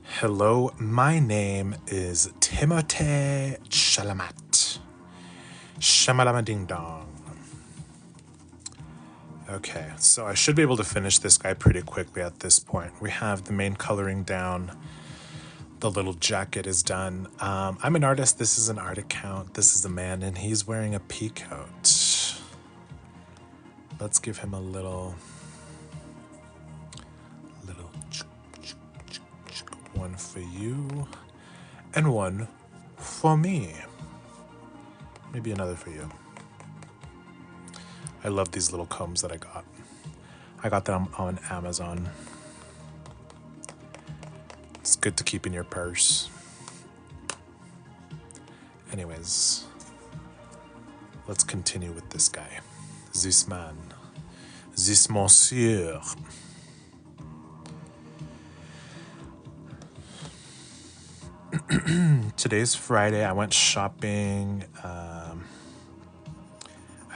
Hello, my name is Timothée Chalamet. Shamalama ding dong. Okay, so I should be able to finish this guy pretty quickly at this point. We have the main coloring down. The little jacket is done. I'm an artist. This is an art account. This is a man, and he's wearing a pea coat. Let's give him a little one for you, and one for me. Maybe another for you. I love these little combs that I got. I got them on Amazon. It's good to keep in your purse. Anyways, let's continue with this guy. This man. This monsieur. Today's Friday. I went shopping.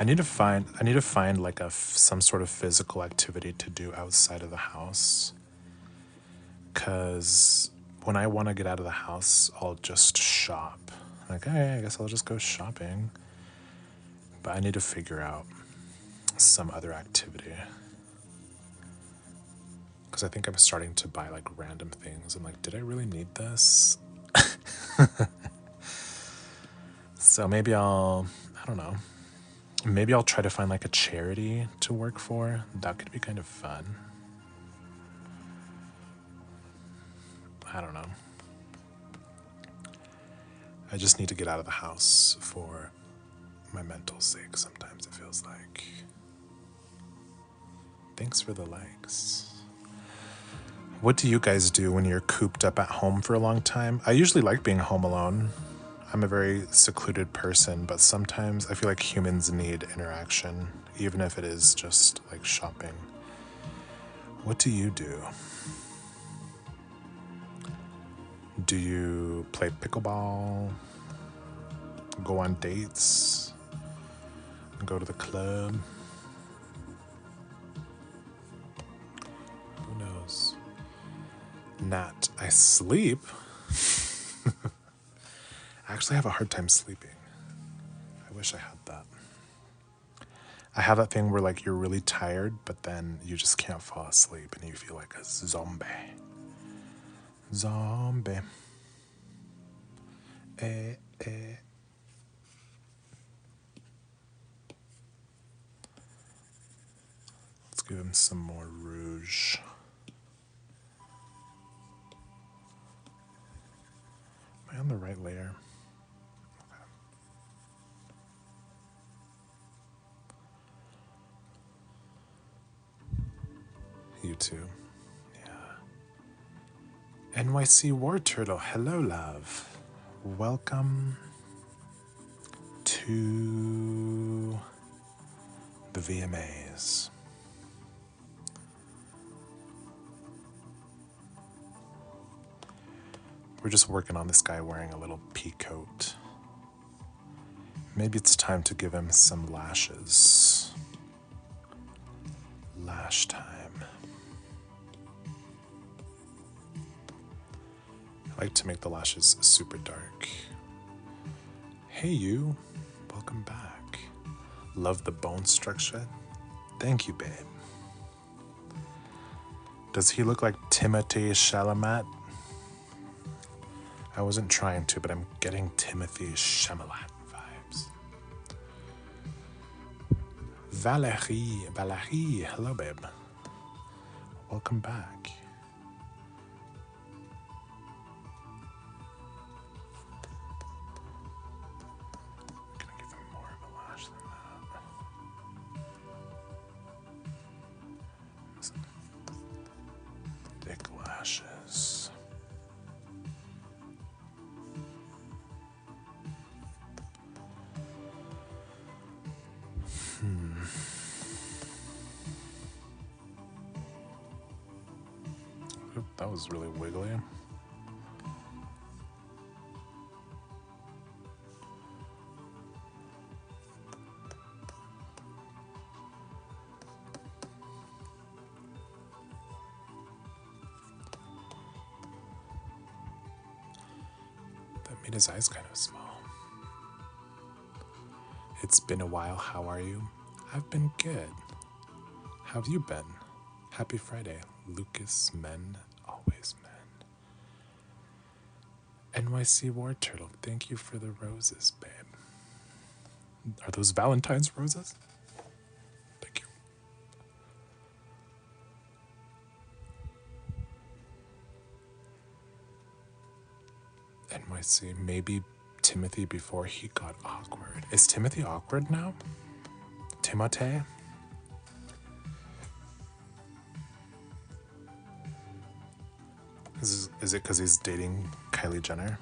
I need to find like some sort of physical activity to do outside of the house. Cause when I want to get out of the house, I'll just shop. Like, hey, I guess I'll just go shopping. But I need to figure out some other activity. Because I think I'm starting to buy like random things. I'm like, did I really need this? So maybe I don't know. Maybe I'll try to find like a charity to work for. That could be kind of fun. I don't know. I just need to get out of the house for my mental sake sometimes, it feels like. Thanks for the likes. What do you guys do when you're cooped up at home for a long time? I usually like being home alone. I'm a very secluded person, but sometimes I feel like humans need interaction, even if it is just like shopping. What do you do? Do you play pickleball? Go on dates? Go to the club? Who knows? Nat, I sleep. I actually have a hard time sleeping. I wish I had that. I have that thing where like you're really tired, but then you just can't fall asleep and you feel like a zombie. Zombie. Eh, eh. Let's give him some more rouge. Am I on the right layer? You too. Yeah. NYC War Turtle. Hello, love. Welcome to the VMAs. We're just working on this guy wearing a little pea coat. Maybe it's time to give him some lashes. Lash time. I like to make the lashes super dark. Hey you, welcome back. Love the bone structure. Thank you, babe. Does he look like Timothée Chalamet? I wasn't trying to, but I'm getting Timothée Chalamet vibes. Valerie, hello, babe. Welcome back. I'm gonna give him more of a lash than that. Some thick lashes. Oop, that was really wiggly. Made his eyes kind of small. It's been a while. How are you? I've been good. How have you been? Happy Friday. Lucas Men, always men. NYC War Turtle, thank you for the roses, babe. Are those Valentine's roses? Thank you. NYC, maybe Timothy before he got awkward. Is Timothy awkward now? Timote? Is it because he's dating Kylie Jenner?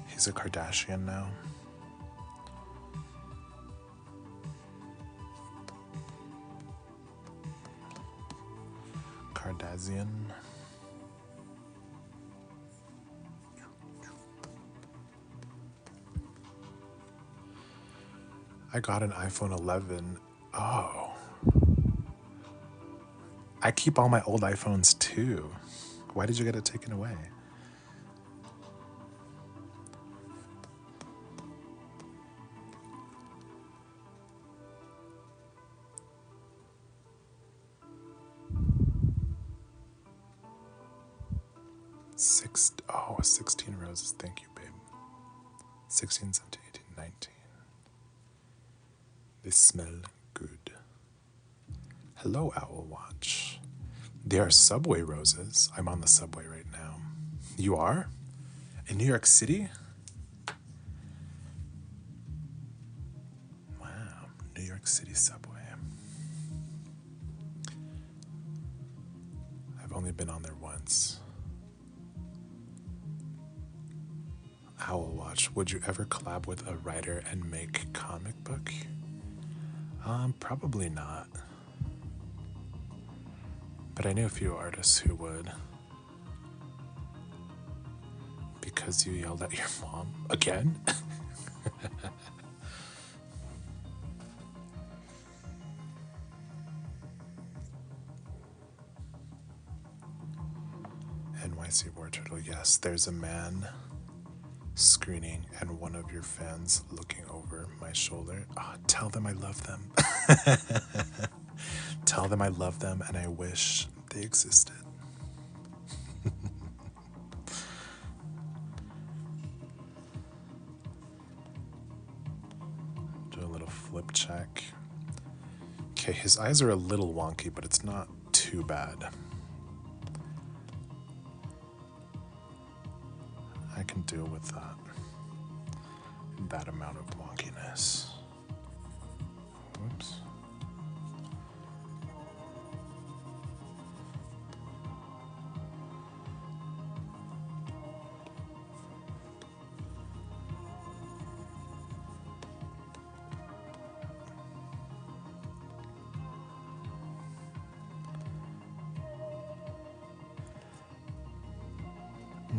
He's a Kardashian now. Kardashian. I got an iPhone 11. Oh. I keep all my old iPhones too. Why did you get it taken away? Oh, 16 roses. Thank you, babe. 16, 17, 18, 19. They smell good. Hello, Owl Watch. They are subway roses. I'm on the subway right now. You are? In New York City? Wow, New York City subway. I've only been on there once. Owl Watch, would you ever collab with a writer and make comic book? Probably not. But I knew a few artists who would. Because you yelled at your mom again? NYC War Turtle, yes, there's a man screening and one of your fans looking over my shoulder. Oh, tell them I love them. Tell them I love them and I wish they existed. Do a little flip check. Okay, his eyes are a little wonky, but it's not too bad. I can deal with that amount of wonkiness. Whoops.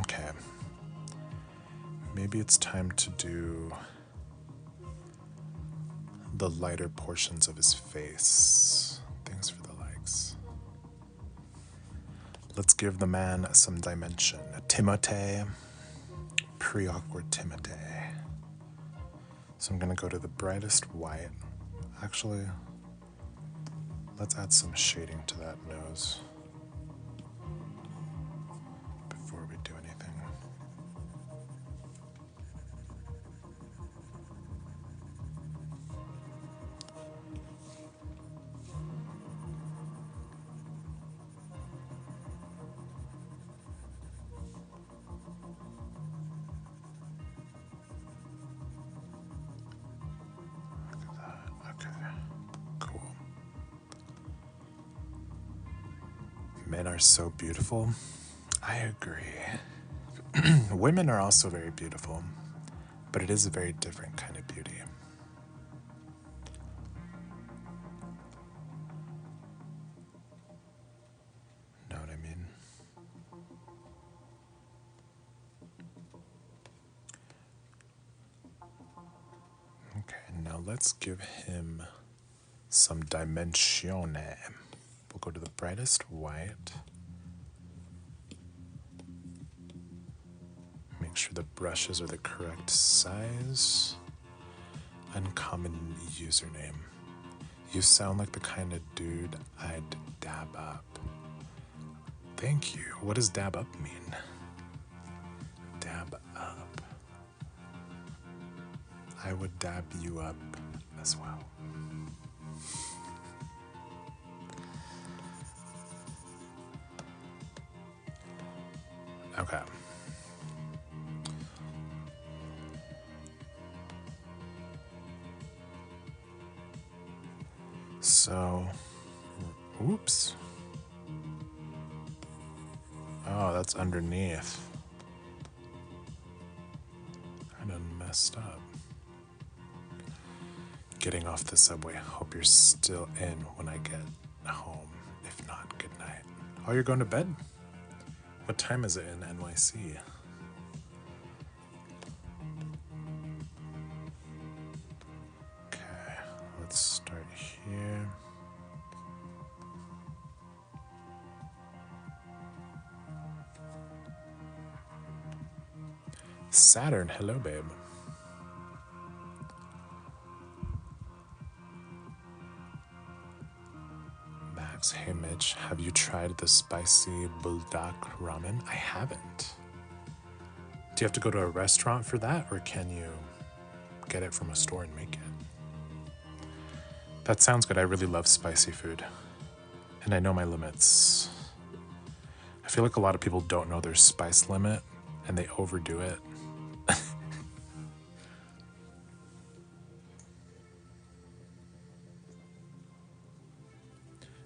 Okay. Maybe it's time to do the lighter portions of his face. Thanks for the likes. Let's give the man some dimension. Timote. Pre-awkward Timote. So I'm gonna go to the brightest white. Actually, let's add some shading to that nose before we do anything. Men are so beautiful. I agree. Women are also very beautiful, but it is a very different kind of beauty. Know what I mean? Okay, now let's give him some dimensione. We'll go to the brightest white. Make sure the brushes are the correct size. Uncommon username. You sound like the kind of dude I'd dab up. Thank you. What does dab up mean? Dab up. I would dab you up as well. Okay. So, oops. Oh, that's underneath. I done messed up. Getting off the subway. Hope you're still in when I get home. If not, good night. Oh, you're going to bed? What time is it in NYC? Okay, let's start here. Saturn, hello, babe. Max, hey Mitch, have you tried the spicy buldak ramen? I haven't. Do you have to go to a restaurant for that, or can you get it from a store and make it? That sounds good. I really love spicy food, and I know my limits. I feel like a lot of people don't know their spice limit, and they overdo it.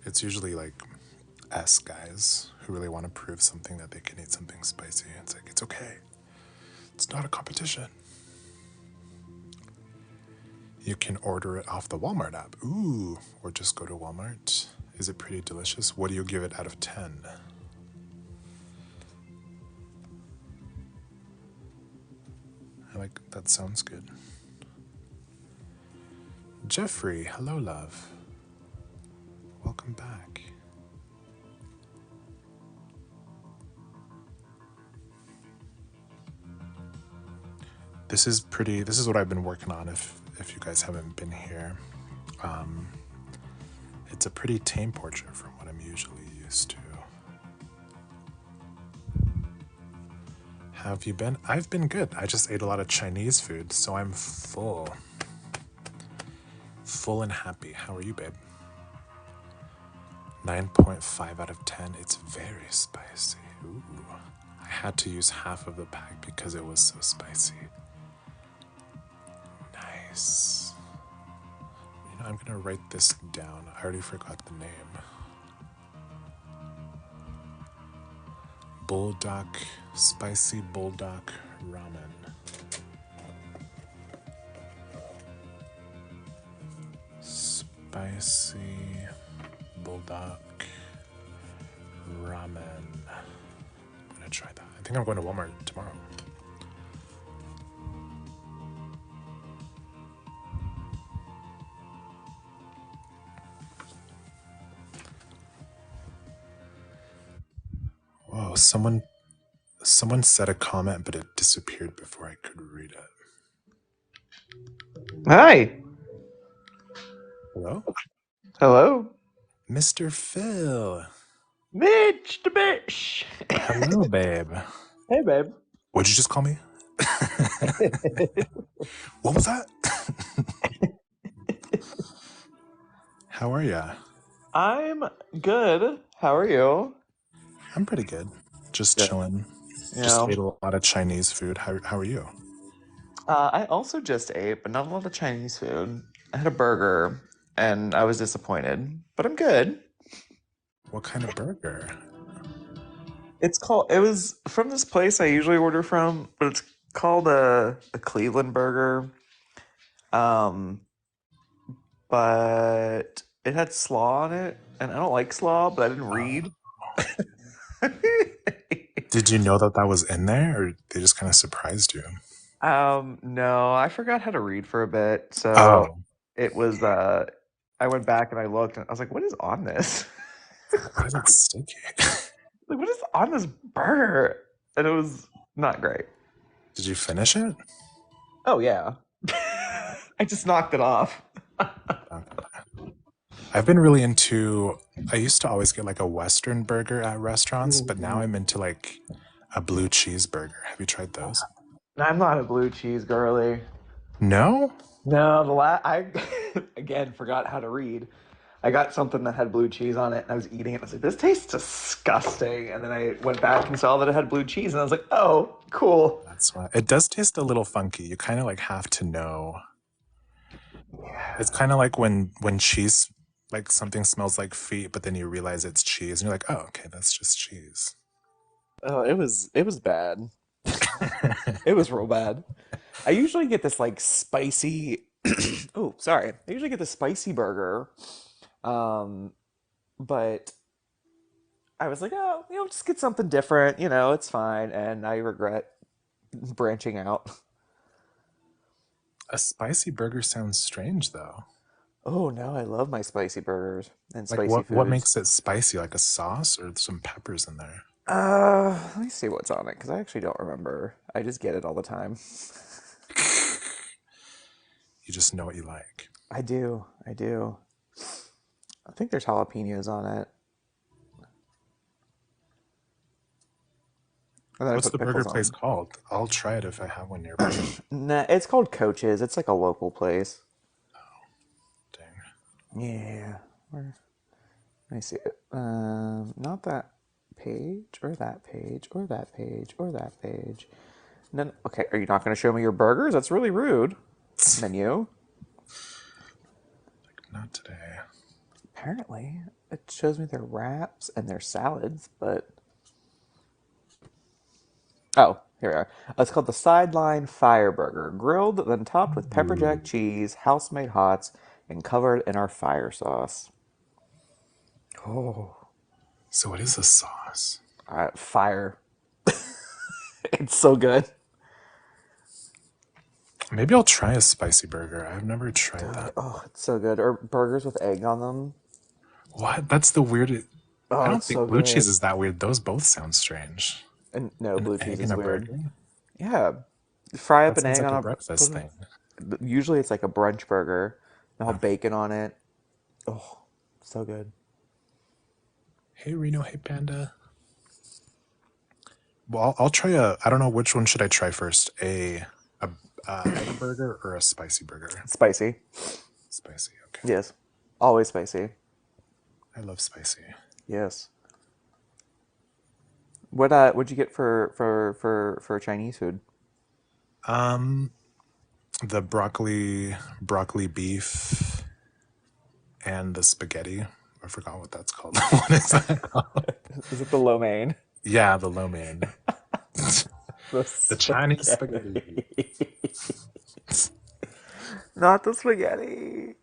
It's usually like S guys who really want to prove something that they can eat something spicy. It's like, it's okay. It's not a competition. You can order it off the Walmart app. Ooh, or just go to Walmart. Is it pretty delicious? What do you give it out of 10? I like that. Sounds good. Jeffrey, hello, love. Welcome back. This is what I've been working on if you guys haven't been here. It's a pretty tame portrait from what I'm usually used to. How have you been? I've been good. I just ate a lot of Chinese food, so I'm full. Full and happy. How are you, babe? 9.5 out of 10. It's very spicy. Ooh. I had to use half of the pack because it was so spicy. Nice. You know, I'm gonna write this down. I already forgot the name. Buldak, spicy buldak ramen. Spicy buldak ramen. I'm gonna try that. I think I'm going to Walmart tomorrow. Whoa, someone said a comment, but it disappeared before I could read it. Hi. Hello? Hello. Mr. Phil. Mitchdbish. Hello, babe. Hey, babe. What'd you just call me? What was that? How are ya? I'm good. How are you? I'm pretty good. Just Good. chilling. You Just know, ate a lot of Chinese food. How are you? I also just ate, but not a lot of Chinese food. I had a burger, and I was disappointed, but I'm good. What kind of burger? It was from this place I usually order from, but it's called a Cleveland burger. Um, but it had slaw on it, and I don't like slaw, but I didn't read. Did you know that was in there, or they just kind of surprised you? No, I forgot how to read for a bit, so Oh, it was I went back and I looked and I was like, what is on this? why is it sticky? Like, what is on this burger? And it was not great. Did you finish it? Oh yeah. I just knocked it off. Okay. I've been really into. I used to always get like a Western burger at restaurants, but now I'm into like a blue cheeseburger. Have you tried those? I'm not a blue cheese girly. No? No, I again forgot how to read. I got something that had blue cheese on it, and I was eating it. And I was like, "This tastes disgusting." And then I went back and saw that it had blue cheese, and I was like, "Oh, cool." That's why. It does taste a little funky. You kind of like have to know. It's kind of like when cheese, like something smells like feet, but then you realize it's cheese, and you're like, oh, okay, that's just cheese. Oh, it was bad. It was real bad. I usually get this like spicy. Oh, sorry. I usually get the spicy burger, um, but I was like, oh, just get something different. It's fine. And I regret branching out. A spicy burger sounds strange though. Oh no, I love my spicy burgers and Like spicy what foods. makes it spicy? Like a sauce or some peppers in there? Let me see what's on it because I actually don't remember. I just get it all the time. You just know what you like. I do. I do. I think there's jalapenos on it. And then I What's put the burger pickles place on. called? I'll try it if I have one nearby. Nah, it's called Coach's. It's like a local place. Dang. Yeah. Let me see it. Not that page, or that page, or that page, or that page. And then, okay, are you not going to show me your burgers? That's really rude. Menu. Not today. Apparently, it shows me their wraps and their salads, but oh, here we are. It's called the Sideline Fire Burger, grilled then topped with pepper jack Ooh. cheese, house-made hots, and covered in our fire sauce. Oh, So what is a sauce? fire! It's so good. Maybe I'll try a spicy burger. I've never tried Dude, that. oh, it's so good. Or burgers with egg on them. What? That's the weirdest. I Oh, don't it's think so blue cheese good. is that weird. Those both sound strange. And no, An blue cheese egg in is a weird. burger? Yeah, fry up That an sounds egg like on a a. Put breakfast it, thing. usually it's like a brunch burger. They'll have Okay. bacon on it. Oh, so good. Hey Reno, hey Panda. Well, I'll try a. I don't know which one should I try first. A egg burger or a spicy burger? Spicy. Spicy. Okay. Yes. Always spicy. I love spicy. Yes. What'd you get for Chinese food? Um, the broccoli beef, and the spaghetti. I forgot what that's called. What is that called? Is it the lo mein? Yeah, the lo mein. The The Chinese spaghetti. spaghetti. Not the spaghetti.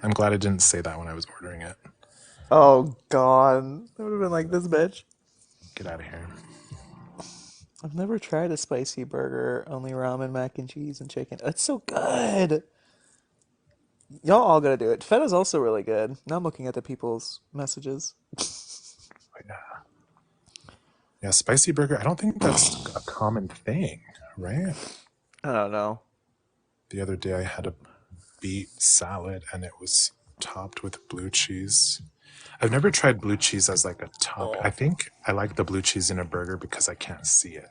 I'm glad I didn't say that when I was ordering it. Oh God. I would have been like this bitch. Get out of here. I've never tried a spicy burger, only ramen, mac and cheese, and chicken. It's so good. Y'all all gotta do it. Feta's also really good. Now I'm looking at the people's messages. But yeah. Yeah, spicy burger. I don't think that's a common thing, right? I don't know. The other day I had a beet salad and it was topped with blue cheese. I've never tried blue cheese as like a top. I think I like the blue cheese in a burger because I can't see it.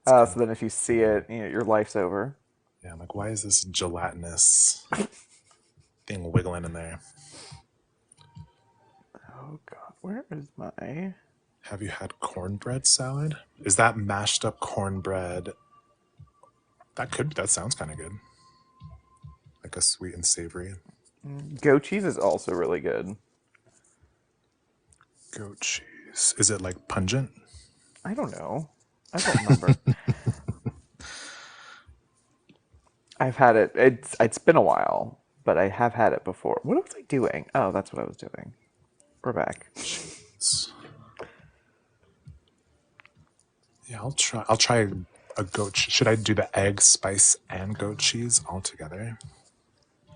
It's kind So of then if you see it, your life's over. yeah, I'm like, why is this gelatinous thing wiggling in there? Oh God, where is my? Have you had cornbread salad? Is that mashed up cornbread? That sounds kind of good. Like a sweet and savory. Goat cheese is also really good. Goat cheese. Is it like pungent? I don't know. I don't remember. I've had it. It's been a while, but I have had it before. What was I doing? Oh, that's what I was doing. We're back. Cheese. Yeah, I'll try a goat. Should I do the egg, spice, and goat cheese all together?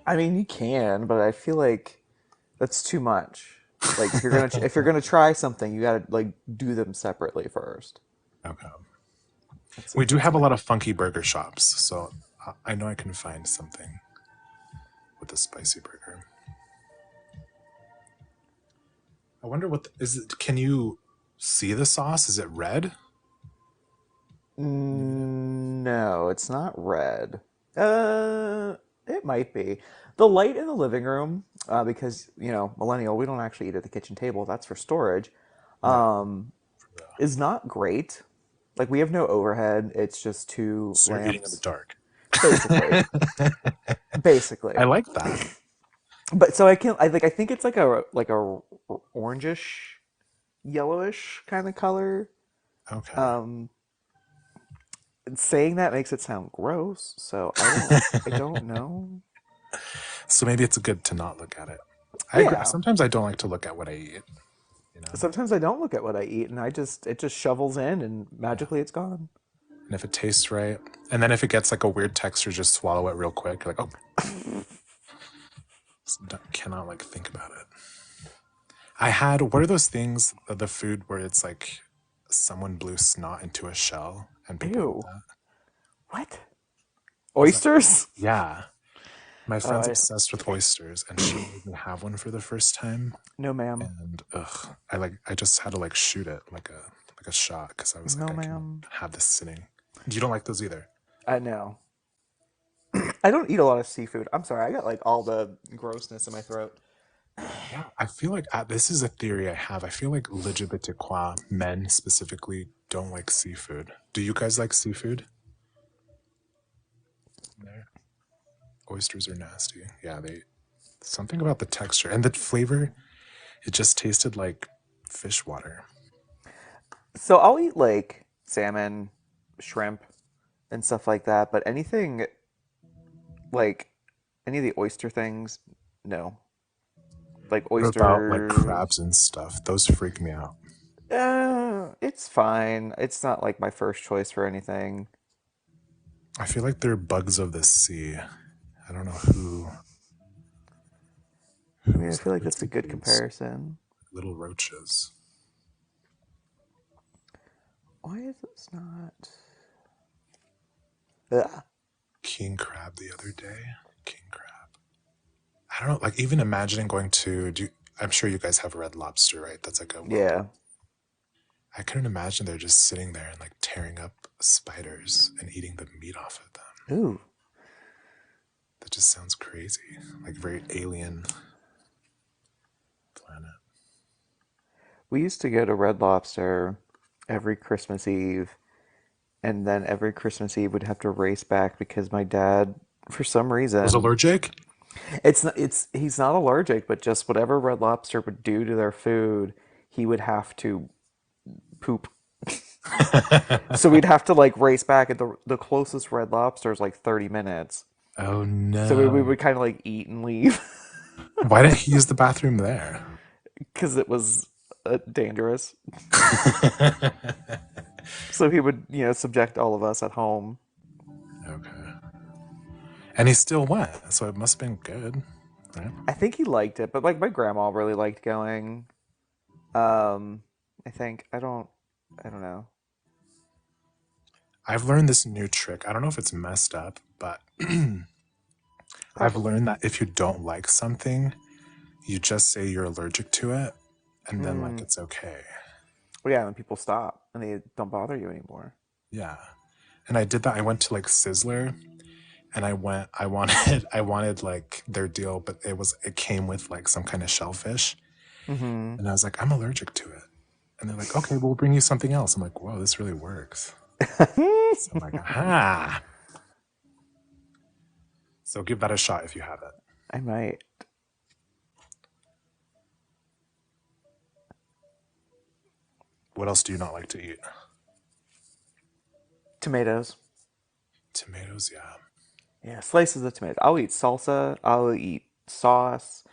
I mean, you can, but I feel like that's too much. Like if you're gonna try something, you gotta like do them separately first. Okay. Let's see We if do it's have a my. lot of funky burger shops, so I know I can find something with a spicy burger. I wonder what is it? Can you see the sauce? Is it red? Maybe. No, it's not red. It might be. The light in the living room, because, millennial, we don't actually eat at the kitchen table. That's for storage. Yeah, Um, is not great. Like we have no overhead. It's just two so you're eating in the lamps, dark. basically. I Basically. like that. But so I can I think it's like a orangish, yellowish kind of color. Okay. Um, Saying that makes it sound gross, so I don't know. So maybe it's good to not look at it. I agree. Yeah. Sometimes I don't like to look at what I eat. You know. Sometimes I don't look at what I eat and it just shovels in and Yeah. magically it's gone. And if it tastes right, and then if it gets like a weird texture, just swallow it real quick. You're like, oh, cannot like think about it. I had what are those things? The food where it's like someone blew snot into a shell and people eat Ew. that. What? Was that? Oysters? Yeah. My friend's I obsessed with oysters, and she made me have one for the first time. No ma'am. And ugh, I just had to like shoot it like a shot because I was like No I cannot ma'am. have this sitting. You don't like those either. I know. I don't eat a lot of seafood. I'm sorry, I got like all the grossness in my throat. Yeah, I feel like this is a theory I have. I feel like LGBTQ men specifically don't like seafood. Do you guys like seafood? No. Oysters are nasty. Yeah, they something about the texture and the flavor. It just tasted like fish water. So I'll eat like salmon, shrimp, and stuff like that, but anything like any of the oyster things, no. Like What about like crabs oysters, and stuff? Those freak me out. it's fine. It's not like my first choice for anything. I feel like they're bugs of the sea. I don't know I mean, I who's feel like that's a raising good these comparison. little roaches. Why is this not? Ugh. King crab the other day. King crab. I don't know. Like even imagining going to I'm sure you guys have Red Lobster, right? That's like a well. Yeah. I couldn't imagine they're just sitting there and like tearing up spiders and eating the meat off of them. Ooh. That just sounds crazy. Like very alien planet. We used to go to Red Lobster every Christmas Eve, and then every Christmas Eve would have to race back because my dad, for some Was reason, allergic? it's he's not allergic, but just whatever Red Lobster would do to their food, he would have to poop. So we'd have to like race back, and the closest Red Lobster is like 30 minutes. Oh So we no. would kind of like eat and leave Why didn't he use the bathroom there? because it was dangerous. So he would, subject all of us at home. Okay. And he still went, so it must have been good, right? I think he liked it, but like my grandma really liked going. I think I don't know. I've learned this new trick. I don't know if it's messed up, but I've Probably. learned that if you don't like something, you just say you're allergic to it, and then like Mm. it's okay. Well, yeah, and people stop and they don't bother you anymore. Yeah. And I did that. I went to like Sizzler and I wanted I wanted like their deal, but it came with like some kind of shellfish. Mm-hmm. And I was like, I'm allergic to it. And they're like, okay, we'll bring you something else. I'm like, whoa, this really works. So I'm like, aha. So give that a shot if you have it. I might. What else do you not like to eat? Tomatoes. Tomatoes, yeah. Yeah, slices of tomatoes. I'll eat salsa. I'll eat sauce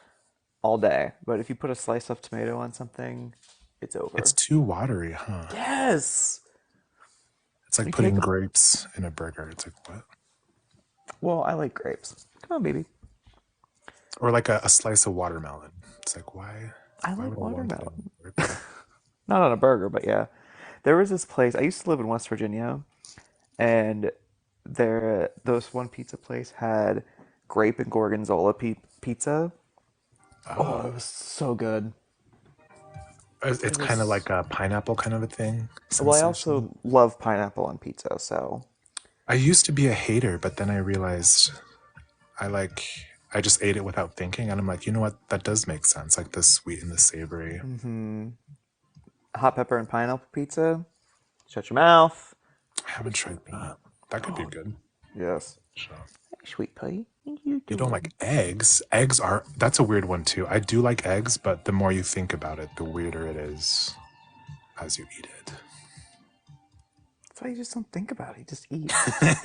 all day. But if you put a slice of tomato on something, it's It's over. too watery, huh? Yes. It's like You can't putting go. grapes in a burger. It's like, what? Well, I like grapes. Come on, baby. Or like a slice of watermelon. It's like, why? I Why like would I want that in watermelon. a burger? Not on a burger, but yeah. There was this place. I used to live in West Virginia, and those one pizza place had grape and gorgonzola pizza. Oh, Oh, it was so good. it's It kind of was. like a pineapple kind of a thing Well, I sensation. also love pineapple on pizza, so I used to be a hater, but then I realized I like I just ate it without thinking, and I'm like, you know what? That does make sense. Like the sweet and the savory. hot pepper and pineapple pizza. Shut your mouth. I haven't Whisper tried with me. that. That could be Oh, good. yes. So, Hey, sweet pea, what are you you don't like doing? eggs? Eggs are that's a weird one too. I do like eggs, but the more you think about it, the weirder it is as you eat That's why you just don't think about it. You just eat. it.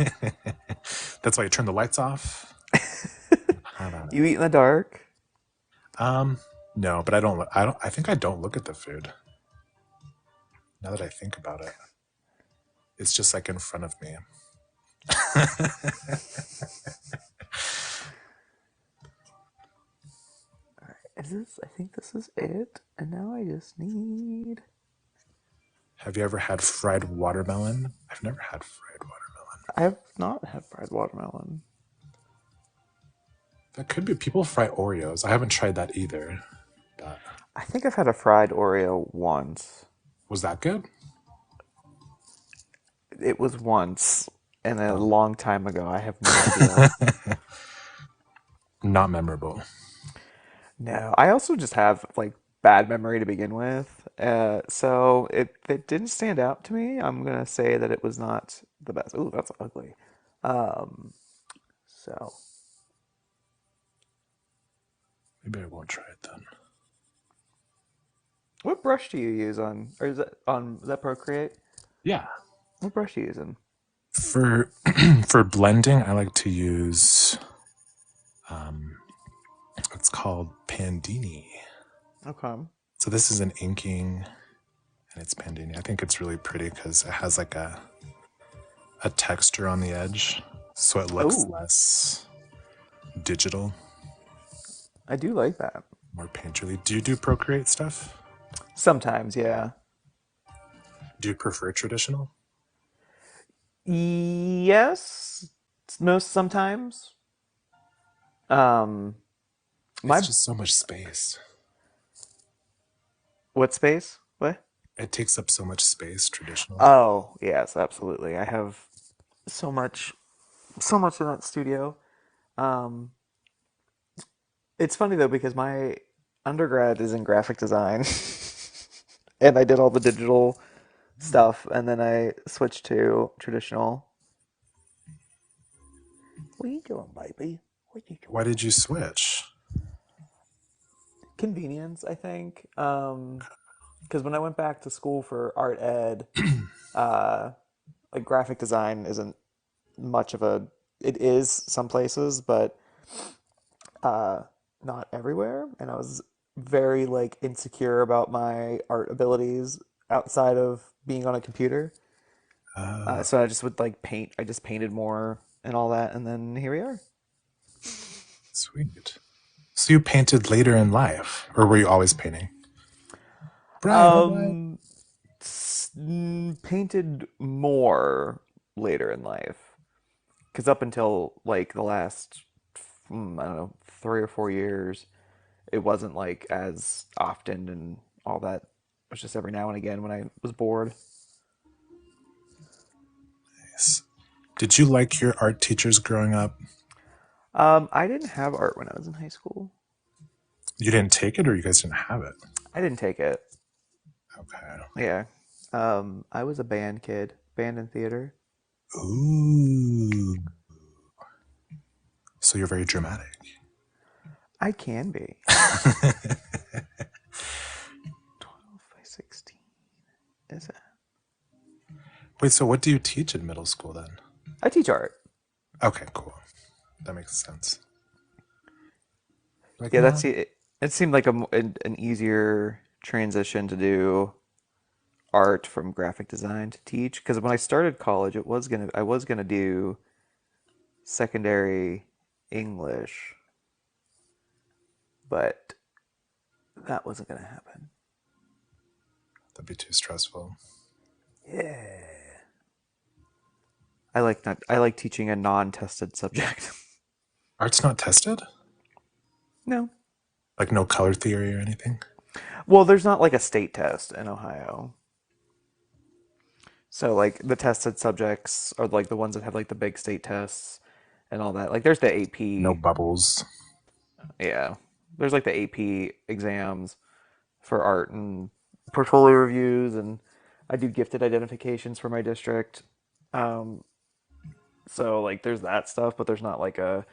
That's why you turn the lights off. I don't know. You eat in the dark. Um, no, but I don't. I don't. I think I don't look at the food. Now that I think about it, it's just like in front of me. Is this? I think this is it. And now I just need. Have you ever had fried watermelon? I've never had fried watermelon. I have not had fried watermelon. That could be people fry Oreos. I haven't tried that either. But I think I've had a fried Oreo once. was that good? It was once and a Oh, long time ago. I have no idea. not memorable. No, I also just have like bad memory to begin with. So it didn't stand out to me. I'm gonna say that it was not the best. Ooh, that's ugly. Um, so Maybe I won't try it then. what brush do you use on, or is that Procreate? Yeah. What brush are you using? For for blending, I like to use it's called Pandini. Okay. So this is an inking and it's Pandini. I think it's really pretty because it has like a texture on the edge, so it looks Oh, less digital, I do like that. more painterly. Do you do Procreate stuff? Sometimes, yeah. Do you prefer traditional? Yes, most sometimes. Um, It's my just so much space. what space? What? It takes up so much space, traditional. Oh, yes, absolutely. I have so much, so much in that studio. Um, it's funny though because my undergrad is in graphic design, and I did all the digital stuff, and then I switched to traditional. What are you doing, baby? What are you Why doing? did you switch? Convenience, I think. Because when I went back to school for art ed, uh, like graphic design isn't much of a. It is some places, but uh, not everywhere. And I was very like insecure about my art abilities outside of being on a computer. Oh, So I just would like paint. I just painted more and all that, and then here we are. sweet. So you painted later in life, or were you always painting? Brian, what? Um, Painted more later in life because up until like the last, I don't know, 3 or 4 years, it wasn't like as often and all that. It was just every now and again when I was bored. Nice. Did you like your art teachers growing up? I didn't have art when I was in high school. You didn't take it, or you guys didn't have it? I didn't take it. Okay. Yeah. I was a band kid, band and theater. Ooh. So you're very dramatic. I can be. 12 by 16. Is it? Wait, so what do you teach in middle school then? I teach art. Okay, cool. That makes sense. Like, Yeah, no. it seemed like an easier transition to do art from graphic design to teach because when I started college, I was gonna do secondary English, but that wasn't gonna happen. That'd be too stressful. Yeah. I like not. I like teaching a non-tested subject. Art's not tested? No. Like no color theory or anything? Well, there's not like a state test in Ohio. So like the tested subjects are like the ones that have like the big state tests and all that. Like there's the No AP, bubbles. yeah. There's like the AP exams for art and portfolio reviews, and I do gifted identifications for my district. Um, so like there's that stuff, but there's not like a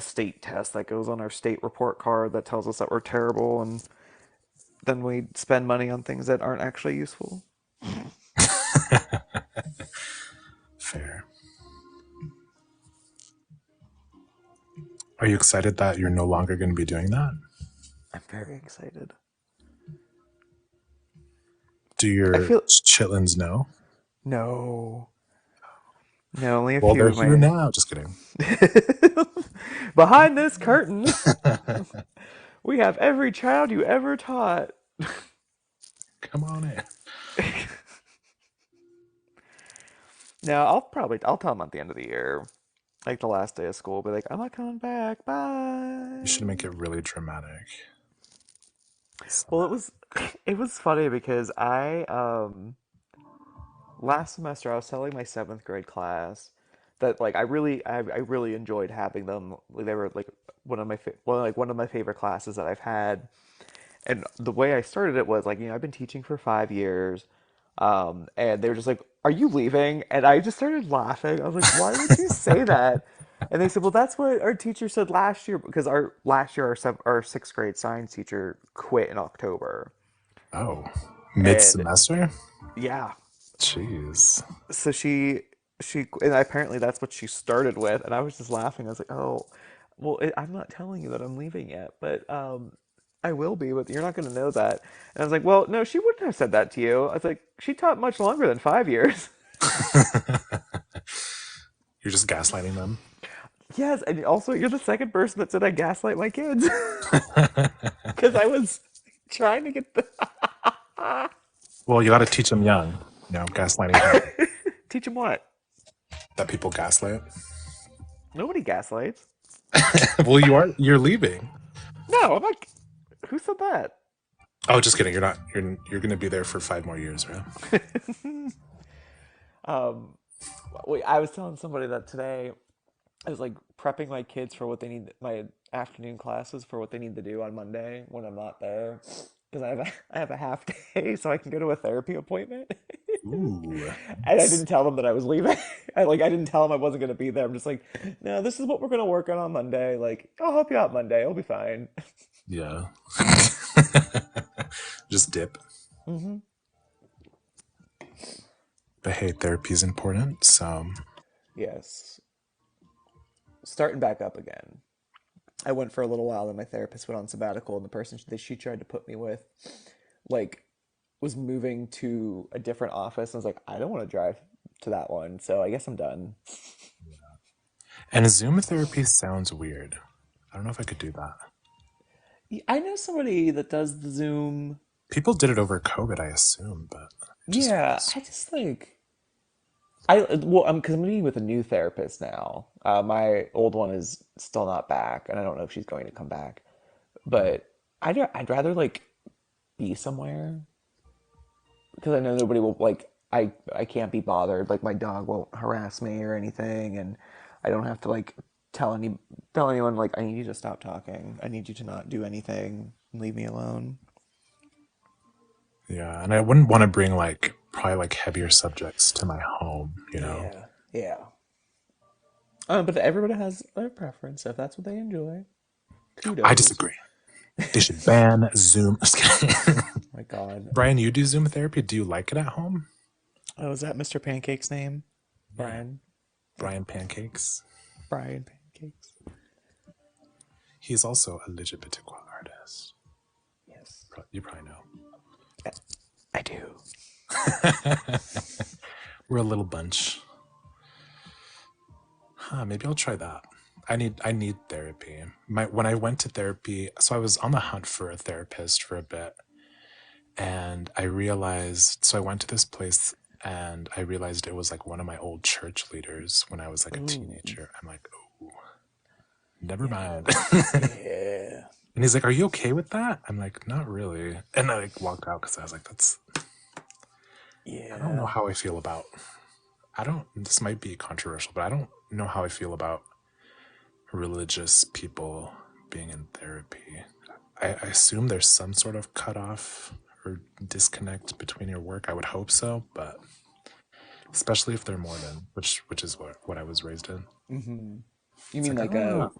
state test that goes on our state report card that tells us that we're terrible and then we spend money on things that aren't actually useful. Fair. Are you excited that you're no longer going to be doing that? I'm very excited. Do I your feel chitlins know? no, no, only a Well, few they're of here my now. Just kidding. behind this curtain. We have every child you ever taught. Come on in. Now I'll tell them at the end of the year, like the last day of school, be like, I'm not coming back. You should make Bye. it really dramatic. Well, Somehow. it was funny because I last semester I was telling my seventh grade class that like I really enjoyed having them. Like, they were like one of my favorite classes that I've had. And the way I started it was like, I've been teaching for 5 years. And they were just like, "Are you leaving?" And I just started laughing. I was like, "Why would you say that?" And they said, "Well, that's what our teacher said last year because our last year our sixth grade science teacher quit in October." Oh, And mid-semester? yeah, Jeez. so she and apparently that's what she started with. And I was just laughing. I was like, "Oh, well, I'm not telling you that I'm leaving yet, but I will be, but you're not going to know that." And I was like, "Well, no, she wouldn't have said that to you." I was like, "She taught much longer than 5 years." You're just gaslighting them. Yes, and also you're the second person that said I gaslight my kids because I was trying to get the Well, you got to teach them young. Gaslighting how teach them what. that people gaslight. Nobody gaslights. Well, you're leaving. No, I'm not. Who said that? Oh, just kidding. You're not. You're going to be there for 5 more years, right? Um, I was telling somebody that today I was like prepping my kids for what they need, my afternoon classes for what they need to do on Monday when I'm not there. Because I have a half day, so I can go to a therapy appointment. Ooh. And I didn't tell them that I was leaving. I didn't tell them I wasn't gonna be there. I'm just like, no, this is what we're gonna work on Monday. Like, I'll help you out Monday. It'll be fine. Yeah. Just dip. Hmm. But hey, therapy is important. So, Yes. Starting back up again. I went for a little while, and my therapist went on sabbatical, and the person that she tried to put me with, like, was moving to a different office. And I was like, I don't want to drive to that one, so I guess I'm done. and Zoom therapy sounds weird. I don't know if I could do that. I know somebody that does the Zoom. People did it over COVID, I assume, but it just Yeah, feels. I just like well, because I'm meeting with a new therapist now. My old one is still not back, and I don't know if she's going to come back. But I'd rather like be somewhere because I know nobody will like. I can't be bothered. Like my dog won't harass me or anything, and I don't have to like tell any tell anyone like I need you to stop talking. I need you to not do anything. Leave me alone. Yeah, and I wouldn't want to bring like probably like heavier subjects to my home. Yeah, yeah. But everybody has their preference. If that's what they enjoy, I kudos. disagree. They should ban Zoom. Just kidding. My God. Brian, you do Zoom therapy. Do you like it at home? Oh, is that Mr. Pancake's name? Yeah. Brian. Yeah, Brian Pancakes. Brian Pancakes. He's also a Legibitiqua artist. Yes, You probably know. I, I do. We're a little bunch. Huh, maybe I'll try that. I need therapy. When I went to therapy, so I was on the hunt for a therapist for a bit, and I realized, so I went to this place And I realized it was like one of my old church leaders when I was like a Ooh, teenager. I'm like, oh, never yeah, mind. yeah, And he's like, "Are you okay with that?" I'm like, "Not really." And I like walked out because I was like, "That's I don't know yeah. how I feel about. I don't. This might be controversial, but I don't know how I feel about religious people being in therapy. I assume there's some sort of cutoff or disconnect between your work. I would hope so, but especially if they're Mormon, which is what I was raised in. Hmm. You It's mean like I don't know.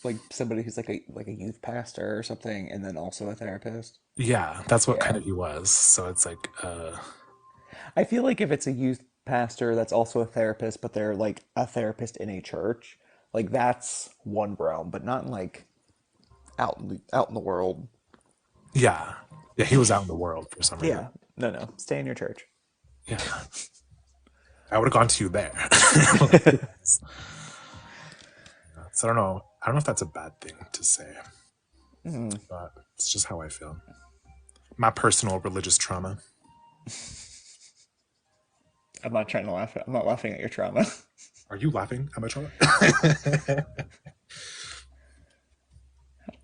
like somebody who's like a youth pastor or something, and then also a therapist? Yeah, that's what kind Yeah. of he was. So it's like, I feel like if it's a youth pastor that's also a therapist, but they're like a therapist in a church, like that's one realm, but not in like out in the world. yeah, yeah, he was out in the world for some reason. Yeah. No, no. Stay in your church. Yeah, I would have gone to you there. So I don't know. I don't know if that's a bad thing to say, Mm, but it's just how I feel. My personal religious trauma. I'm not trying to laugh. I'm not laughing at your trauma. Are you laughing at my trauma?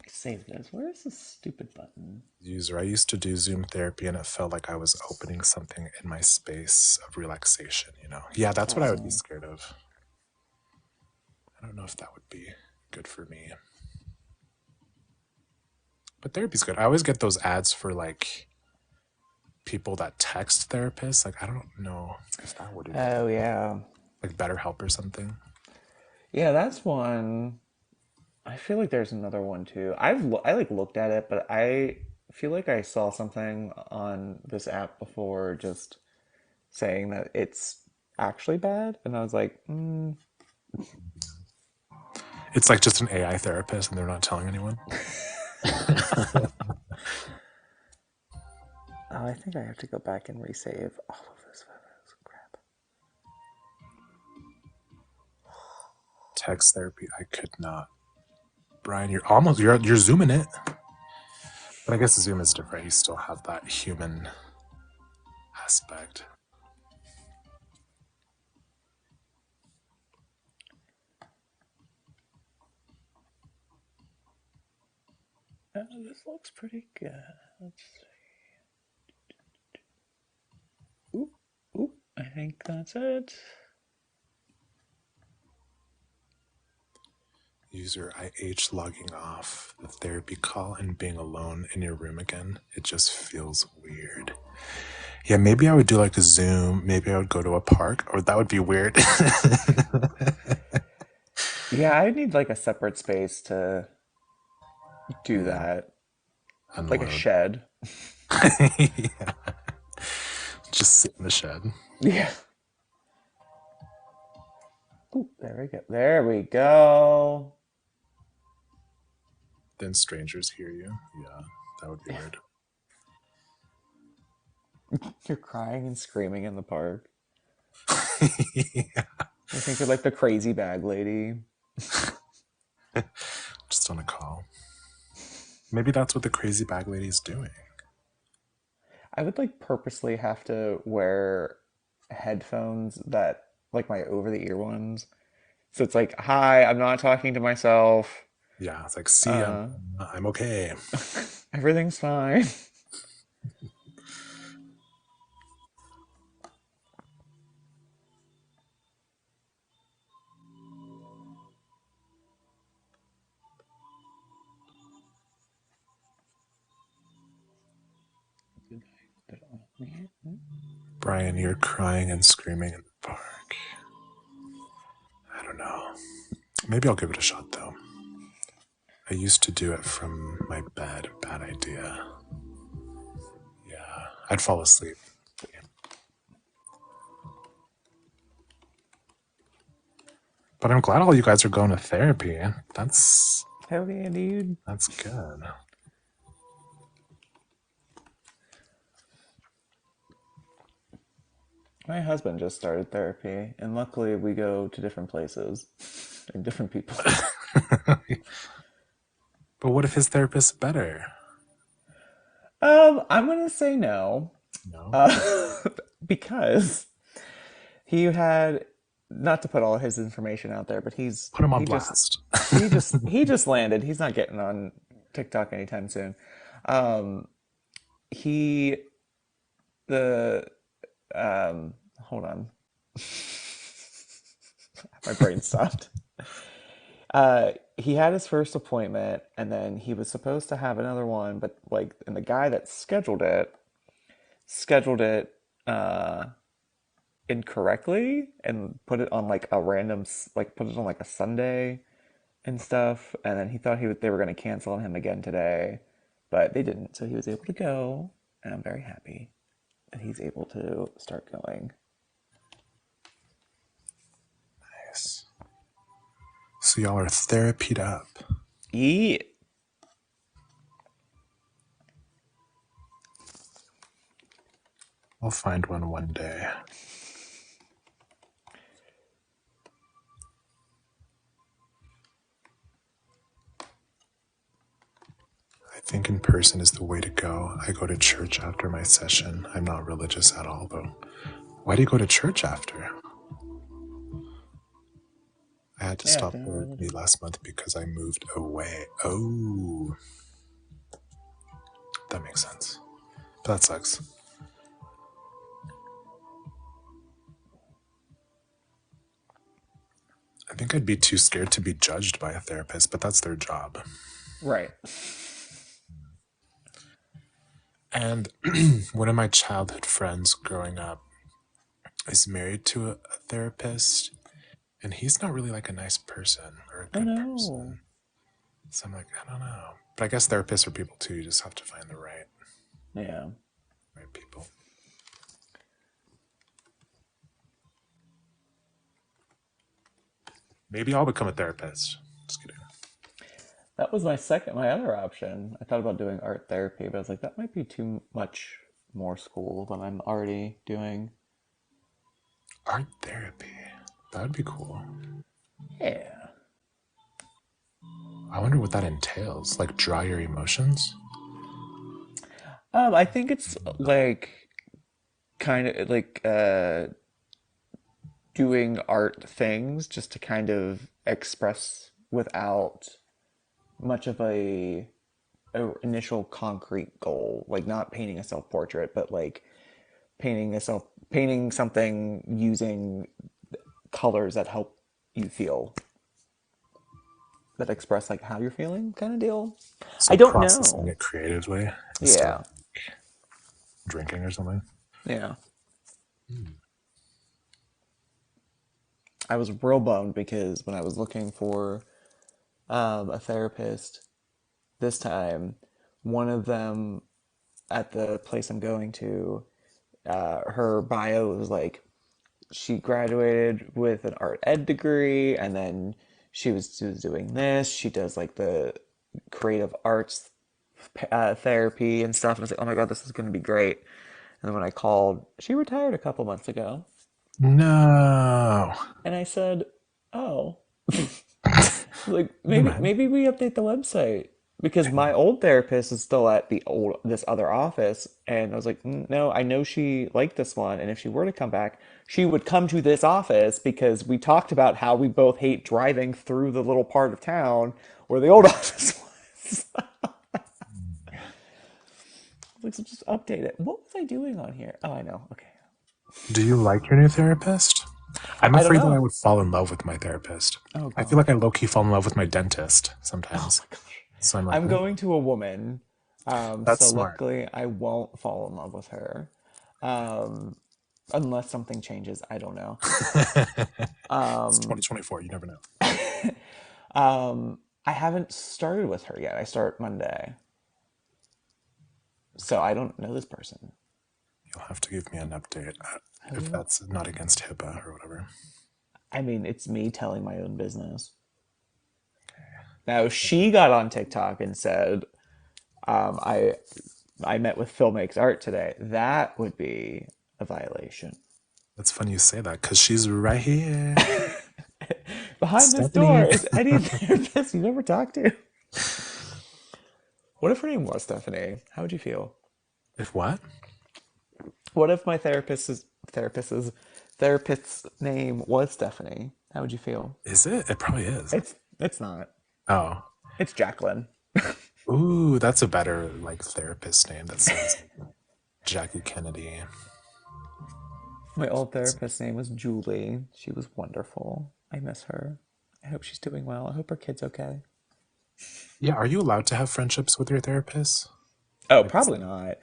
Save this. Where is this stupid button? User, I used to do Zoom therapy and it felt like I was opening something in my space of relaxation, you know? Yeah, that's what I would be Oh. scared of. I don't know if that would be good for me. But therapy's good. I always get those ads for like people that text therapists. Like, I don't know if that would even, Oh yeah. like BetterHelp or something. Yeah, that's one. I feel like there's another one too. I like looked at it, but I feel like I saw something on this app before just saying that it's actually bad, and I was like, It's like just an AI therapist and they're not telling anyone. oh, I think I have to go back and resave all of those photos. Crap. Text therapy, I could not. Brian, you're zooming it. But I guess Zoom is different. You still have that human aspect. Oh, this looks pretty good. Let's see. Oop, oop. I think that's it. User IH logging off the therapy call and being alone in your room again. It just feels weird. Yeah, maybe I would do like a Zoom. Maybe I would go to a park, or that would be weird. Yeah, I need like a separate space to do Yeah, that, like a unload. shed. Yeah, just sit in the shed. Yeah. Ooh, there we go. There we go. Then strangers hear you. Yeah, that would be weird. You're crying and screaming in the park. Yeah, I think you're like the crazy bag lady. just on a call. Maybe that's what the crazy bag lady is doing. I would like purposely have to wear headphones that like my over the ear ones. So it's like, hi, I'm not talking to myself. Yeah, it's like, see, Uh, I'm okay. everything's fine. Brian, you're crying and screaming in the park. I don't know. Maybe I'll give it a shot though. I used to do it from my bed. Bad idea. Yeah, I'd fall asleep. But I'm glad all you guys are going to therapy. Hell yeah, dude. That's good. My husband just started therapy, and luckily we go to different places and different people. But what if his therapist's better? I'm gonna say no, No. uh, because He had, not to put all his information out there, but Put him on he just blast. he just landed. He's not getting on TikTok anytime soon. Um, he the hold on, my brain stopped. He had his first appointment, and then he was supposed to have another one, but like, and the guy that scheduled it uh, incorrectly and put it on like a random, like put it on like a Sunday and stuff, and then he thought they were going to cancel on him again today, but they didn't, so he was able to go, and I'm very happy that he's able to start going. Nice. So y'all are therapied up. Yeah. I'll find one day. I think in person is the way to go. I go to church after my session. I'm not religious at all, though. Why do you go to church after? I had to Yeah, stop if you're not therapy religious. last month because I moved away. Oh, that makes sense. But that sucks. I think I'd be too scared to be judged by a therapist, but that's their job. Right. And one of my childhood friends growing up is married to a therapist, and he's not really like a nice person or a Oh good no. person. So I'm like, I don't know. But I guess therapists are people too. You just have to find the Yeah. right people. Maybe I'll become a therapist. Just kidding. That was my other option. I thought about doing art therapy, but I was like, that might be too much more school than I'm already doing. Art therapy. That would be cool. Yeah. I wonder what that entails. Like draw your emotions? I think it's like kind of like doing art things just to kind of express without much of a initial concrete goal, like not painting a self portrait, but like painting something using colors that help you feel, that express like how you're feeling, kind of deal. I So don't processing know. it creatively instead of Yeah. drinking or something. Yeah. I was real bummed because when I was looking for a therapist this time, one of them at the place I'm going to, her bio was like she graduated with an art ed degree, and then she was doing this. She does like the creative arts therapy and stuff. And I was like, oh my god, this is going to be great. And then when I called, she retired a couple months ago, No. and I said, oh, like Never mind. maybe we update the website because my old therapist is still at this other office, and I was like, no, I know she liked this one, and if she were to come back, she would come to this office because we talked about how we both hate driving through the little part of town where the old office was. Like, so just update it. What was I doing on here? Oh, I know. Okay. Do you like your new therapist? I'm I don't afraid that I know. would fall in love with my therapist. Oh I feel like God. I low key fall in love with my dentist Oh sometimes. my gosh. So I'm like, I'm going to a woman, that's so smart. luckily I won't fall in love with her, um, unless something changes. I don't know. It's 2024. You never know. I haven't started with her yet. I start Monday, so I don't know this person. You'll have to give me an update if Who? that's not against HIPAA or whatever. I mean, it's me telling my own business. Now, she got on TikTok and said, um, "I I met with philmakes.art today." That would be a violation. It's funny you say that because she's right here. Behind this door Stephanie. is any therapist you never talked to. What if her name was Stephanie? How would you feel? If what? What if my therapist is? Therapist's therapist's name was Stephanie. How would you feel? Is it? It probably is. It's not. Oh. It's Jacqueline. Ooh, that's a better like therapist name. That sounds like Jackie Kennedy. My old therapist's name was Julie. She was wonderful. I miss her. I hope she's doing well. I hope her kid's okay. Yeah, are you allowed to have friendships with your therapist? Oh, Like, probably not.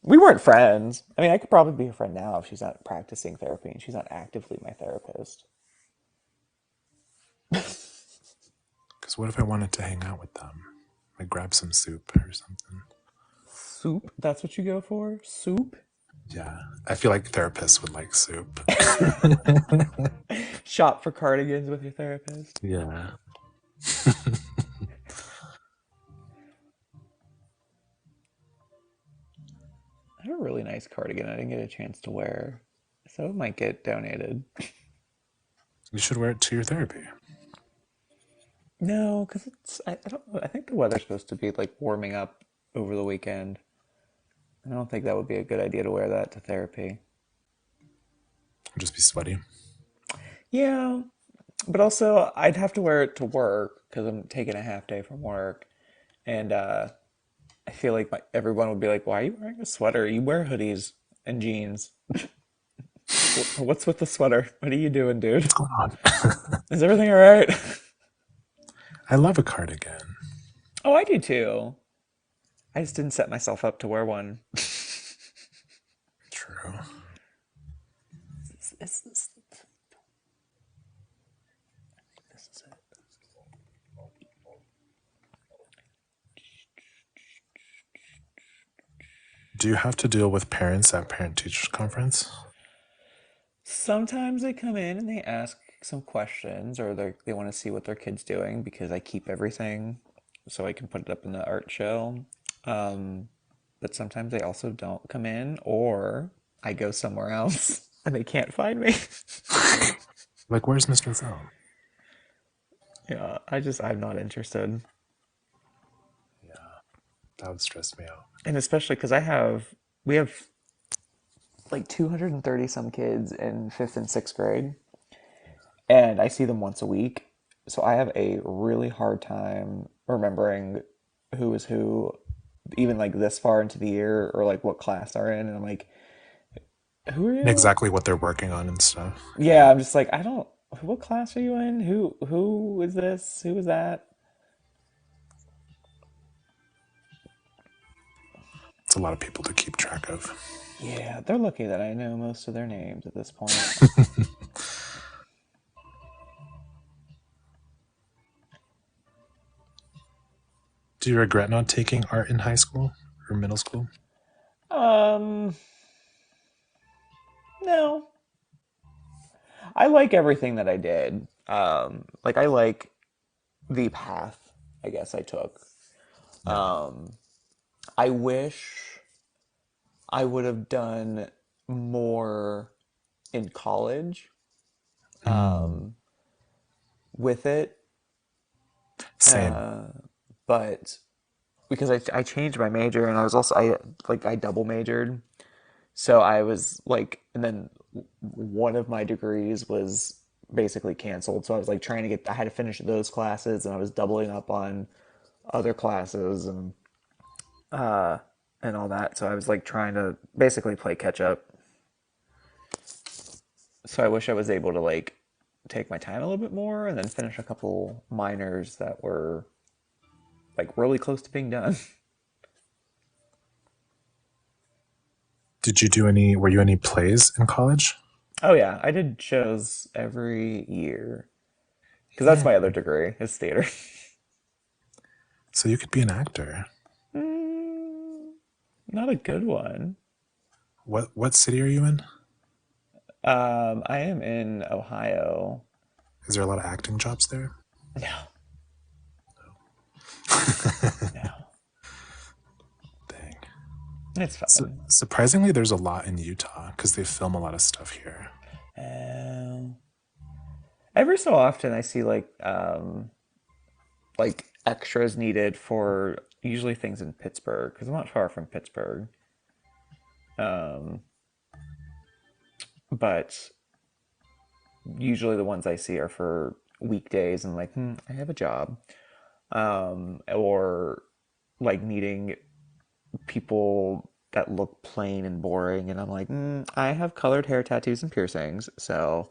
We weren't friends. I mean, I could probably be her friend now if she's not practicing therapy and she's not actively my therapist. because what if I wanted to hang out with them? Like grab some soup or something. Soup? That's what you go for? Soup? Yeah, I feel like therapists would like soup. Shop for cardigans with your therapist. Yeah. I have a really nice cardigan I didn't get a chance to wear, so it might get donated. You should wear it to your therapy. No, because I don't know. I think the weather's supposed to be like warming up over the weekend. I don't think that would be a good idea to wear that to therapy. It'll just be sweaty. Yeah, but also I'd have to wear it to work because I'm taking a half day from work, and I feel like everyone would be like, "Why are you wearing a sweater? You wear hoodies and jeans. What's with the sweater? What are you doing, dude? What's going on? Is everything all right?" I love a cardigan. Oh, I do too. I just didn't set myself up to wear one. True. This is it. Do you have to deal with parents at parent teachers conference? Sometimes they come in and they ask some questions or they want to see what their kid's doing because I keep everything so I can put it up in the art show. Um, but sometimes they also don't come in or I go somewhere else and they can't find me. Like, where's Mr. Phil? Yeah, I'm not interested. Yeah, that would stress me out. And especially because we have like 230 some kids in fifth and sixth grade, and I see them once a week. So I have a really hard time remembering who is who, even like this far into the year, or like what class they're in. And I'm like, who are And you? exactly what they're working on and stuff. Yeah, I'm just like, I don't. What class are you in? Who is this? Who is that? It's a lot of people to keep track of. Yeah, they're lucky that I know most of their names at this point. Do you regret not taking art in high school or middle school? Um, no, I like everything that I did. Like I like the path I guess I took. Yeah. I wish I would have done more in college Mm, with it, same. but because I changed my major and I was also I double majored. So I was like, and then one of my degrees was basically canceled. So I was like trying to I had to finish those classes and I was doubling up on other classes and all that. So I was like trying to basically play catch up. So I wish I was able to like take my time a little bit more and then finish a couple minors that were like really close to being done. Did you do any, were you any plays in college? Oh yeah, I did shows every year because that's Yeah. my other degree is theater. So you could be an actor. Mm, not a good one. What city are you in? I am in Ohio. Is there a lot of acting jobs there? No, no, Dang. it's fun. Surprisingly, there's a lot in Utah because they film a lot of stuff here. Um, every so often I see like extras needed for usually things in Pittsburgh because I'm not far from Pittsburgh. Um, but usually the ones I see are for weekdays and like, I have a job. Or like meeting people that look plain and boring, and I'm like, I have colored hair, tattoos, and piercings, so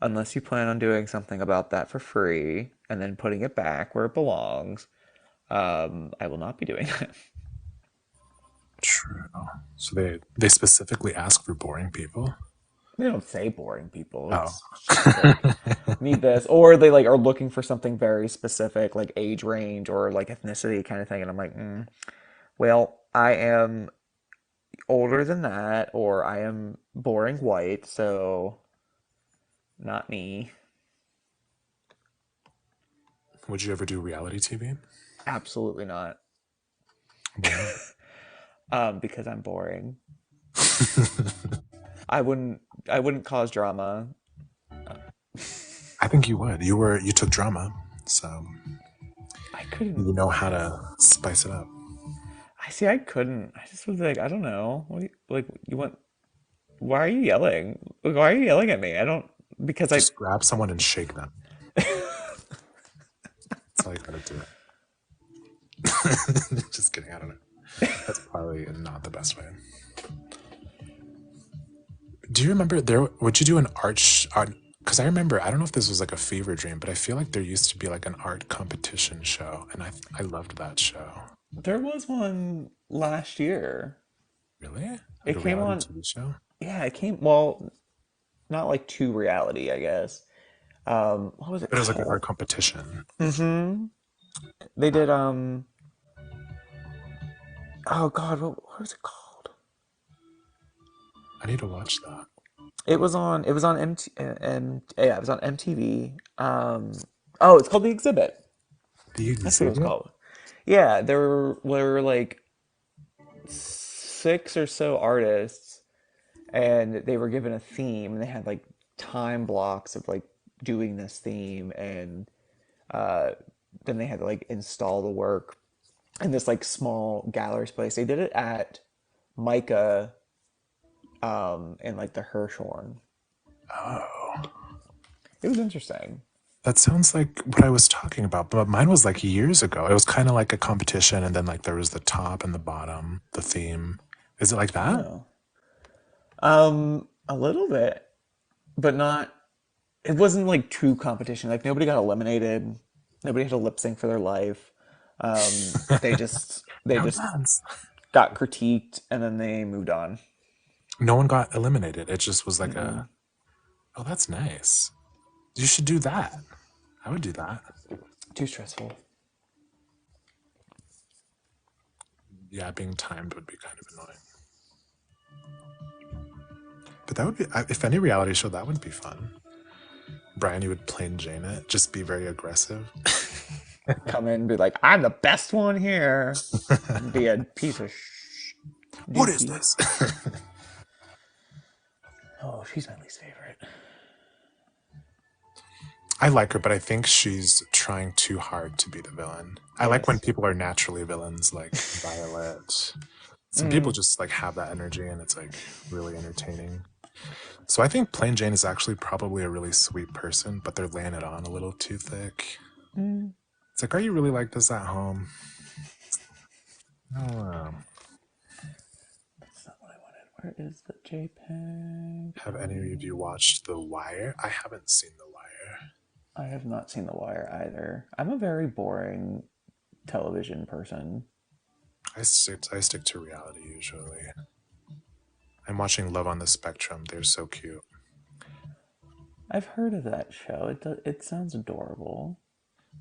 unless you plan on doing something about that for free and then putting it back where it belongs, I will not be doing it. True. So they specifically ask for boring people. They don't say boring people. Oh. It's just like need this, or they like are looking for something very specific, like age range or like ethnicity kind of thing, and I'm like, well, I am older than that, or I am boring white, so not me. Would you ever do reality TV? Absolutely not. Why? Because I'm boring. I wouldn't. I wouldn't cause drama. I think you would. You took drama, so I couldn't. you know how to spice it up. I see. I couldn't. I just was like, I don't know. What do you, like? You want? Why are you yelling? Like, why are you yelling at me? I don't. Because I. Just grab someone and shake them. That's all you gotta do. Just kidding. I don't know. That's probably not the best way. Do you remember there? Would you do an art? Because I remember, I don't know if this was like a fever dream, but I feel like there used to be like an art competition show, and I loved that show. There was one last year. Really? Like It a came reality on. TV show? Yeah, it came. Well, not like to reality, I guess. What was it But it was like an art called? competition. Mm-hmm. They did. Oh God, what was it called? I need to watch that. It was on. It was on MT. Yeah, it was on MTV. Oh, it's called The Exhibit. The That's what it was exhibit? called. Yeah, there were like six or so artists, and they were given a theme, and they had like time blocks of like doing this theme, and uh, then they had to like install the work in this like small gallery space. They did it at Micah, in like the Hirshhorn. Oh. It was interesting. That sounds like what I was talking about, but mine was like years ago. It was kind of like a competition, and then like there was the top and the bottom, the theme. Is it like that? Oh, a little bit, but not. It wasn't like true competition. Like nobody got eliminated. Nobody had to lip sync for their life. They just Dance. got critiqued and then they moved on. No one got eliminated. It just was like Mm-mm. a, oh, that's nice. You should do that. I would do that. Too stressful. Yeah, being timed would be kind of annoying. But that would be, if any reality show, that would be fun. Brian, you would plain Jane it, just be very aggressive. Come in and be like, I'm the best one here. Be a piece of What is dookie. this? Oh, she's my least favorite. I like her, but I think she's trying too hard to be the villain. I like when Yes. people are naturally villains, like Violet. Some people Mm. just like have that energy, and it's like really entertaining. So I think Plain Jane is actually probably a really sweet person, but they're laying it on a little too thick. Mm. It's like, are you really like this at home? Oh, That's not what I wanted. Where is the JPEG? have any of you watched The Wire? I haven't seen The Wire. I have not seen The Wire either. I'm a very boring television person. I stick to reality usually. I'm watching Love on the Spectrum. They're so cute. I've heard of that show. It sounds adorable.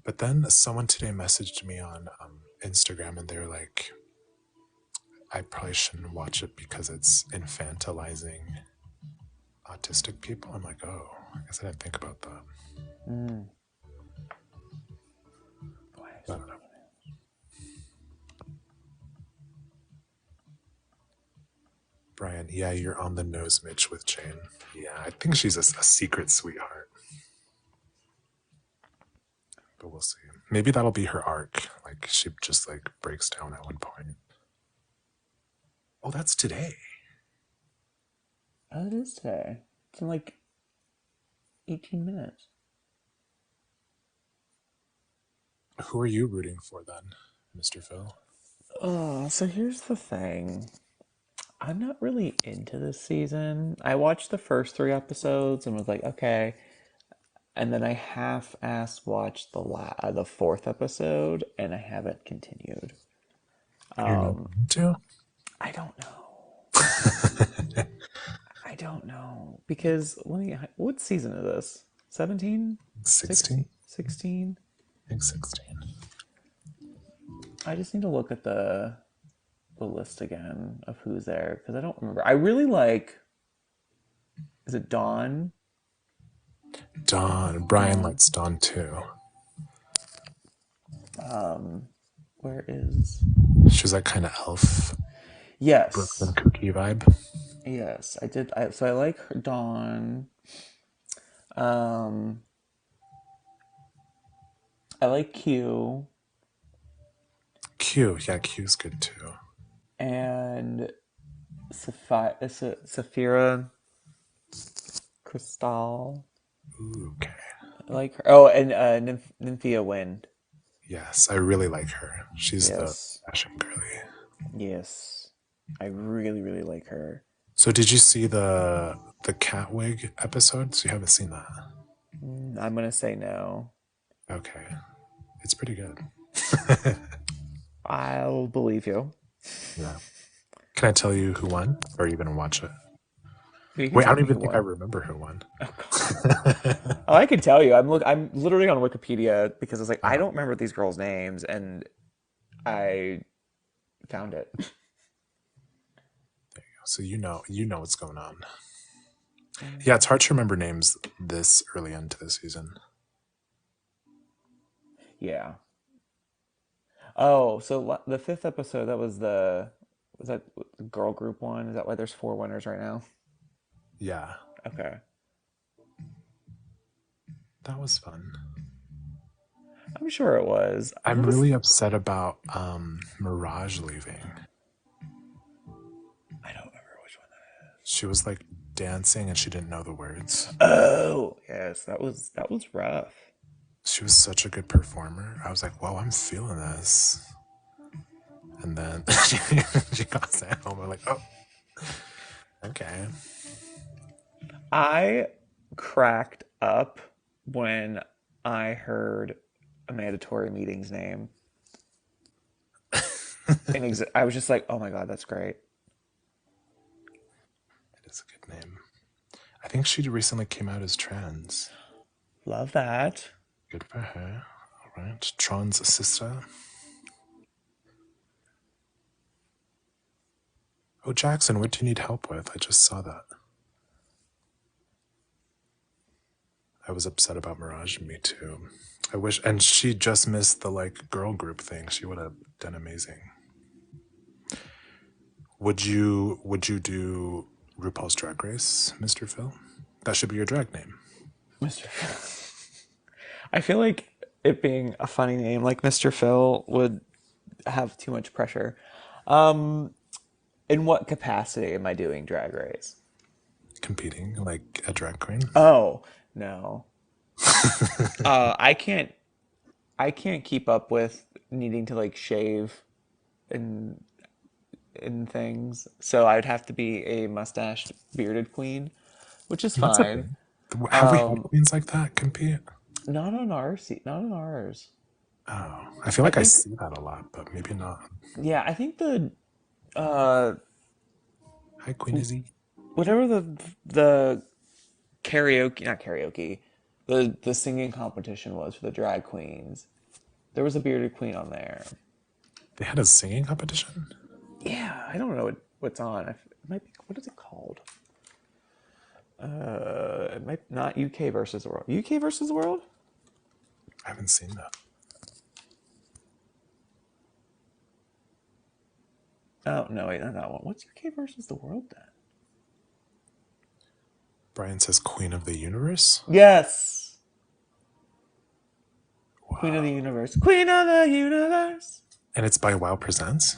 But then someone today messaged me on Instagram, and they were like, I probably shouldn't watch it because it's infantilizing autistic people. I'm like, oh, I guess I didn't think about that. Mm. Why I is don't know. Brian, yeah, you're on the nose, Mitch, with Jane. Yeah, I think she's a secret sweetheart, but we'll see. Maybe that'll be her arc. Like she just like breaks down at one point. Oh, that's today. Oh, it is today. It's in like 18 minutes. Who are you rooting for then, Mr. Phil? So here's the thing. I'm not really into this season. I watched the first three episodes and was like, okay. And then I half-ass watched the fourth episode, and I haven't continued. You're not into? I don't know. I don't know because what season is this? 17? 16? 16? I think 16. I just need to look at the list again of who's there because I don't remember. I really like. Is it Dawn? Dawn. Brian Dawn. likes Dawn too. Where is? She's that kind of elf, Brooklyn Yes, kooky vibe. yes. I did. So I like her, Dawn. Um, I like Q Q. Yeah, Q's good too. and Saphira Crystal. Ooh, okay. I like her. Oh, and Nymphia Wind. Yes, I really like her. She's the Yes. fashion girly. Yes. I really, really like her. So did you see the Catwig episodes? You haven't seen that. I'm gonna say no. Okay. It's pretty good. I'll believe you. Yeah. Can I tell you who won? Or are you gonna watch it? You can Wait, I tell don't me even who think I won. remember who won. Oh, God. Oh, I can tell you. I'm literally on Wikipedia because it's like I Oh, don't remember these girls' names, and I found it. so you know what's going on. Yeah, it's hard to remember names this early into the season. Yeah. Oh, so the fifth episode, that was that the girl group one? Is that why there's four winners right now? Yeah, Okay. that was fun. I'm sure it was. I'm really upset about Mirage leaving. I don't remember which one She was like dancing and she didn't know the words. that is. Oh, yes, that was rough. She was such a good performer. I was like, whoa, I'm feeling this. And then she got sent home. I'm like, oh, okay. I cracked up when I heard a mandatory meeting's name. And I was just like, oh my God, that's great. It is a good name. I think she recently came out as trans. Love that. Good for her. All right. Tron's sister. Oh, Jackson, what do you need help with? I just saw that. I was upset about Mirage. Me too. I wish, and she just missed the like girl group thing. She would have done amazing. Would you do RuPaul's Drag Race, Mr. Phil? That should be your drag name. Mr. I feel like it being a funny name like Mr. Phil would have too much pressure. Um, in what capacity am I doing Drag Race? Competing like a drag queen. Oh, no. I can't keep up with needing to like shave and things. So I'd have to be a mustached bearded queen, which is That's a fine. thing. Have we had queens like that compete? Not on ours. Oh, I feel I like I think see that a lot, but maybe not. yeah, I think uh Hi, Queen Izzy. whatever the karaoke, not karaoke, the singing competition was for the drag queens. There was a bearded queen on there. They had a singing competition? Yeah, I don't know what's on. It might be, what is it called? It might not UK versus the world. UK versus the world? I haven't seen that. Oh no, wait, not that one. What's UK versus the world then? Brian says Queen of the Universe. Yes, Queen of the Wow. Universe. Queen of the Universe. And it's by Wow Presents.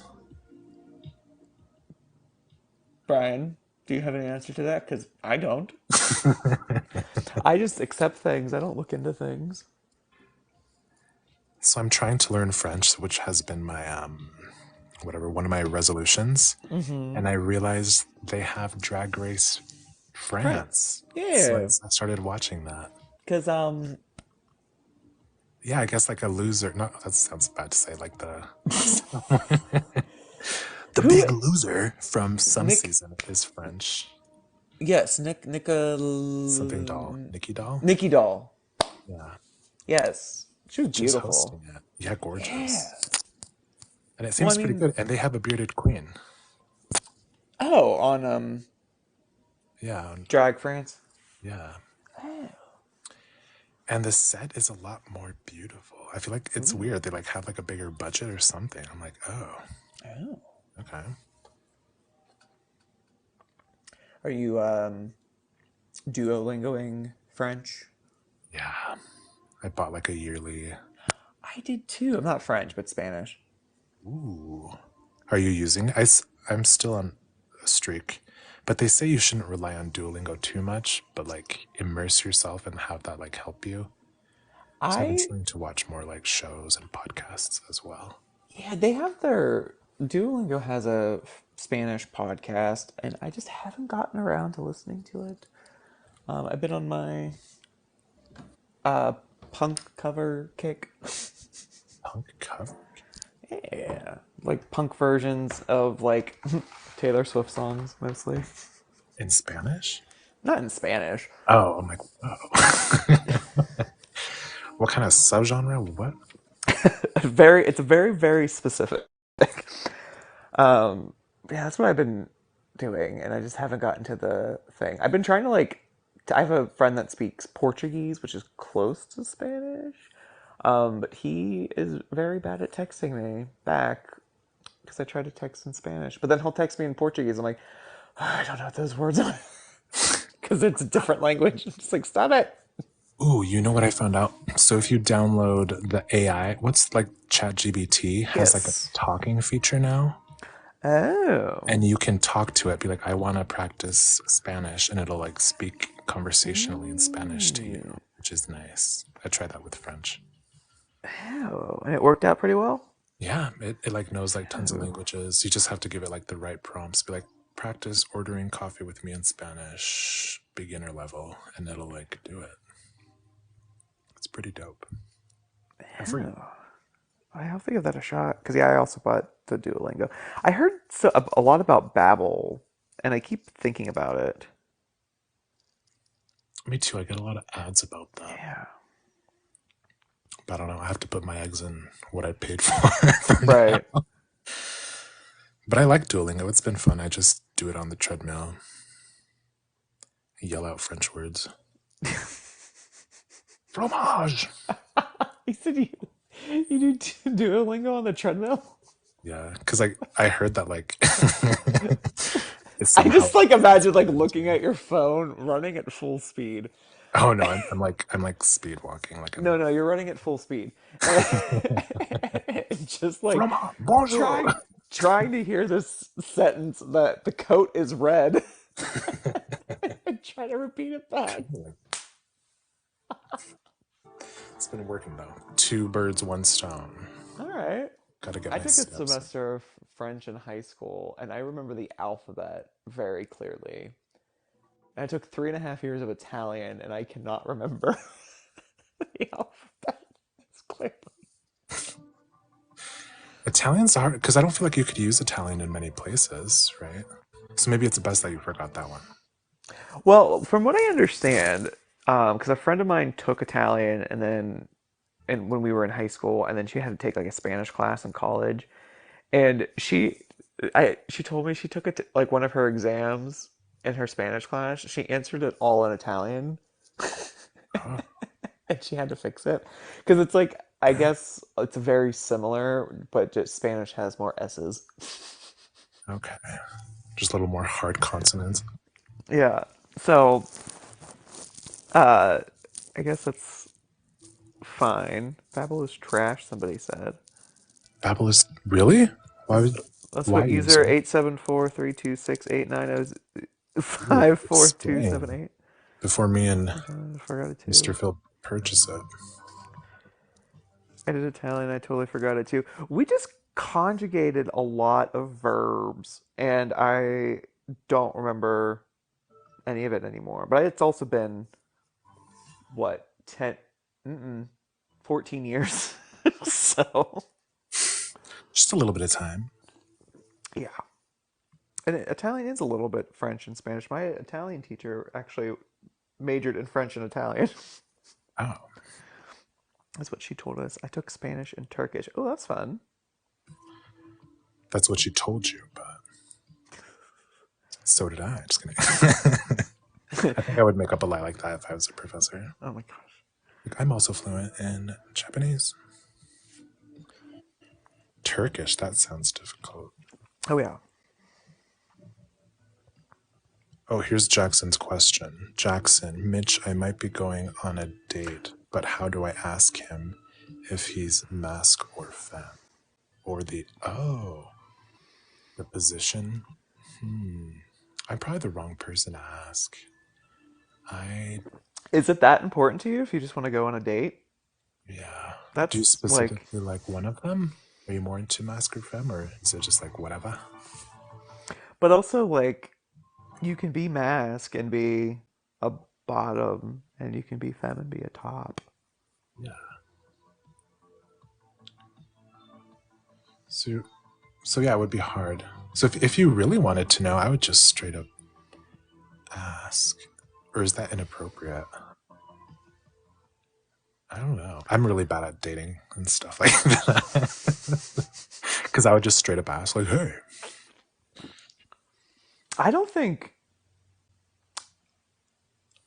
Brian, Do you have any answer to that? Because I don't. I just accept things. I don't look into things. So I'm trying to learn French, which has been my whatever, one of my resolutions. Mm-hmm. And I realized they have Drag Race France. France. So Yeah. I started watching that. Because Yeah, I guess like a loser. No, that sounds bad to say. Like the the who big loser from some Nick season is French. yes, Something doll. Nikki doll? Nikki Doll. Yeah. Yes. She was She's beautiful. hosting it. Yeah, Yeah. gorgeous. And it Well, I seems pretty mean, good. And they have a bearded queen. oh, on Yeah. Drag France. Yeah. Oh. And the set is a lot more beautiful. I feel like it's Ooh. weird. They like have like a bigger budget or something. I'm like, oh, Oh. okay. Are you Duolingoing French? Yeah. I bought like a yearly. I did too. I'm not French, but Spanish. Ooh. Are you using? I'm still on a streak, but they say you shouldn't rely on Duolingo too much, but like immerse yourself and have that like help you. So I've been I trying to watch more like shows and podcasts as well. Yeah, they have their Duolingo has a Spanish podcast, and I just haven't gotten around to listening to it. I've been on my uh, punk cover kick. Punk cover Yeah, like punk versions of like Taylor Swift songs mostly. in Spanish? Not in Spanish. Oh, I'm like, whoa. What kind of subgenre? What? It's very very specific. Um, yeah, that's what I've been doing, and I just haven't gotten to the thing. I've been trying to like. I have a friend that speaks Portuguese, which is close to Spanish, but he is very bad at texting me back because I try to text in Spanish, but then he'll text me in Portuguese. I'm like, "Oh, I don't know what those words are because it's a different language. I'm just like, stop it. Ooh, you know what I found out? So if you download the AI, what's like ChatGPT has like a Yes. talking feature now, Oh. and you can talk to it, be like, I want to practice Spanish, and it'll like speak conversationally in Spanish to you, Mm. which is nice. I tried that with French. Oh. And it worked out pretty well. Yeah, it like knows like tons of Oh. languages. You just have to give it like the right prompts. Be like, practice ordering coffee with me in Spanish, beginner level, and it'll like do it. It's pretty dope. And free. Oh. I have to give that a shot because yeah, I also bought the Duolingo. I heard a lot about Babbel, and I keep thinking about it. Me too. I get a lot of ads about that. Yeah. But I don't know. I have to put my eggs in what I paid for Right. now. But I like Duolingo. It's been fun. I just do it on the treadmill, yell out French words. Fromage! You said you do Duolingo on the treadmill. Yeah, because I heard that like it's I somehow. just like imagine like looking at your phone running at full speed. Oh no, I'm like speed walking like No, I'm no, you're running at full speed. And just like fromage. Bonjour. trying trying to hear this sentence that the coat is red and try to repeat it back. It's been working though. Two birds, one stone. All right. Got to get I my took a steps in. semester of French in high school, and I remember the alphabet very clearly. And I took 3.5 years of Italian, and I cannot remember the alphabet as clearly. Italian's hard because I don't feel like you could use Italian in many places, right? So maybe it's best that you forgot that one. Well, from what I understand, because a friend of mine took Italian, and when we were in high school, and then she had to take like a Spanish class in college, and she told me she took it like one of her exams in her Spanish class. She answered it all in Italian, Oh, and she had to fix it because it's like I guess it's very similar, but just Spanish has more S's. okay. Just a little more hard consonants. Yeah. So, uh, I guess that's fine. Babel is trash, somebody said. Apple is really? Why? That's Why what user user? 874326890 Ooh, 54278. explain before me and I forgot it Mr. too. Phil purchase it. I did Italian. I totally forgot it too. We just conjugated a lot of verbs, and I don't remember any of it anymore. But it's also been what 10, 14 years. So Just a little bit of time. yeah, and Italian is a little bit French and Spanish. My Italian teacher actually majored in French and Italian. Oh, That's what she told us. I took Spanish and Turkish. Oh, that's fun. that's what she told you, but so did I. Just kidding. I think I would make up a lie like that if I was a professor. Oh my gosh. Like, I'm also fluent in Japanese. Turkish, that sounds difficult. Oh yeah. Oh, here's Jackson's question. Jackson, Mitch, I might be going on a date, but how do I ask him if he's masc or femme? Or the position? I'm probably the wrong person to ask. I, Is it that important to you if you just want to go on a date? yeah. Do you That's like, specifically like one of them? Are you more into masc or femme, or is it just like whatever? but also like you can be mask and be a bottom, and you can be femme and be a top. Yeah. So, so yeah, it would be hard. So if you really wanted to know, I would just straight up ask. Or is that inappropriate? I don't know. I'm really bad at dating and stuff like that. Because I would just straight up ask, like, hey, I don't think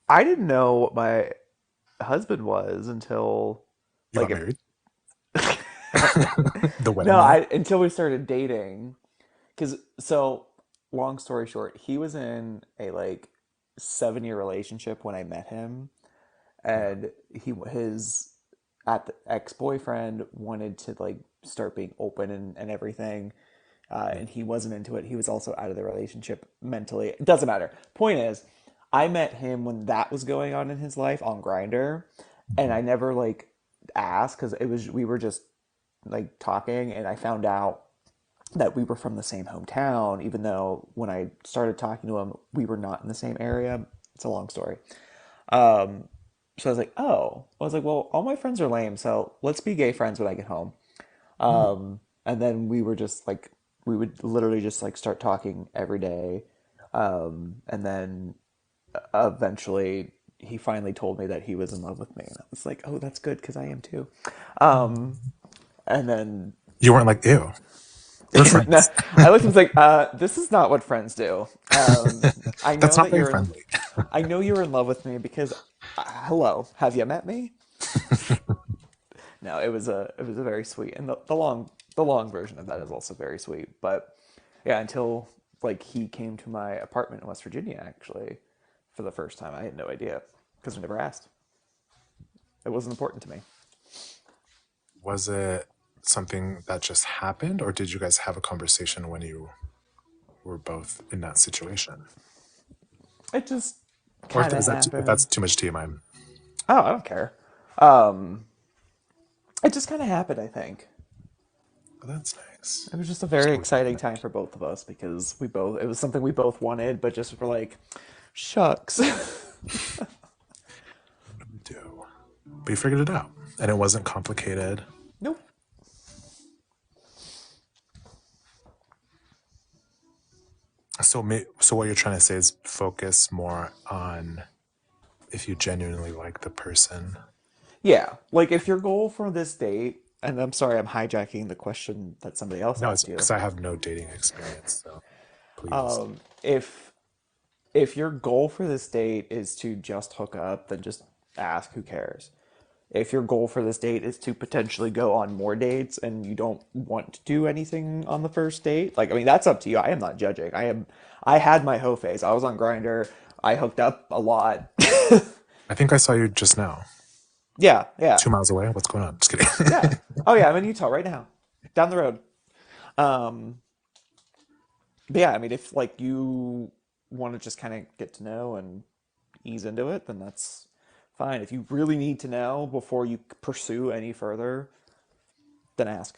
I didn't know what my husband was until you got like married? a, The wedding no, night? I until we started dating. Because so long story short, he was in a like 7 year relationship when I met him, Yeah. and his at the ex-boyfriend wanted to like start being open and everything, Yeah. and he wasn't into it. He was also out of the relationship mentally. It doesn't matter. Point is, I met him when that was going on in his life on Grinder, and Mhm. I never like asked because it was we were just like talking, and I found out that we were from the same hometown, even though when I started talking to him, we were not in the same area. It's a long story. So I was like, oh, I was like, well, all my friends are lame, so let's be gay friends when I get home. Hmm. And then we were just like, we would literally just like start talking every day. And then eventually he finally told me that he was in love with me. And I was like, oh, that's good because I am too. And then You weren't like, ew, we're no, friends. I looked and was like, this is not what friends do. I That's know not that very you're in, friendly. I know you're in love with me because, hello, have you met me? No, it was a very sweet, and the long version of that is also very sweet. But yeah, until like he came to my apartment in West Virginia actually for the first time, I had no idea because I never asked. It wasn't important to me. Was it something that just happened, or did you guys have a conversation when you were both in that situation? It just Or kind of if that's happened. too much TMI? Oh, I don't care. Um, it just kind of happened. I think Oh, that's nice. it was just a Just very exciting time organic. for both of us because it was something we both wanted, but just were like, shucks. What do we do? But you figured it out, and it wasn't complicated. Nope. So what you're trying to say is focus more on if you genuinely like the person. Yeah, like if your goal for this date, and I'm sorry, I'm hijacking the question that somebody else No, it's asked you. because I have no dating experience, so please. If if your goal for this date is to just hook up, then just ask, who cares? If your goal for this date is to potentially go on more dates and you don't want to do anything on the first date, like I mean that's up to you. I am not judging. I had my hoe phase. I was on Grinder. I hooked up a lot. I think I saw you just now, Yeah, yeah, 2 miles away. What's going on? Just yeah. kidding. Oh yeah, I'm in Utah right now, down the road. Um, but yeah, I mean, if like you want to just kind of get to know and ease into it, then that's fine. If you really need to know before you pursue any further, then ask.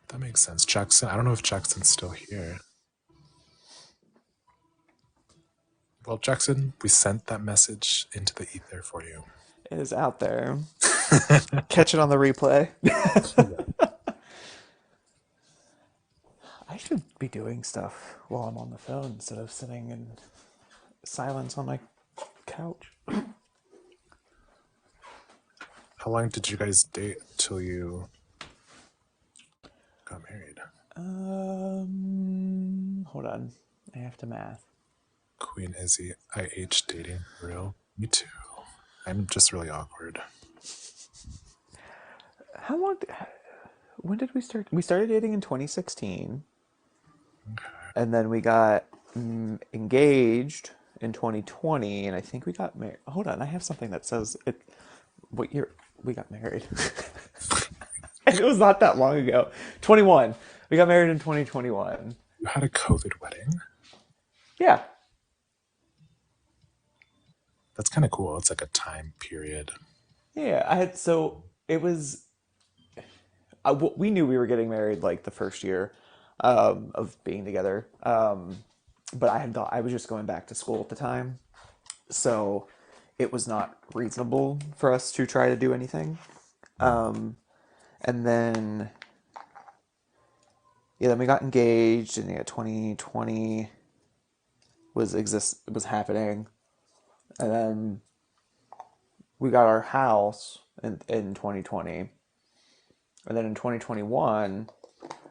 That makes sense. Jackson, I don't know if Jackson's still here. Well, Jackson, we sent that message into the ether for you. It is out there. Catch it on the replay. I should be doing stuff while I'm on the phone instead of sitting in silence on my couch. How long did you guys date till you got married? Hold on. I have to math. Queen Izzy, IH dating for real? Me too. I'm just really awkward. How long? When did we start? We started dating in 2016, Okay. and then we got engaged in 2020, and I think we got married. Hold on, I have something that says it. What year we got married? And it was not that long ago. 21. We got married in 2021. You had a COVID wedding? Yeah. That's kind of cool. It's like a time period. Yeah, I had so it was we knew we were getting married like the first year of being together. But I was just going back to school at the time, so it was not reasonable for us to try to do anything. And then yeah, then we got engaged, and yeah, 2020 was happening, and then we got our house in 2020, and then in 2021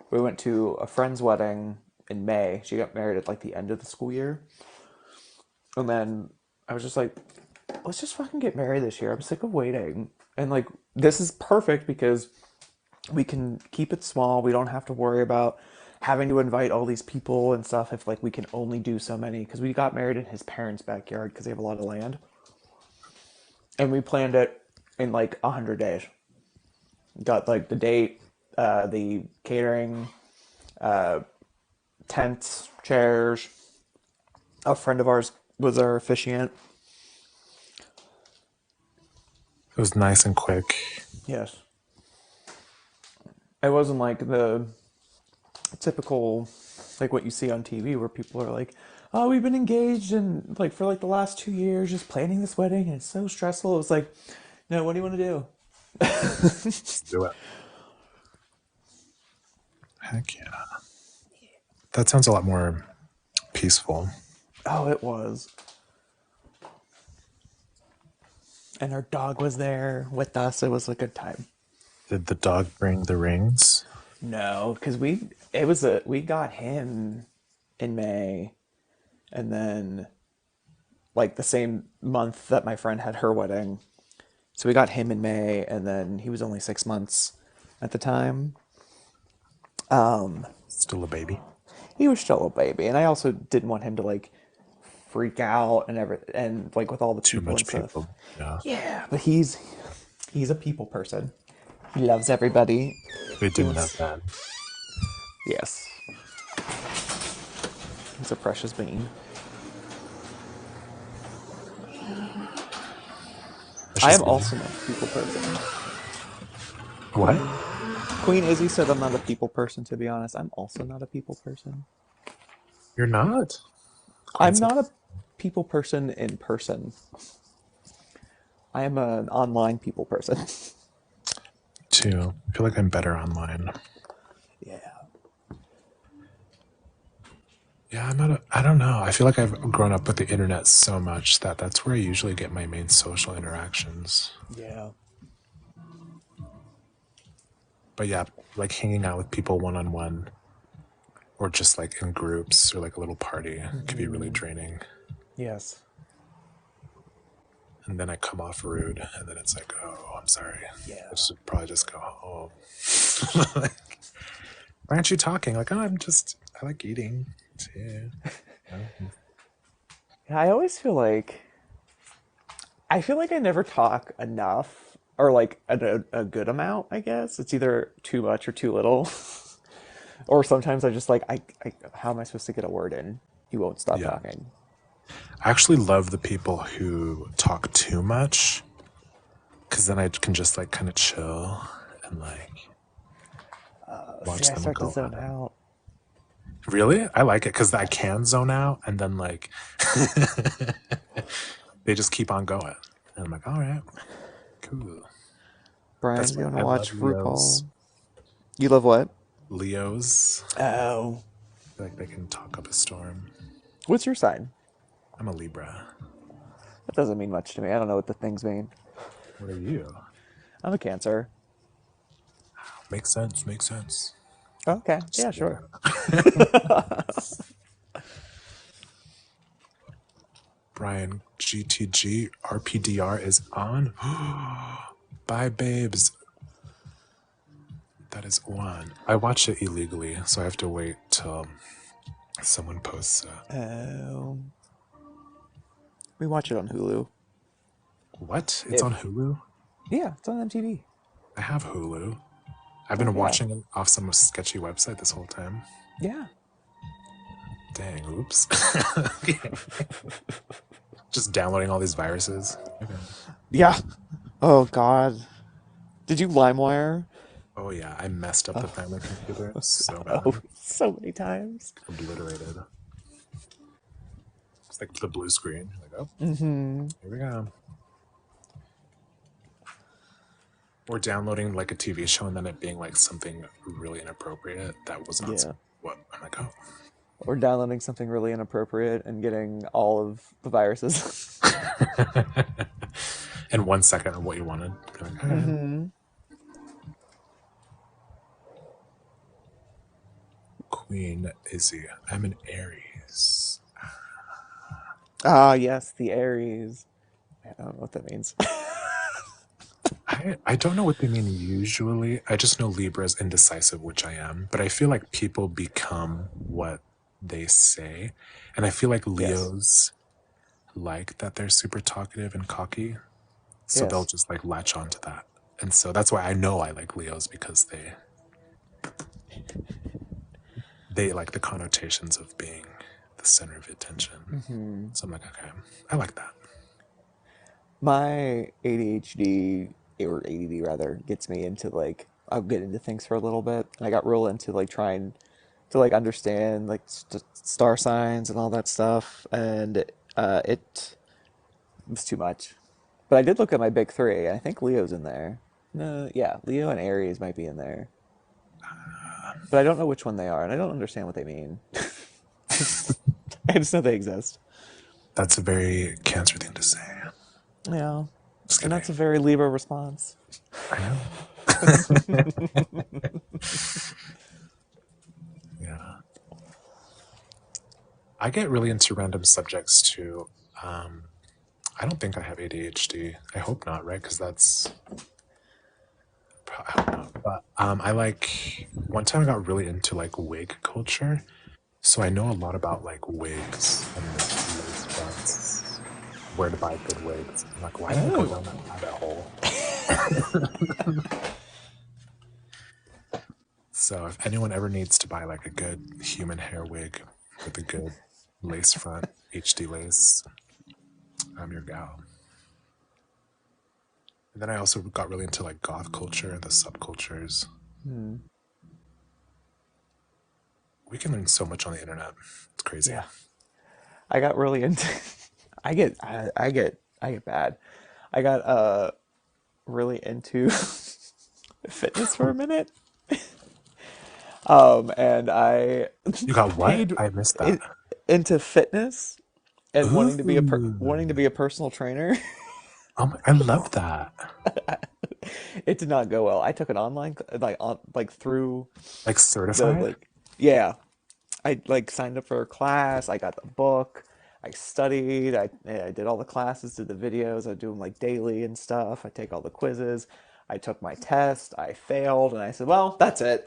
we went to a friend's wedding in May. She got married at like the end of the school year. And then I was just like, let's just fucking get married this year. I'm sick of waiting. And like, this is perfect because we can keep it small. We don't have to worry about having to invite all these people and stuff if like we can only do so many. Because we got married in his parents' backyard because they have a lot of land. And we planned it in like 100 days. Got like the date, the catering, tents, chairs. A friend of ours was our officiant. It was nice and quick. Yes. It wasn't like the typical, like what you see on TV where people are like, oh, we've been engaged and like for like the last 2 years just planning this wedding and it's so stressful. It was like, no, what do you want to do? Let's do it. Heck yeah. That sounds a lot more peaceful. Oh, it was. And our dog was there with us. It was a good time. Did the dog bring the rings? No, because we got him in May, and then like the same month that my friend had her wedding. So we got him in May, and then he was only 6 months at the time. Still a baby. He was still a baby, and I also didn't want him to like freak out and everything, and like with all the Too people much and stuff. people. Yeah. Yeah, but he's a people person. He loves everybody. We He didn't wants, have that. yes, he's a precious being. It's I am just also not a people person. what? Queen Izzy said I'm not a people person. To be honest, I'm also not a people person. You're not. Queen I'm said not a people person in person. I am an online people person. too. I feel like I'm better online. Yeah. Yeah, I'm not. I don't know. I feel like I've grown up with the internet so much that that's where I usually get my main social interactions. Yeah. But yeah, like hanging out with people one on one, or just like in groups or like a little party, can be really draining. Yes. And then I come off rude, and then it's like, oh, I'm sorry. Yeah. I should probably just go home. Like, why aren't you talking? Like, oh, I like eating too. No. Yeah, I feel like I never talk enough or like a good amount, I guess. It's either too much or too little. Or sometimes I just like, how am I supposed to get a word in? You won't stop Yeah. talking. I actually love the people who talk too much because then I can just like kind of chill and like See, watch I them start to go zone at it. out. Really? I like it because I can zone out and then like they just keep on going. And I'm like, all right, cool. Brian, That's you why want to I love watch RuPaul? Leos. You love what? Leos, Oh. I feel like they can talk up a storm. What's your sign? I'm a Libra. That doesn't mean much to me. I don't know what the things mean. What are you? I'm a Cancer. Makes sense. Makes sense. Okay, Just yeah, kidding. sure. Brian, GTG RPDR is on. Bye, babes. That is one. I watch it illegally, so I have to wait till someone posts it. Um, we watch it on Hulu. What? It's on If Hulu? Yeah, it's on MTV. I have Hulu. I've Oh been yeah, watching it off some sketchy website this whole time. yeah, Dang, oops. Just downloading all these viruses. Okay. yeah. Oh God, did you LimeWire? Oh yeah, I messed up the Oh, family computer so oh, bad. so many times. Obliterated. It's like the blue screen. Like, oh, Mm-hmm. here we go. Or downloading like a TV show and then it being like something really inappropriate that was not Yeah. what I'm like, oh. Or downloading something really inappropriate and getting all of the viruses. In 1 second of what you wanted. You're like, all right. Mm-hmm. Queen Izzy. I'm an Aries. Ah, yes, the Aries. I don't know what that means. I don't know what they mean usually. I just know Libra is indecisive, which I am. But I feel like people become what they say. And I feel like Yes, Leos like that they're super talkative and cocky. So they'll yes. just like latch on to that. And so that's why I know I like Leos because they like the connotations of being the center of attention. Mm-hmm. So I'm like, okay, I like that. My ADHD or ADD rather gets me into like I'll get into things for a little bit, and I got real into like trying to like understand like star signs and all that stuff, and it was too much. But I did look at my big three, and I think Leo's in there. No, yeah, Leo and Aries might be in there, but I don't know which one they are, and I don't understand what they mean. I just know they exist. That's a very Cancer thing to say. Yeah, Just and kidding. that's a very Libra response. I know. Yeah. I get really into random subjects too. Um, I don't think I have ADHD. I hope not, right? Because that's I hope not. But I like one time I got really into like wig culture, so I know a lot about like wigs and lace fronts, where to buy good wigs. I'm like, why did I go Oh, down that rabbit hole? So if anyone ever needs to buy like a good human hair wig with a good lace front, HD lace, I'm your gal. And then I also got really into like goth culture and the subcultures. hmm. We can learn so much on the internet. It's crazy. Yeah. I got really into I get bad. I got really into fitness for a minute. And I You got what? paid I missed that. in, into fitness and wanting to Ooh. be a personal trainer. Oh my, I love that. It did not go well. I took an online like on like through Like the certified? like yeah, I like signed up for a class. I got the book. I studied. I did all the classes, did the videos. I do them like daily and stuff. I take all the quizzes. I took my test. I failed, and I said, "Well, that's it."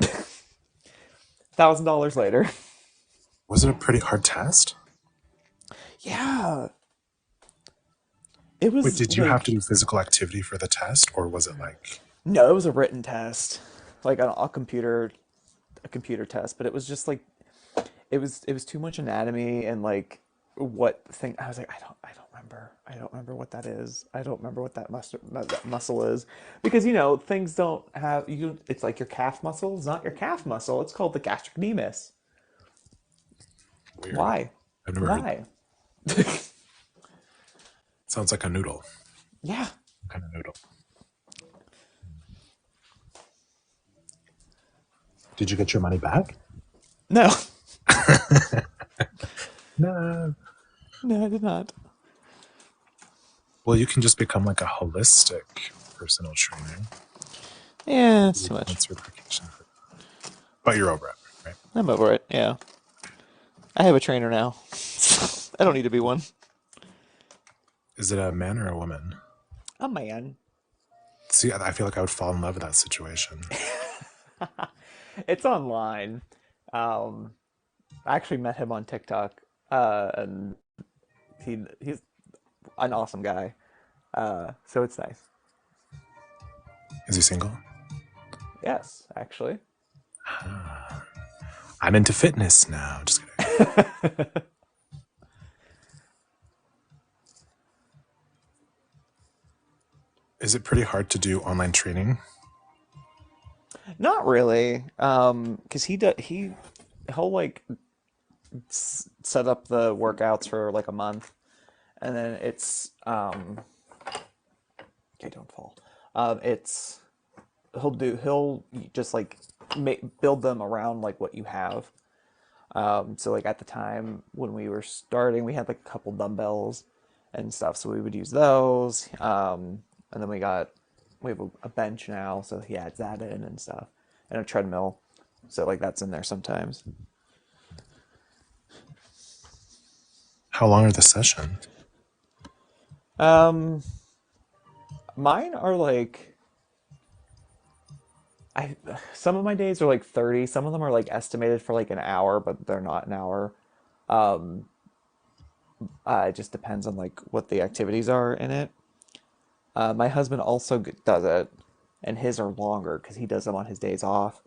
$1,000 later. Was it a pretty hard test? Yeah, it Wait, was did you have to like do physical activity for the test or was it like no, it was a written test, like on a computer. a computer test, but it was just like it was too much anatomy and like what thing I was like I don't remember what that is. I don't remember what that muscle is because things don't have you. It's like your calf muscle is not your calf muscle. It's called the gastrocnemius. Weird. Why? I've never heard. Why? Sounds like a noodle. Yeah. Kind of noodle. Did you get your money back? No. No. No, I did not. Well, you can just become like a holistic personal trainer. Yeah, it's You too get much. certification for that. But you're over it, right? I'm over it. Yeah. I have a trainer now. I don't need to be one. Is it a man or a woman? A man. See, I feel like I would fall in love with that situation. It's online. Um, I actually met him on TikTok, and he's an awesome guy. So it's nice. Is he single? Yes, actually. I'm into fitness now. Just kidding. Is it pretty hard to do online training? Not really, because he'll like set up the workouts for like a month, and then it's okay, don't fall. It's he'll just like build them around like what you have. So like at the time when we were starting, we had like a couple dumbbells and stuff, so we would use those. And then we have a bench now, so he adds that in and stuff, and a treadmill. So like that's in there sometimes. How long are the sessions? Um, Mine are like I some of my days are like 30. Some of them are like estimated for like an hour, but they're not an hour. It just depends on like what the activities are in it. My husband also does it, and his are longer because he does them on his days off.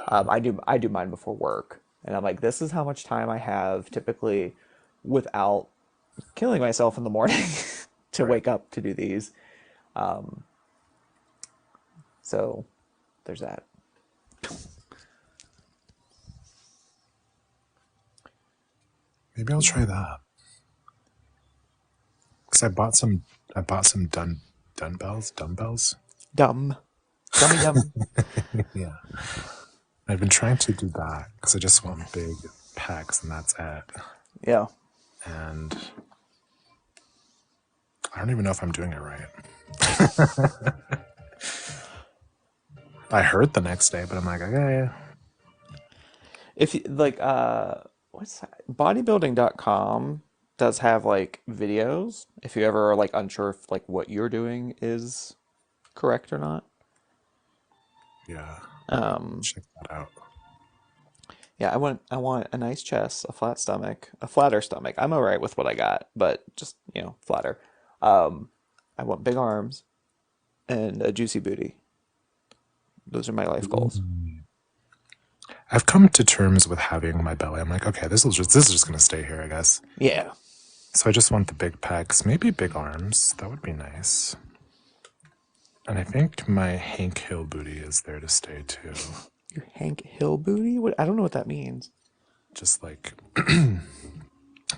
I do mine before work, and I'm like, this is how much time I have typically without killing myself in the morning to Right. wake up to do these. So there's that. Maybe I'll try that. Because I bought some dumbbells. Dumb, dummy dumb. Yeah. I've been trying to do that because I just want big pecs and that's it. Yeah. And I don't even know if I'm doing it right. I hurt the next day, but I'm like, okay. If you like what's that? Bodybuilding.com does have like videos if you ever are like unsure if like what you're doing is correct or not. Yeah. Um Check that out. yeah, I want a nice chest, a flat stomach, a flatter stomach. I'm all right with what I got, but just, flatter. Um I want big arms and a juicy booty. Those are my life goals. I've come to terms with having my belly. I'm like, okay, this is just gonna stay here, I guess. Yeah. So I just want the big pecs, maybe big arms. That would be nice. And I think my Hank Hill booty is there to stay too. Your Hank Hill booty? What? I don't know what that means. Just like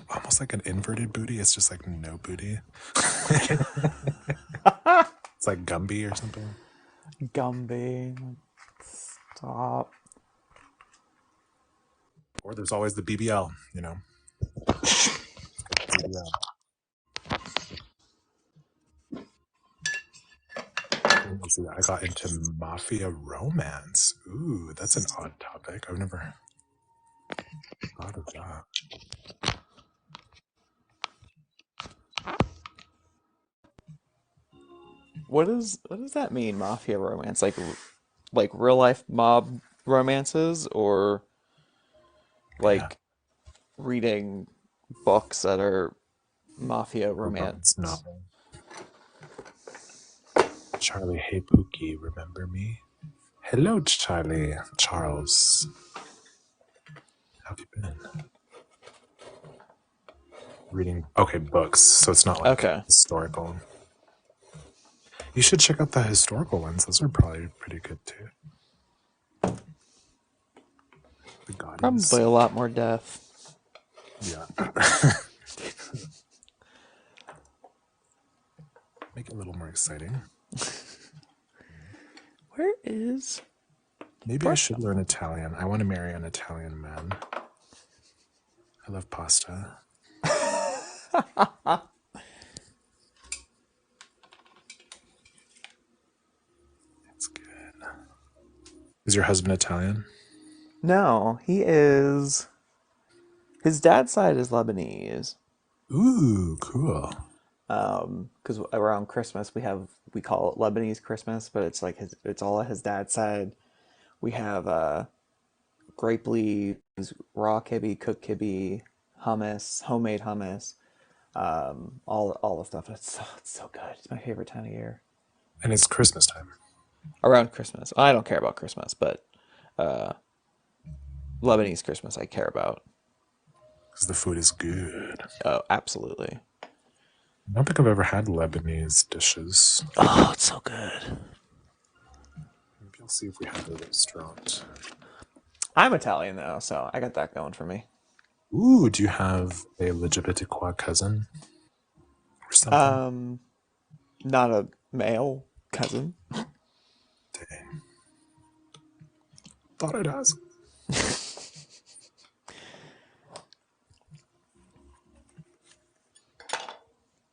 almost like an inverted booty. It's just like no booty. It's like Gumby or something. Gumby. Stop. Or there's always the BBL. BBL. Let me see. I got into mafia romance. Ooh, that's an odd topic. I've never thought of that. What does that mean, mafia romance? Like real life mob romances or Yeah. like reading books that are mafia Romance romance? novel. Charlie, hey Pookie, remember me? Hello, Charlie. Charles. How have you been? Reading, okay, books, so it's not like Okay. historical. You should check out the historical ones. Those are probably pretty good too. The Gaudis. Probably a lot more death. Yeah. Make it a little more exciting. Where is Maybe I should Bertha? learn Italian. I want to marry an Italian man. I love pasta. It's good. Is your husband Italian? No, he is. His dad's side is Lebanese. Ooh, cool. Because around Christmas we call it Lebanese Christmas, but it's like it's all his dad's side. We have grape leaves, raw kibbe, cooked kibbe, hummus, homemade hummus, all the stuff. It's so good. It's my favorite time of year. And it's Christmas time Around Christmas, I don't care about Christmas, but Lebanese Christmas I care about. because the food is good. Oh, absolutely. I don't think I've ever had Lebanese dishes. Oh, it's so good. Maybe I'll see if we have a restaurant. I'm Italian though, so I got that going for me. Ooh, do you have a Legibitiqua cousin or something? Um, Not a male cousin. Dang. Thought I'd ask.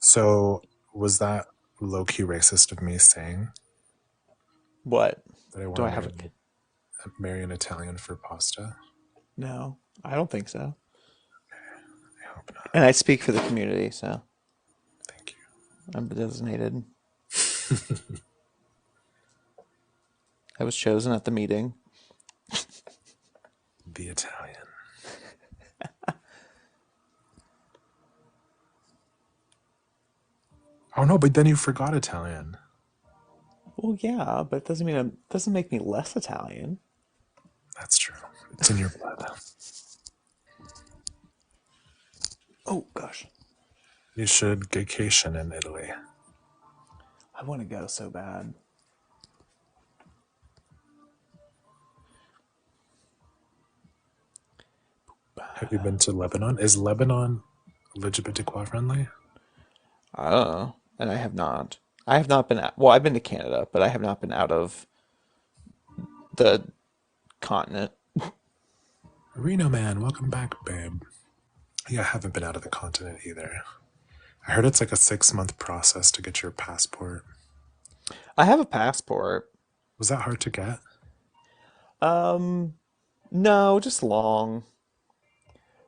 So, was that low key racist of me saying What? that I Do I want have to a kid? marry an Italian for pasta? No, I don't think so. I hope not. And I speak for the community, so Thank I'm designated. I was chosen at the meeting. you. The Italian. Oh no, but then you forgot Italian. Well, yeah, but it doesn't make me less Italian. That's true. It's in your blood. Oh gosh, You should vacation in Italy. I want to go so bad. Have you been to Lebanon? Is Lebanon LGBTQ friendly? I don't know, and I have not. I have not been. Well, I've been to Canada, but I have not been out of the continent. Reno man, welcome back, babe. Yeah, I haven't been out of the continent either. I heard it's like a 6 month process to get your passport. I have a passport. Was that hard to get? Um, no, just long.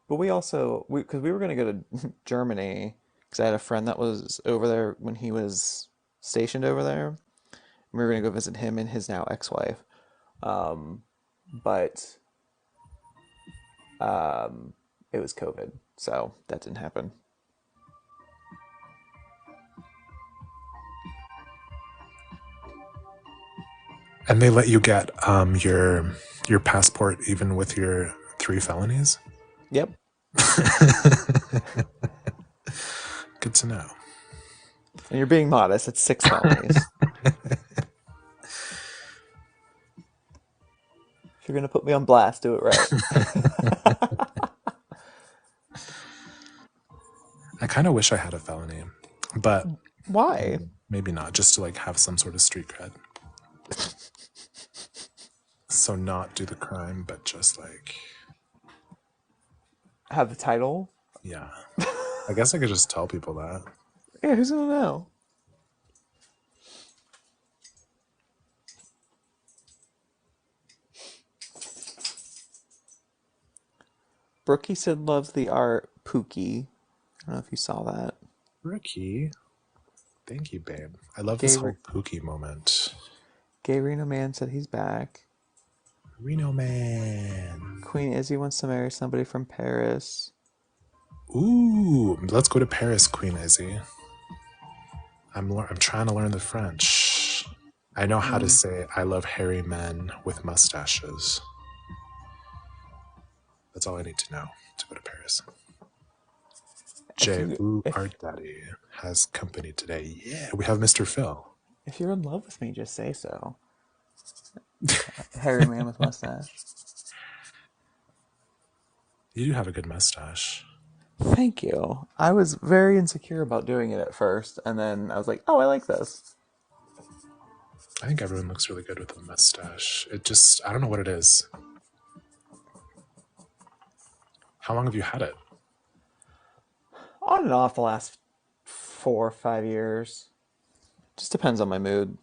But because we were going to go to Germany because I had a friend that was over there when he was stationed over there. We were going to go visit him and his now ex-wife. Um, but it was COVID, so that didn't happen. And they let you get your passport even with your 3 felonies? Yep. Good to know. And you're being modest. It's 6 felonies. If you're going to put me on blast, do it right. I kind of wish I had a felony, but Why? maybe not, just to like have some sort of street cred. So not do the crime, but just like, Have the title? yeah. I guess I could just tell people that. Yeah, who's going to know? Brookie said loves the art. Pookie. I don't know if you saw that. Ricky, thank you, babe. I love this Gay, whole Pookie moment. Gay Reno Man said he's back. Reno man. Queen Izzy wants to marry somebody from Paris. Ooh, let's go to Paris, Queen Izzy. I'm trying to learn the French. I know how to Mm. say I love hairy men with mustaches. That's all I need to know to go to Paris. If Jay, you ooh, if our daddy has company today. Yeah, we have Mr. Phil. if you're in love with me, just say so. Hairy man with mustache. You do have a good mustache. Thank you. I was very insecure about doing it at first, and then I was like, "Oh, I like this." I think everyone looks really good with a mustache. It just, I don't know what it is. How long have you had it? On and off the last 4 or 5 years. Just depends on my mood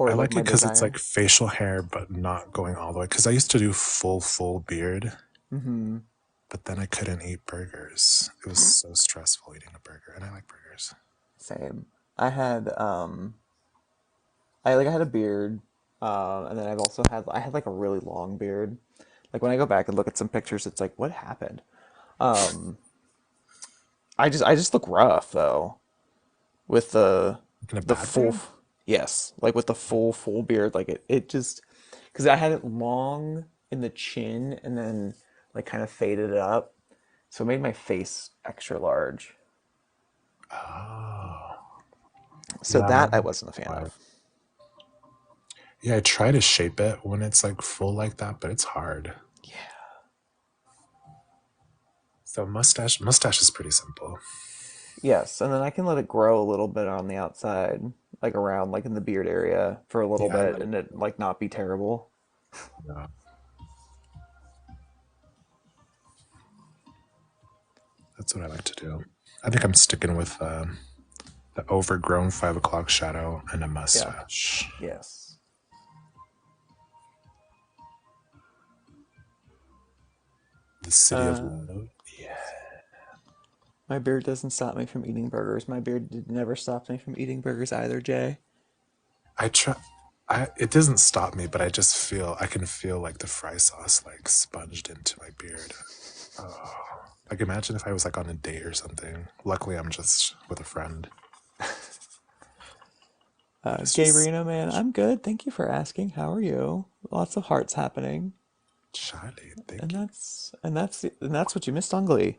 I or like like it my because it's like desire. facial hair, but not going all the way. Because I used to do full beard, Mm-hmm. but then I couldn't eat burgers. It was so stressful eating a burger, and I like burgers. Same. I had I had a beard, and then I had like a really long beard. Like when I go back and look at some pictures, it's like, what happened? Um, I just look rough though with Like in a the bad way? yes, like with the full beard, like it just because I had it long in the chin and then like kind of faded it up, so it made my face extra large. Oh, So yeah, that I maybe wasn't a that's fan why. of. Yeah, I try to shape it when it's like full like that, but it's hard. Yeah. So mustache is pretty simple. Yes, and then I can let it grow a little bit on the outside, like around like in the beard area for a little Yeah, I bit like and it like not be terrible. that. That's what I like to do. I think I'm sticking with the overgrown 5 o'clock shadow and a Yeah. mustache. Yes. The city of Uh, love. Yeah. my beard doesn't stop me from eating burgers. My beard never stopped me from eating burgers either, Jay. I try. It doesn't stop me, but I can feel like the fry sauce like sponged into my beard. Oh, like imagine if I was like on a date or something. Luckily, I'm just with a friend. But it's Gay just Reno, man, I'm good. Thank you for asking. How are you? Lots of hearts happening, Charlie. Thank you. and that's what you missed on Glee.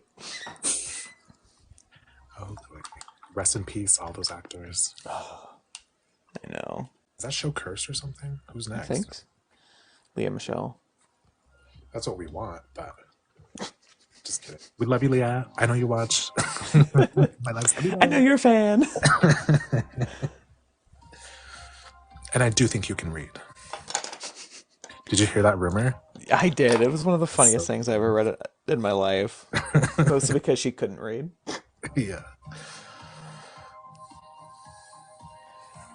Oh, like, rest in peace, all those actors. I know. Is that show cursed or something? Who's I next? think Leah Michelle. That's what we want, but just kidding. We love you, Leah. I know you watch. My loves I know everywhere. you're a fan. And I do think you can read. Did you hear that rumor? I did. It was one of the It's funniest so things I ever read in my life. Mostly because she couldn't read. yeah.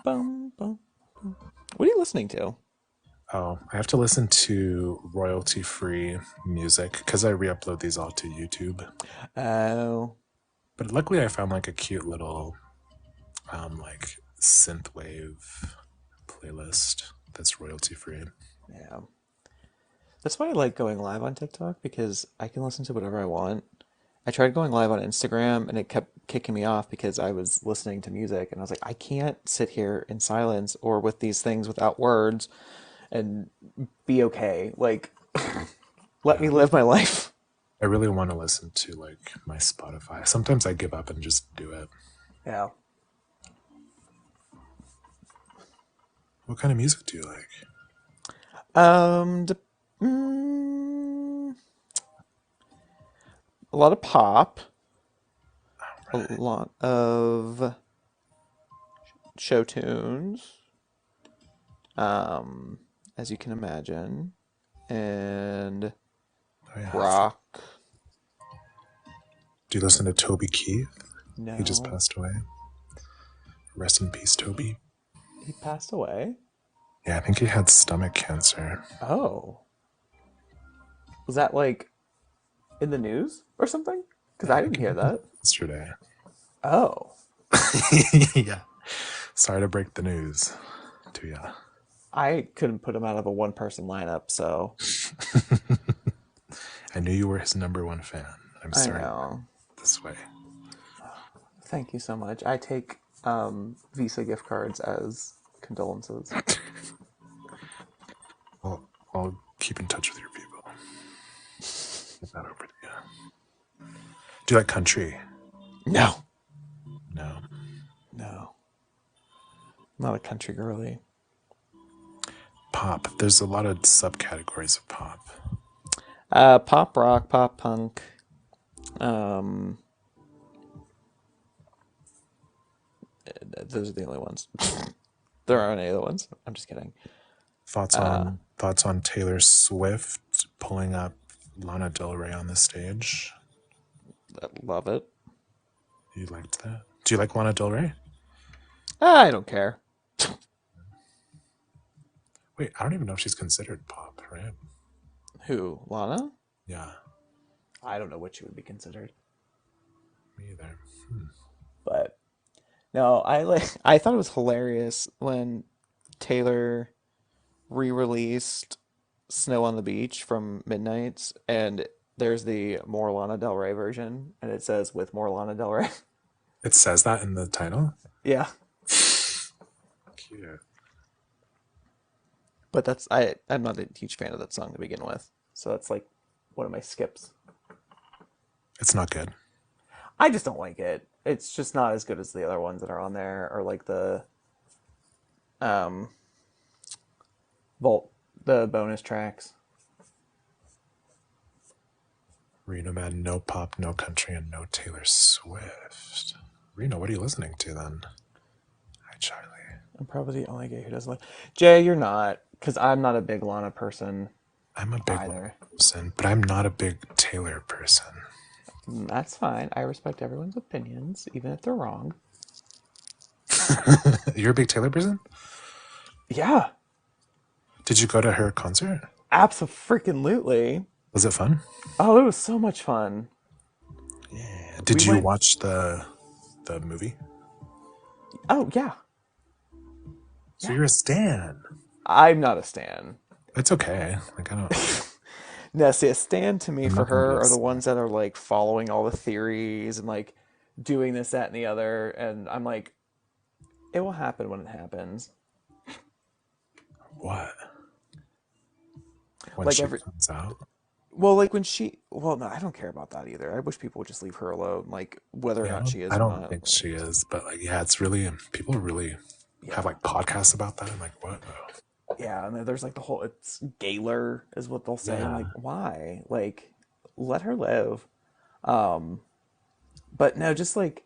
Bum, bum, bum. What are you listening to? Oh, I have to listen to royalty free music because I re upload these all to YouTube. Oh, But luckily, I found like a cute little like synthwave playlist that's royalty free. yeah. That's why I like going live on TikTok because I can listen to whatever I want. I tried going live on Instagram and it kept kicking me off because I was listening to music and I was like, I can't sit here in silence or with these things without words and be okay. Like, let me Yeah. live my life. I really want to listen to like my Spotify. Sometimes I give up and just do it. Yeah. What kind of music do you like? Um, d- mm, a lot of pop, a Right. lot of show tunes, um, as you can imagine, and Oh, yeah. rock. Do you listen to Toby Keith? He just No, passed away. Rest in peace, he Toby. he passed away. Yeah, I think he had stomach cancer. Oh, was that like in the news or something? Because Yeah, I I think didn't it hear happened that. yesterday. Oh, Yeah. Sorry to break the news to ya. I couldn't put him out of a one-person lineup, so I knew you were his number one fan. I'm I sorry know. this way. Thank you so much. I take Visa gift cards as condolences. I'll keep in touch with your people. Get that over to you. Do you like country? No, No. no, not a country girly. Pop. There's a lot of subcategories of pop. Pop rock, pop punk. Um, those are the only ones. There aren't any other ones. I'm just kidding. Thoughts on Taylor Swift pulling up Lana Del Rey on the stage? I love it. You liked that? Do you like Lana Del Rey? I don't care. Wait, I don't even know if she's considered pop, right? Who? Lana? Yeah, I don't know what she would be considered. me either. But no, I thought it was hilarious when Taylor re-released Snow on the Beach from Midnight's, and there's the more Lana Del Rey version, and it says with more Lana Del Rey. It says that in the title. Yeah. Cute. But I'm not a huge fan of that song to begin with. So that's like one of my skips. It's not good. I just don't like it. It's just not as good as the other ones that are on there, or like um Volt the bonus tracks. Reno Man, no pop, no country, and no Taylor Swift. Reno, what are you listening to then? Hi, Charlie. I'm probably the only gay who doesn't like Jay, you're not, because I'm not a big Lana person I'm a big Lana either. person, but I'm not a big Taylor person. That's fine. I respect everyone's opinions, even if they're wrong. You're a big Taylor person? Yeah, Did you go to her concert? abso-freaking-lutely. Was it fun? Oh, it was so much fun. Yeah. We Did you went. watch the movie? Oh yeah, So yeah. you're a stan. I'm not a stan. It's okay. Like I don't. No, see, a stan to me I'm for not gonna be her a are the stan. ones that are like following all the theories and like doing this, that, and the other. And I'm like, it will happen when it happens. What? When Like she every, comes out? well, like when she, well, no, I don't care about that either. I wish people would just leave her alone, like whether or Yeah, not she I is or don't not. think she is, but like, yeah, it's really people really have Yeah, like podcasts about that. I'm like, what? yeah. And then there's like the whole, it's Gaylor is what they'll say. I'm Yeah, like, why? Like, let her live. But no, just like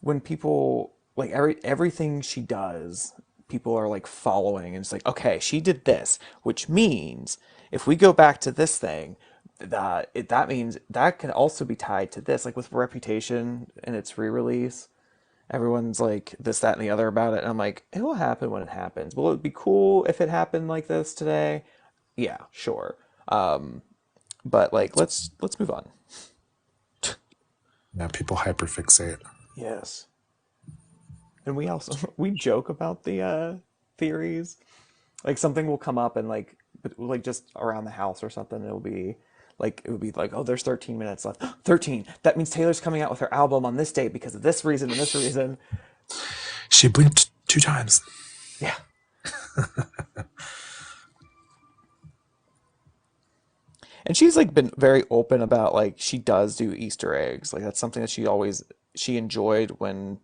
when people like everything she does, people are like following, and it's like, okay, she did this, which means if we go back to this thing, that means that can also be tied to this. Like with Reputation and its re-release, everyone's like this, that, and the other about it, and I'm like, it will happen when it happens. Will it be cool if it happened like this today? Yeah, sure. But like, let's move on. yeah, people hyperfixate. Yes. And we also we joke about the theories. Like something will come up and like just around the house or something, it would be like, oh, there's 13 minutes left. 13. That means Taylor's coming out with her album on this date because of this reason and this reason. She blinked 2 times. Yeah. And she's like been very open about like she does do Easter eggs. Like that's something that she enjoyed when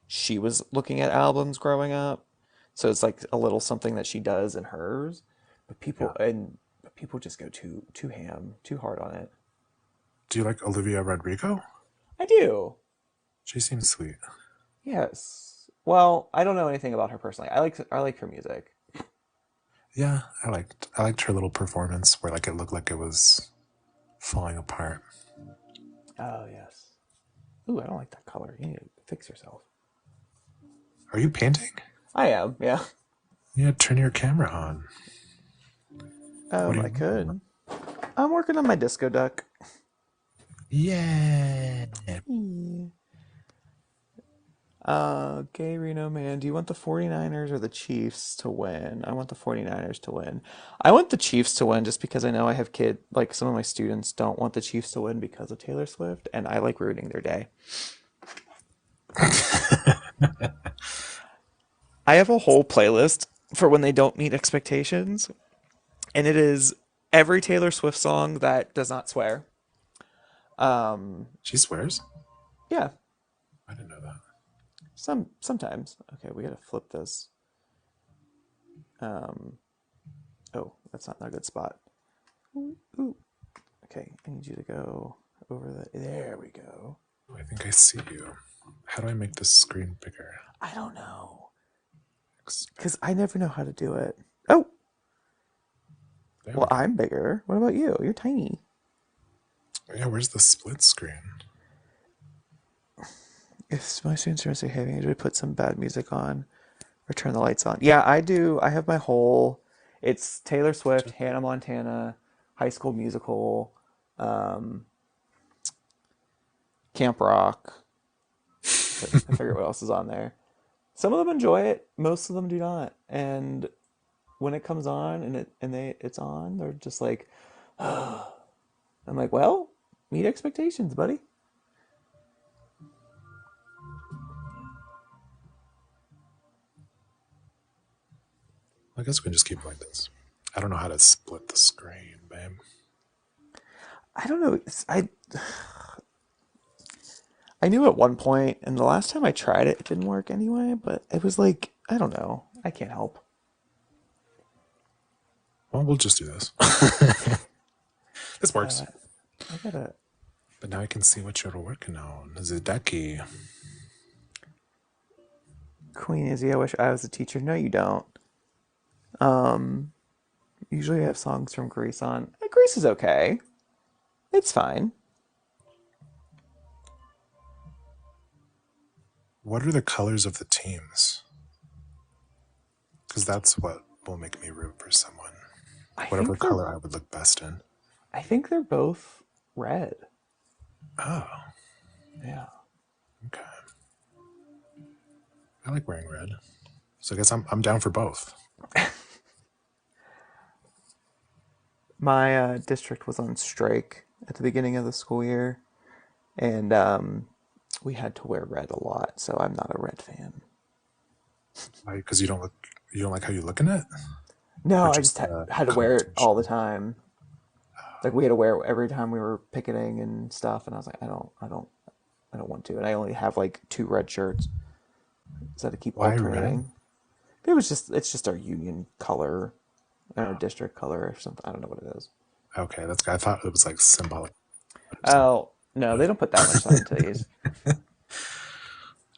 she was looking at albums growing up. So it's like a little something that she does in hers. But Yeah. people just go too ham, too hard on it. Do you like Olivia Rodrigo? I do. She seems sweet. Yes. Well, I don't know anything about her personally. I like her music. Yeah, I liked her little performance where like it looked like it was falling apart. Oh yes. Ooh, I don't like that color. You need to fix yourself. Are you painting? I am, yeah. Yeah, turn your camera on. What are I you working on? could. I'm working on my disco duck. Yeah. Yeah. Gay Reno man, do you want the 49ers or the Chiefs to win? I want the 49ers to win. I want the Chiefs to win just because I know I have like some of my students don't want the Chiefs to win because of Taylor Swift, and I like ruining their day. I have a whole playlist for when they don't meet expectations, and it is every Taylor Swift song that does not swear. Um, She swears? yeah, I didn't know that. sometimes. Okay, we gotta flip this. Um, oh, that's not a good spot. Ooh. Okay, I need you to go over the. There we go. Oh, I think I see you. How do I make this screen bigger? I don't know, Expand. because I never know how to do it. Oh, There we well, go. I'm bigger. What about you? You're tiny. Yeah, where's the split screen? If my students are misbehaving, I usually put some bad music on or turn the lights on. Yeah, I do. I have my whole. It's Taylor Swift, Hannah Montana, High School Musical, um, Camp Rock. I forget what else is on there. Some of them enjoy it. Most of them do not. And when it comes on and it's on, they're just like, I'm like, well, meet expectations, buddy. I guess we can just keep it like this. I don't know how to split the screen, babe. I don't know. I knew at one point, and the last time I tried it, it didn't work anyway. But it was like, I don't know. I can't help. Well, we'll just do this. This works. I gotta. But now I can see what you're working on. Zedeki. Queen Izzy, I wish I was a teacher. No, you don't. Um, Usually I have songs from Greece on. Greece is okay. It's fine. What are the colors of the teams? Because that's what will make me root for someone. I Whatever think they're. color I would look best in. I think they're both red. Oh, Yeah. okay. I like wearing red. So I guess I'm down for both. My district was on strike at the beginning of the school year, and we had to wear red a lot. So I'm not a red fan. Because you don't like how you look in it? Or No, I just just the had to wear it all the connotation? time. Like we had to wear it every time we were picketing and stuff, and I was like, I don't want to. And I only have like two red shirts, so I had to keep Why red? alternating. It's just our union color, our district color or something. I don't know what it is. Okay, that's good. I thought it was like symbolic or something. Oh no, they don't put that much thought into these.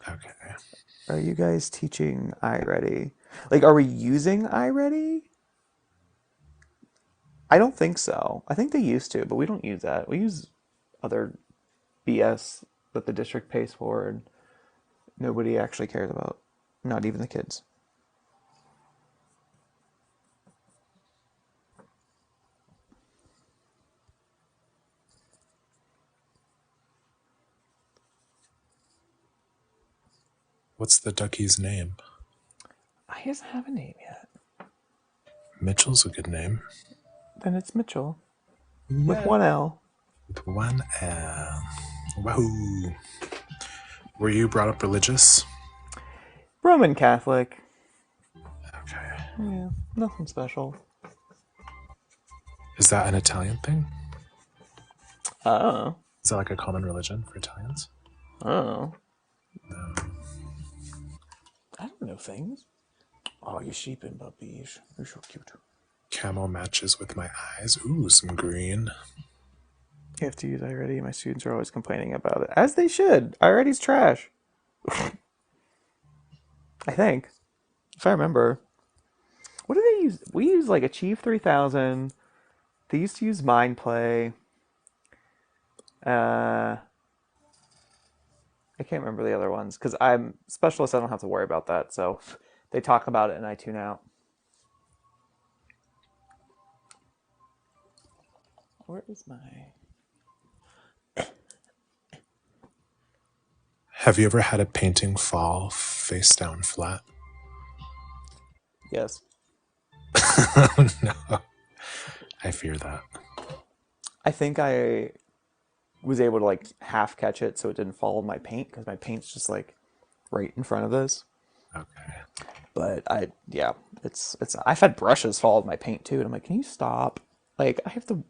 Okay. Are you guys teaching iReady? Like, are we using iReady? I don't think so. I think they used to, but we don't use that. We use other BS that the district pays for and nobody actually cares about. Not even the kids. What's the duckie's name? He doesn't have a name yet. Mitchell's a good name. Then it's Mitchell with Yeah. one L. With one L. Wahoo. Were you brought up religious? Roman Catholic. Okay. Yeah, nothing special. Is that an Italian thing? Oh, Is that like a common religion for Italians? oh. No. I don't know things. Oh, you sheeping puppies. You're so cute. Camo matches with my eyes. Ooh, some green. You have to use iReady. My students are always complaining about it. As they should. iReady's trash. I think. If I remember. What do they use? We use like Achieve 3000. They used to use MindPlay. Uh, I can't remember the other ones because I'm specialist. I don't have to worry about that. So they talk about it and I tune out. Where is my? Have you ever had a painting fall face down flat? Yes. Oh, no. I fear that. I think I was able to like half catch it so it didn't fall in my paint because my paint's just like right in front of this. Okay. But yeah, it's. I've had brushes fall with my paint too, and I'm like, can you stop? Like, I have the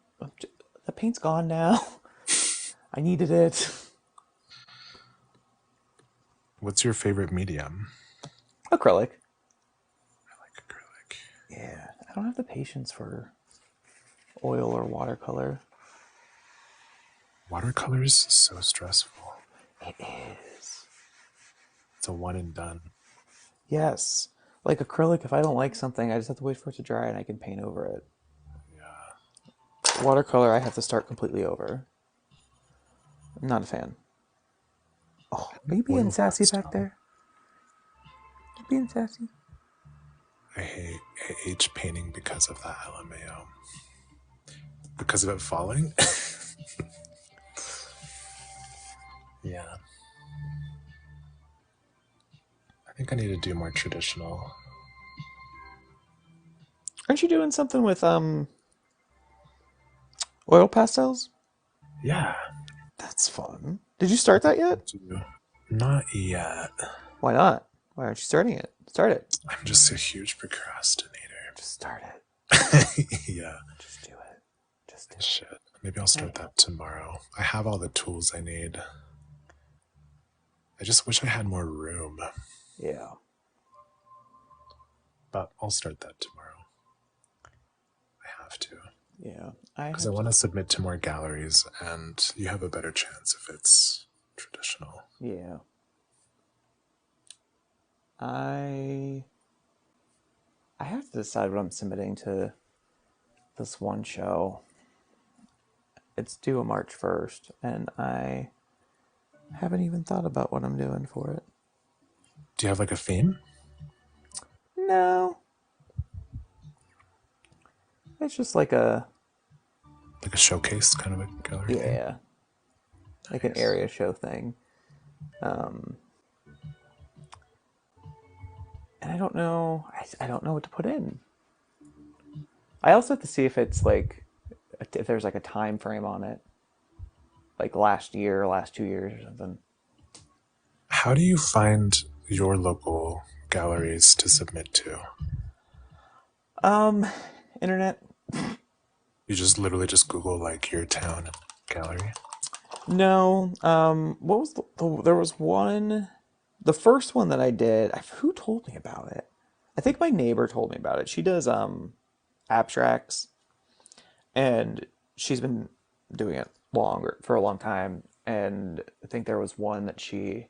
paint's gone now. I needed it. What's your favorite medium? Acrylic. I like acrylic. Yeah, I don't have the patience for oil or watercolor. Watercolors so stressful. It is. It's a one and done. Yes. Like acrylic, if I don't like something, I just have to wait for it to dry and I can paint over it. Yeah. Watercolor, I have to start completely over. I'm not a fan. Oh, are you being Oil sassy back pastel. there? You being sassy? I hate painting because of that LMAO. Because of it falling? Yeah. I think I need to do more traditional. Aren't you doing something with oil pastels? Yeah. That's fun. Did you I start think that yet? I'll do. Not yet. Why not? Why aren't you starting it? Start it. I'm just a huge procrastinator. Just start it. Yeah. Just do it. Just do Shit. it. Maybe I'll start Hey. that tomorrow. I have all the tools I need. I just wish I had more room, Yeah. but I'll start that tomorrow. I have to. Yeah. I Because I have to. want to submit to more galleries, and you have a better chance if it's traditional. Yeah. I I have to decide what I'm submitting to this one show. It's due on March 1st, and I haven't even thought about what I'm doing for it. Do you have like a theme? No, it's just like a, Like a showcase kind of a gallery theme? yeah, like an Nice. area show thing. Um, and I don't know. I don't know what to put in. I also have to see if it's like if there's like a time frame on it, like last year, last 2 years or something. How do you find your local galleries to submit to? Um, internet. You just literally just Google like your town gallery. No. What was there was one, the first one that I did. Who told me about it? I think my neighbor told me about it. She does abstracts, and she's been doing it longer for a long time. And I think there was one that she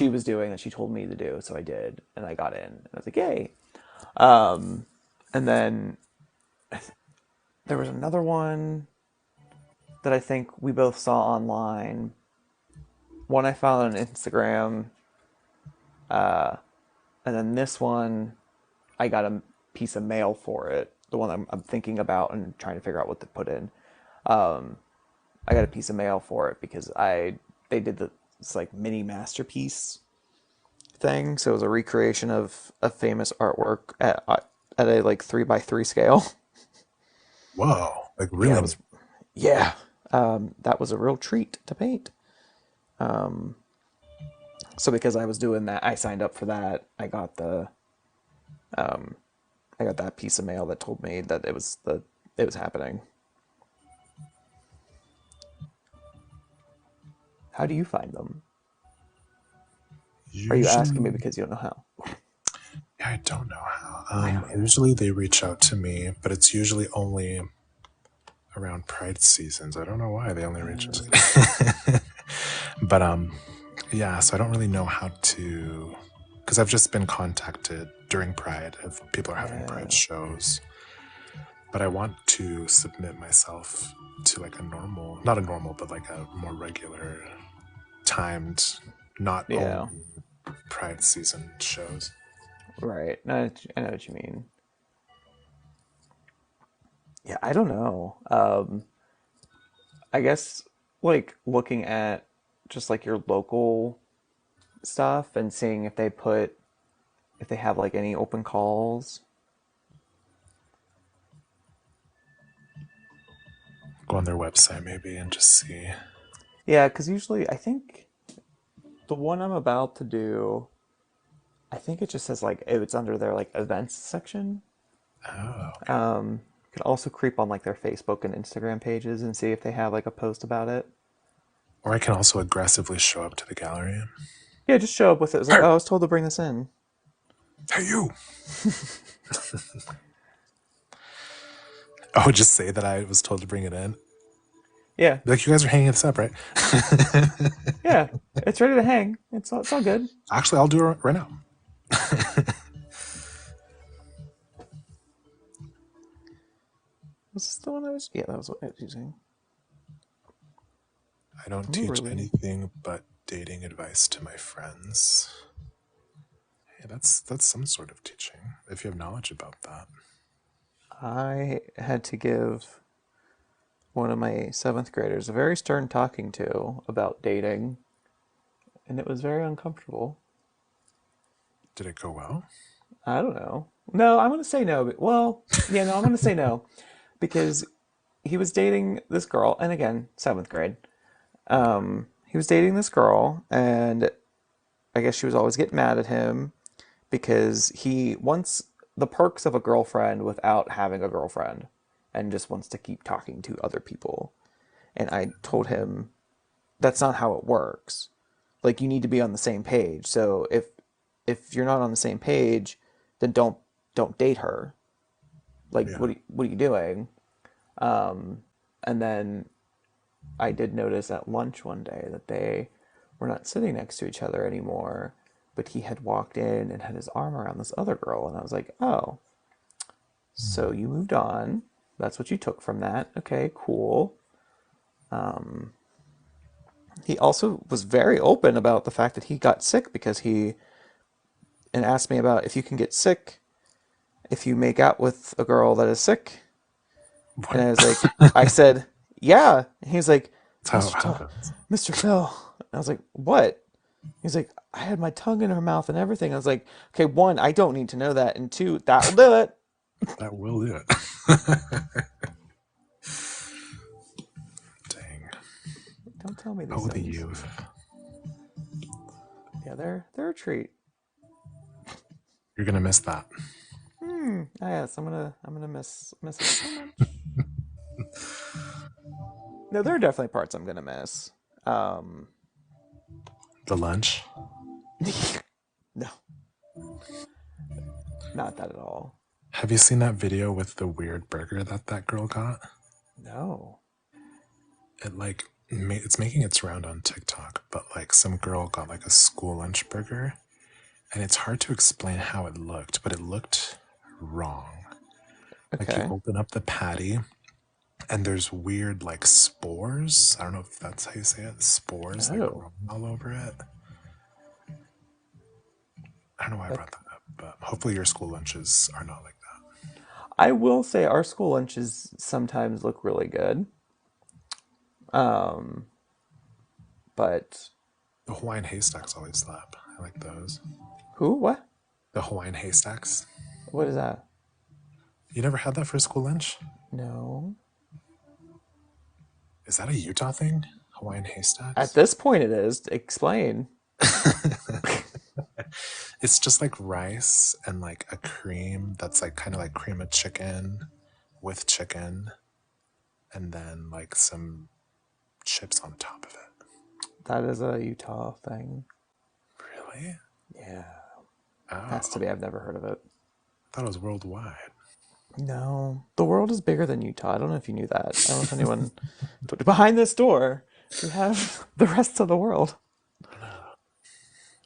was doing that she told me to do, so I did, and I got in. And I was like, yay! And then there was another one that I think we both saw online. One I found on Instagram, and then this one I got a piece of mail for it. The one I'm thinking about and trying to figure out what to put in. I got a piece of mail for it because they did this like mini masterpiece thing. So it was a recreation of a famous artwork at a like 3x3 scale. Whoa, like Yeah, it really? was. Yeah, that was a real treat to paint. So because I was doing that, I signed up for that. I got that piece of mail that told me that it was happening. How do you find them? Are you asking me Usually, because you don't know how? yeah, I don't know how. I don't either. Usually they reach out to me, but it's usually only around Pride seasons. I don't know why they only reach out. But yeah, so I don't really know how to, because I've just been contacted during Pride if people are having Pride Yeah, shows. But I want to submit myself to like a normal, not a normal, but like a more regular timed, not yeah, only Pride season shows. right. No, I know what you mean. Yeah, I don't know. I guess like looking at just like your local stuff and seeing if they have like any open calls. Go on their website maybe and just see. Yeah, because usually I think the one I'm about to do. I think it just says like it's under their like events section. Oh, okay. You can also creep on like their Facebook and Instagram pages and see if they have like a post about it. Or I can also aggressively show up to the gallery. Yeah, just show up with it. It's like, Hey, oh, I was told to bring this in. hey, you! Oh, just say that I was told to bring it in. Yeah, Like, you guys are hanging this up, right? yeah, it's ready to hang. It's all good. Actually, I'll do it right now. Was this the one I was? Yeah, that was what I was using. I don't Ooh, teach really? anything but dating advice to my friends. Hey, that's some sort of teaching, if you have knowledge about that. I had to give one of my seventh graders a very stern talking to about dating, and it was very uncomfortable. Did it go well? I don't know. No, I'm gonna say no. Well, yeah, no, I'm gonna say no because he was dating this girl, and again, seventh grade. He was dating this girl, and I guess she was always getting mad at him because he wants the perks of a girlfriend without having a girlfriend, and just wants to keep talking to other people. And I told him that's not how it works. Like you need to be on the same page. So if you're not on the same page, then don't date her. Like Yeah. what are you doing? And then I did notice at lunch one day that they were not sitting next to each other anymore, but he had walked in and had his arm around this other girl, and I was like, "Oh, so you moved on. That's what you took from that. Okay, cool." He also was very open about the fact that he got sick because he and asked me about if you can get sick if you make out with a girl that is sick. And What? I was like, I said, yeah. And he was like, That's how it Mr. happens. Mr. Phil. And I was like, what? He's like, I had my tongue in her mouth and everything. I was like, okay, one, I don't need to know that. And two, that will do it. That will do it. Dang. Don't tell me these Oh, the things. youth. Yeah, they're a treat. You're gonna miss that. Yes, I'm gonna miss it so much. No, there are definitely parts I'm gonna miss. Um, The lunch. no, not that at all. Have you seen that video with the weird burger that girl got? No. It like it's making its round on TikTok, but like some girl got like a school lunch burger, and it's hard to explain how it looked, but it looked wrong. Like you Okay. open up the patty, and there's weird like spores. I don't know if that's how you say it. Spores like Oh. growing all over it. I don't know why I That, brought that up, but hopefully your school lunches are not like that. I will say our school lunches sometimes look really good. Um, but The Hawaiian haystacks always slap. I like those. who? What? The Hawaiian haystacks. What is that? You never had that for school lunch? No. Is that a Utah thing? Hawaiian At haystacks? this point, it is. Explain. It's just like rice and like a cream that's like kind of like cream of chicken with chicken and then like some chips on top of it. That is a Utah thing. Really? Yeah. Oh, Has to be. I've never heard of it. I thought it was worldwide. No. The world is bigger than Utah. I don't know if you knew that. I don't know if anyone. Behind this door, we have the rest of the world.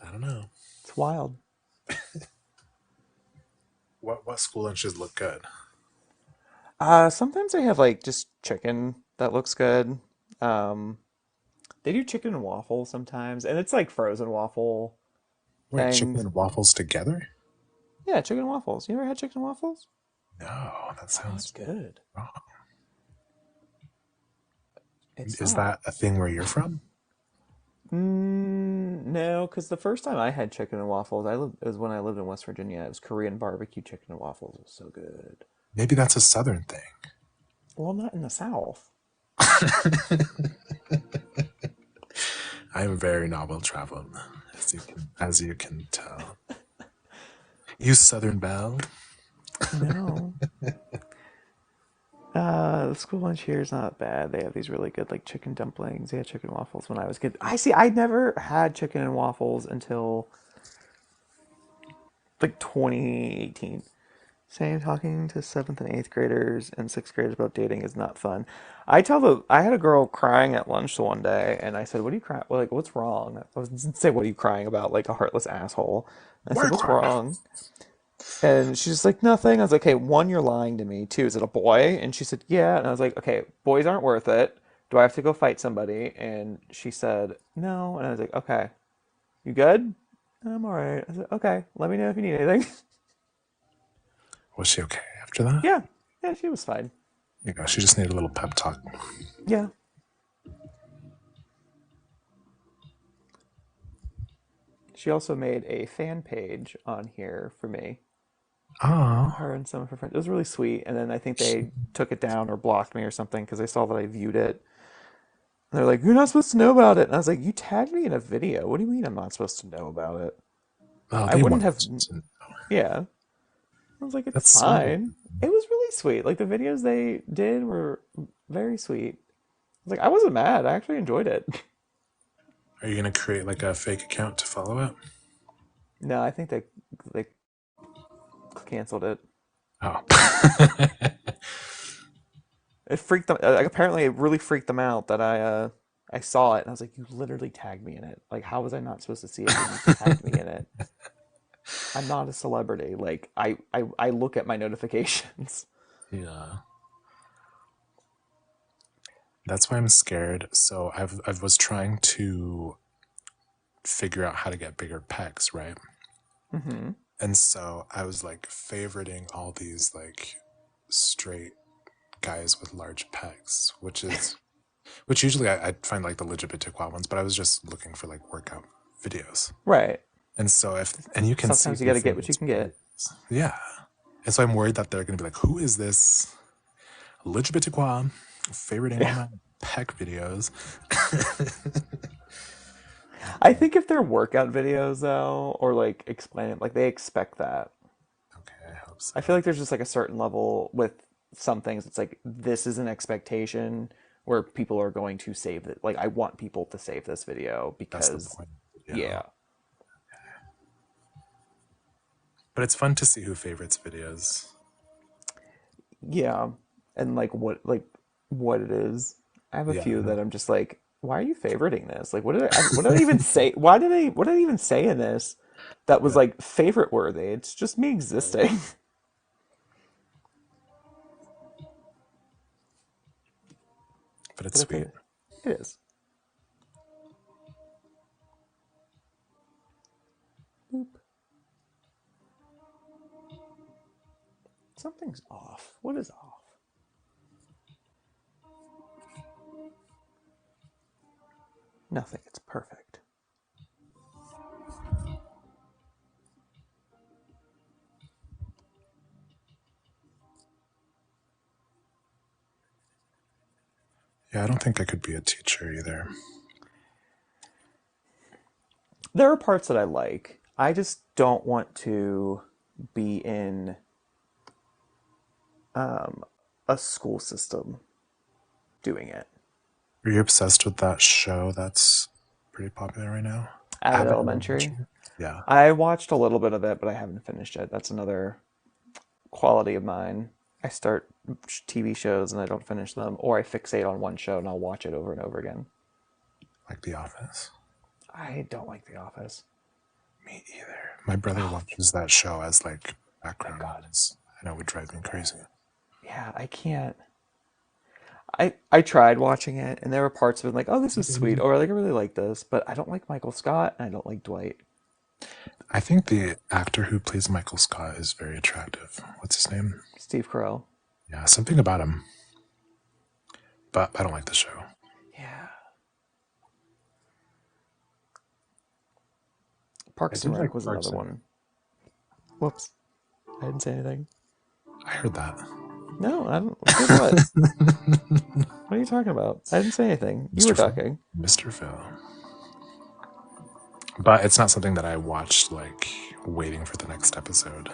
I don't know. It's wild. What school lunches look good? Sometimes they have like just chicken that looks good. Um, they do chicken and waffle sometimes, and it's like frozen waffle Wait, chicken things. and waffles together? Yeah, chicken and waffles. You ever had chicken and waffles? No, that Oh, it's sounds good. wrong. It's Is not. that a thing where you're from? No, because the first time I had chicken and waffles, it was when I lived in West Virginia. It was Korean barbecue chicken and waffles. It was so good. Maybe that's a southern thing. Well, not in the South. I am very novel traveled, as you can tell. You Southern Belle. No. The school lunch here is not bad. They have these really good like chicken dumplings. They had chicken waffles when I was a kid. I see. I never had chicken and waffles until like 2018. Saying talking to seventh and eighth graders and sixth graders about dating is not fun. I had a girl crying at lunch one day, and I said, "What are you crying? Well, like, what's wrong?" Didn't say, "What are you crying about?" Like a heartless asshole. And I said, Work, "What's work. wrong?" And she's just like, "Nothing." I was like, "Okay, one, you're lying to me. Two, is it a boy?" And she said, "Yeah." And I was like, "Okay, boys aren't worth it. Do I have to go fight somebody?" And she said, "No." And I was like, "Okay, you good?" "I'm all right." I said, "Okay, let me know if you need anything." Was she okay after that? Yeah, yeah, she was fine. You know, she just needed a little pep talk. Yeah. She also made a fan page on here for me. Oh, Her and some of her friends. It was really sweet. And then I think they took it down or blocked me or something because they saw that I viewed it. And they're like, "You're not supposed to know about it." And I was like, "You tagged me in a video. What do you mean I'm not supposed to know about it?" oh, I they wouldn't want have. to. Yeah. I was like, "It's That's sweet. fine." It was really sweet. Like the videos they did were very sweet. I was like, I wasn't mad. I actually enjoyed it. Are you gonna create like a fake account to follow it? No, I think they canceled it. Oh, It freaked them. Apparently, it really freaked them out that I saw it, and I was like, "You literally tagged me in it. Like, how was I not supposed to see it when you tagged me in it? I'm not a celebrity. Like, I look at my notifications." yeah. That's why I'm scared. So I was trying to figure out how to get bigger pecs, right? Mm-hmm. And so I was like favoriting all these like straight guys with large pecs, which usually I'd find like the LGBTQ ones, but I was just looking for like workout videos. Right. And so and you can see Sometimes you who got to get what you favorites can what. get. Yeah. And so I'm worried that they're gonna be like, who is this LGBTQ favoriting all Yeah. my pec videos? I think if they're workout videos though, or like explain it, like they expect that. Okay, I hope so. I feel like there's just like a certain level with some things. It's like this is an expectation where people are going to save it. Like I want people to save this video That's the because, point. Yeah. yeah, But it's fun to see who favorites videos. yeah, and like what it is. I have a Yeah, few that I'm just like, why are you favoriting this? Like, what did I even say? What did I even say in this that was yeah. like favorite worthy? It's just me existing. But it's But sweet. it is. Boop. Something's off. What is off? Nothing. It's perfect. Yeah, I don't think I could be a teacher either. There are parts that I like. I just don't want to be in a school system doing it. Are you obsessed with that show that's pretty popular right now? Abbott Abbott Elementary. Elementary? Yeah. I watched a little bit of it, but I haven't finished it. That's another quality of mine. I start TV shows and I don't finish them, or I fixate on one show and I'll watch it over and over again. Like The Office? I don't like The Office. Me either. My brother Oh, watches that show as like thank background God. noise. I know it would drive me crazy. Yeah, I can't. I tried watching it, and there were parts of it like, oh, this is sweet, or like I really like this, but I don't like Michael Scott and I don't like Dwight. I think the actor who plays Michael Scott is very attractive. What's his name? Steve Carell. Yeah, something about him. But I don't like the show. Yeah. I Parks and did like Rec was another Parks and one. Whoops. I didn't say anything. I heard that. No, I don't. Did what? What are you talking about? I didn't say anything. You were Mr. Phil. talking. Mr. Phil. but it's not something that I watched like waiting for the next episode.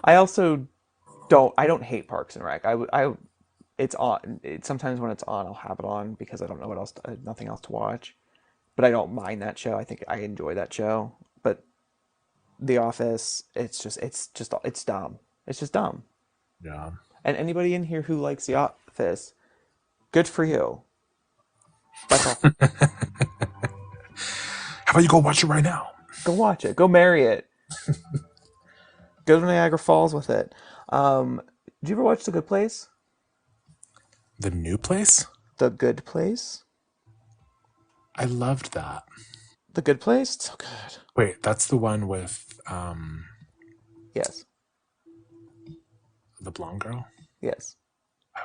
I also don't hate Parks and Rec. It's on. Sometimes when it's on, I'll have it on because I don't know what else, nothing else to watch. But I don't mind that show. I think I enjoy that show. But The Office, it's dumb. It's just dumb. Yeah. And anybody in here who likes The Office, good for you. That's all. How about you go watch it right now? Go watch it. Go marry it. Go to Niagara Falls with it. Did you ever watch The Good Place? The new place? The Good Place? I loved that. The Good Place? It's so good. Wait, that's the one with Yes. the blonde girl? Yes.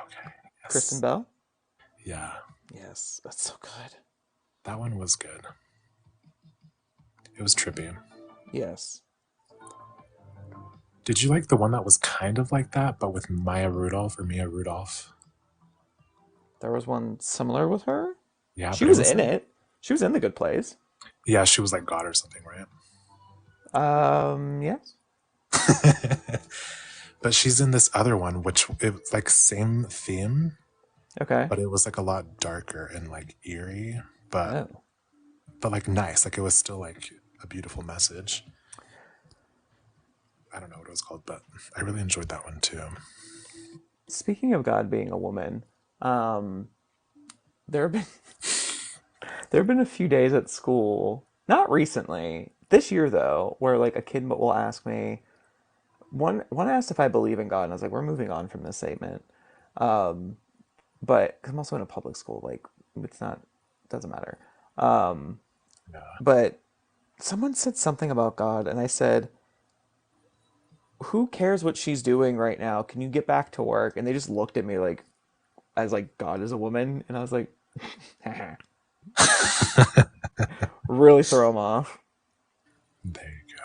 Okay. Kristen Yes. Bell? Yeah. Yes. That's so good. That one was good. It was trippy. Yes. Did you like the one that was kind of like that, but with Maya Rudolph or Mia Rudolph? There was one similar with her? Yeah, She but it was was in like, it. She was in The Good Place. yeah, she was like God or something, right? Yes. But she's in this other one, which it was like same theme, Okay. but it was like a lot darker and like eerie, but Oh. like nice. Like it was still like a beautiful message. I don't know what it was called, but I really enjoyed that one too. Speaking of God being a woman, um, there have been there have been a few days at school, not recently, this year though, where like a kid will ask me, one asked if I believe in God, and I was like, we're moving on from this statement. But because I'm also in a public school, like it's not doesn't matter. Yeah. But someone said something about God, and I said, "Who cares what she's doing right now? Can you get back to work?" And they just looked at me like, as like God is a woman, and I was like, really throw them off. There you go.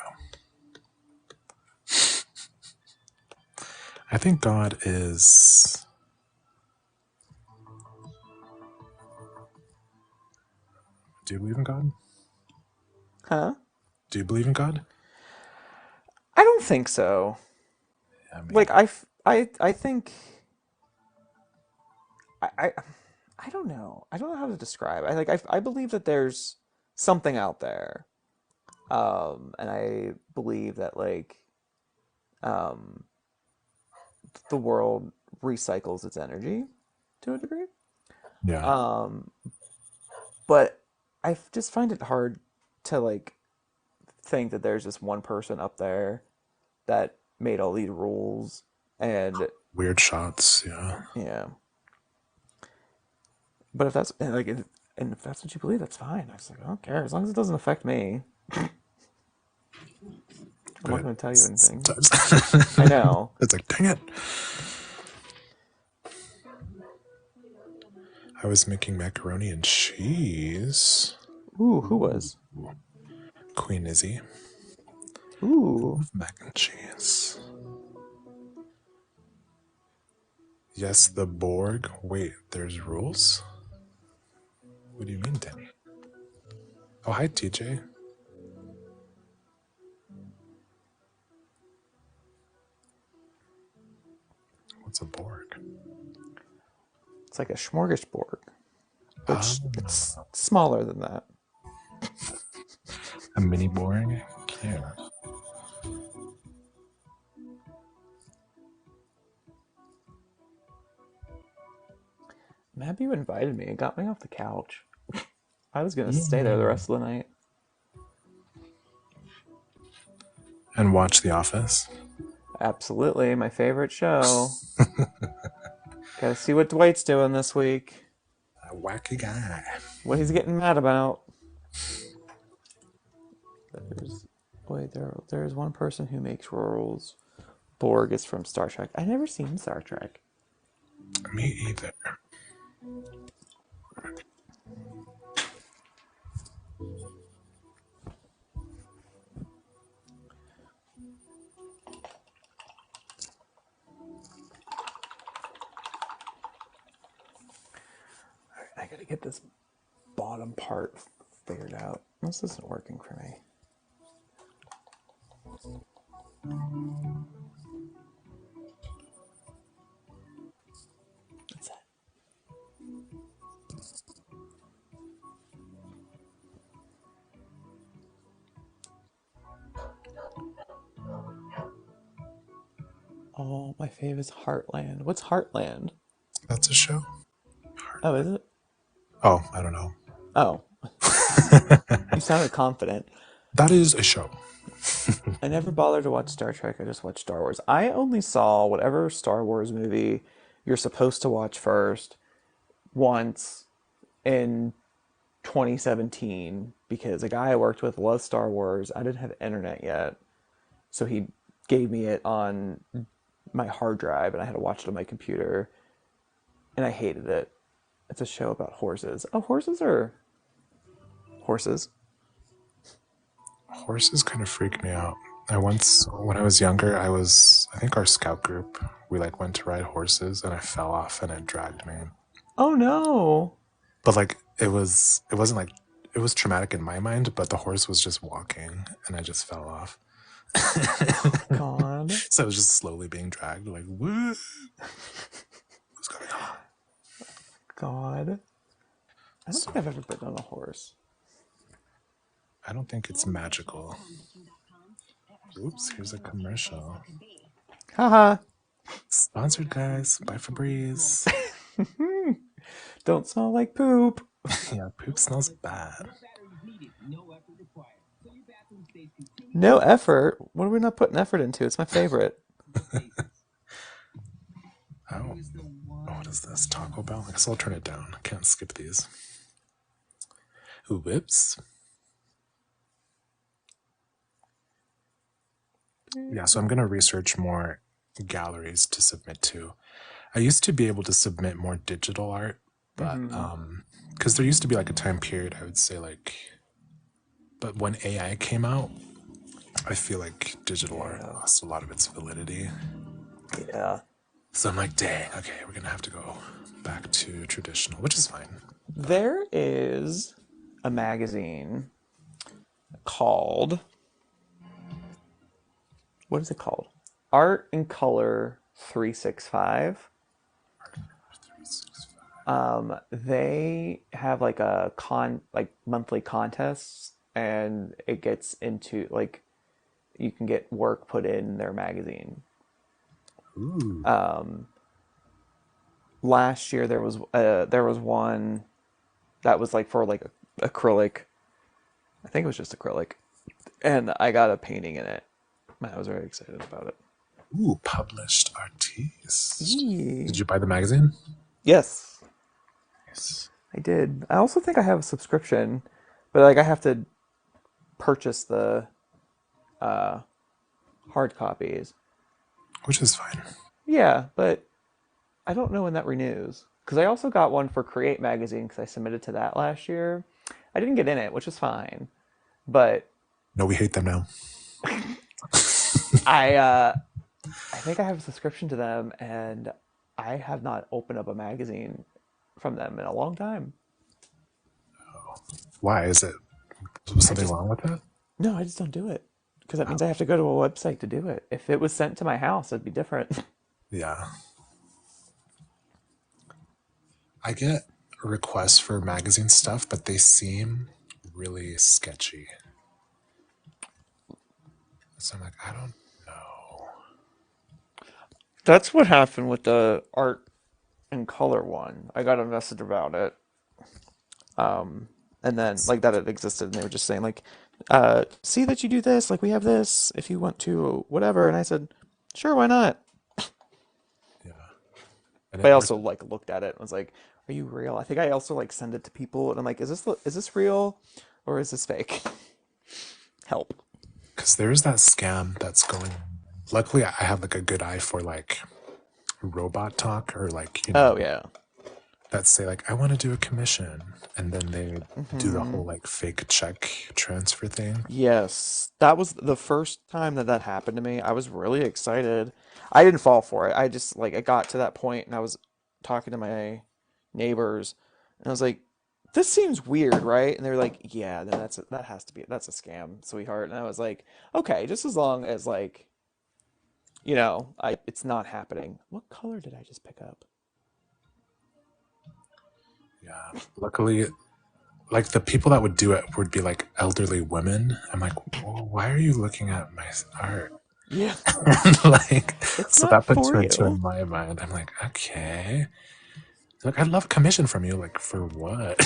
I think God is. Do you believe in God? Huh? Do you believe in God? I don't think so. Yeah, me Like either. I think I, I I don't know. I don't know how to describe. I believe that there's something out there. And I believe that like um the world recycles its energy to a degree. Yeah. Um, but I just find it hard to like think that there's just one person up there that made all these rules and Weird shots. Yeah. yeah. But if that's and like and if that's what you believe, that's fine. I was like, I don't care as long as it doesn't affect me. I'm not But going to tell you anything. sometimes I know. it's like, dang it. I was making macaroni and cheese. Ooh, who was? Queen Izzy. Ooh, Mac and cheese. Yes, the Borg. Wait, there's rules? What do you mean, Danny? Oh, hi, TJ. What's a Borg? it's like a smorgasbord, which Oh, it's smaller than that. a mini Borg? Cute. Mab, you invited me and got me off the couch. I was going to stay there the Yay. rest of the night. And watch The Office. Absolutely, my favorite show. Gotta see what Dwight's doing this week. A wacky guy. What he's getting mad about. There's wait, there's one person who makes rules. Borg is from Star Trek. I never seen Star Trek. Me either. I gotta get this bottom part figured out. This isn't working for me. What's that? Oh, my fave is Heartland. What's Heartland? That's a show. Oh, is it? Oh, I don't know. Oh, you sounded confident. That is a show. I never bothered to watch Star Trek. I just watched Star Wars. I only saw whatever Star Wars movie you're supposed to watch first once in 2017 because a guy I worked with loved Star Wars. I didn't have internet yet, so he gave me it on my hard drive, and I had to watch it on my computer, and I hated it. It's a show about horses. Oh, horses are horses. Horses kind of freak me out. I once, when I was younger, I think our scout group, we like went to ride horses and I fell off and it dragged me. Oh no. But like, it wasn't like, it was traumatic in my mind, but the horse was just walking and I just fell off. God. So I was just slowly being dragged, like, what? What's going on? God. I don't So, think I've ever been on a horse. I don't think it's magical. Oops, here's a commercial. Haha. Sponsored, guys, by Febreze. Don't smell like poop. Yeah, poop smells bad. No effort. What are we not putting effort into? It's my favorite. Oh, what is this? Taco Bell? I guess I'll turn it down. I can't skip these. Ooh, whips. Yeah, so I'm going to research more galleries to submit to. I used to be able to submit more digital art, but because there used to be like a time period, I would say like, but when AI came out, I feel like digital art lost a lot of its validity. Yeah. So I'm like, dang, okay, we're gonna have to go back to traditional, which is fine. There is a magazine called, what is it called? Art and Color 365. They have like a like monthly contests, and it gets into like you can get work put in their magazine. Ooh, Last year there was one that was like for like acrylic. I think it was just acrylic, and I got a painting in it. I was very excited about it. ooh, published artiste. Eee. Did you buy the magazine? Yes, Yes. I did. I also think I have a subscription, but like I have to purchase the hard copies. Which is fine. Yeah, but I don't know when that renews. Because I also got one for Create Magazine because I submitted to that last year. I didn't get in it, which is fine. But No, we hate them now. I uh, I think I have a subscription to them, and I have not opened up a magazine from them in a long time. Why is it? Was I something just wrong with it? no, I just don't do it because that means I have to go to a website to do it. If it was sent to my house, it'd be different. Yeah. I get requests for magazine stuff, but they seem really sketchy. So I'm like, I don't know. That's what happened with the art and color one. I got a message about it, and then like that it existed, and they were just saying like, "See that you do this. Like we have this. If you want to, whatever." And I said, "Sure, why not?" Yeah. And But I it worked also like looked at it and was like, "Are you real?" I think I also like send it to people, and I'm like, is this real, or is this fake?" Help. because there's that scam that's going. Luckily, I have like a good eye for like robot talk or like, Oh yeah. that say like, I want to do a commission. And then they do the whole like fake check transfer thing. Yes, that was the first time that that happened to me. I was really excited. I didn't fall for it. I just like I got to that point and I was talking to my neighbors and I was like, this seems weird, right? And they're like, yeah, no, that has to be that's a scam, sweetheart. And I was like, okay, just as long as like, I it's not happening. What color did I just pick up? Yeah. Luckily, like the people that would do it would be like elderly women. I'm like, well, why are you looking at my art? Yeah, Like, it's so not that put for two and two you. in my mind. I'm like, okay. Like, I'd love a commission from you. Like, for what?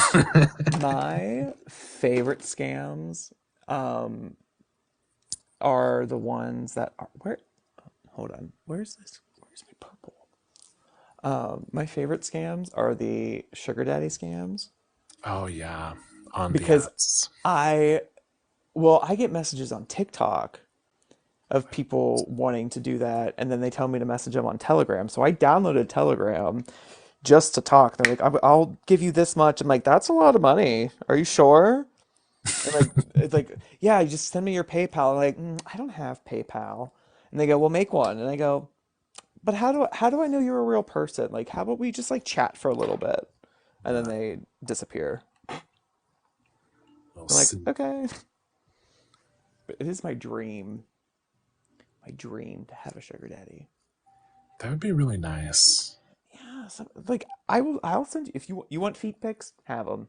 My favorite scams um are the ones that are where hold on. Where's this? Where's my purple? My favorite scams are the sugar daddy scams Oh, yeah. On the because apps. I I get messages on TikTok of people wanting to do that, and then they tell me to message them on Telegram. So I downloaded Telegram just to talk. They're like, I'll give you this much." I'm like, "That's a lot of money. Are you sure?" And like, it's like, "Yeah, you just send me your PayPal." I'm like, I don't have PayPal. And they go, "Well, make one." And I go, "But how do I know you're a real person? Like, how about we just like chat for a little bit?" And then Yeah. they disappear. We'll I'm like, see. "Okay." But it is my dream to have a sugar daddy. That would be really nice. Yeah, like I'll send you if you want feet pics, have them.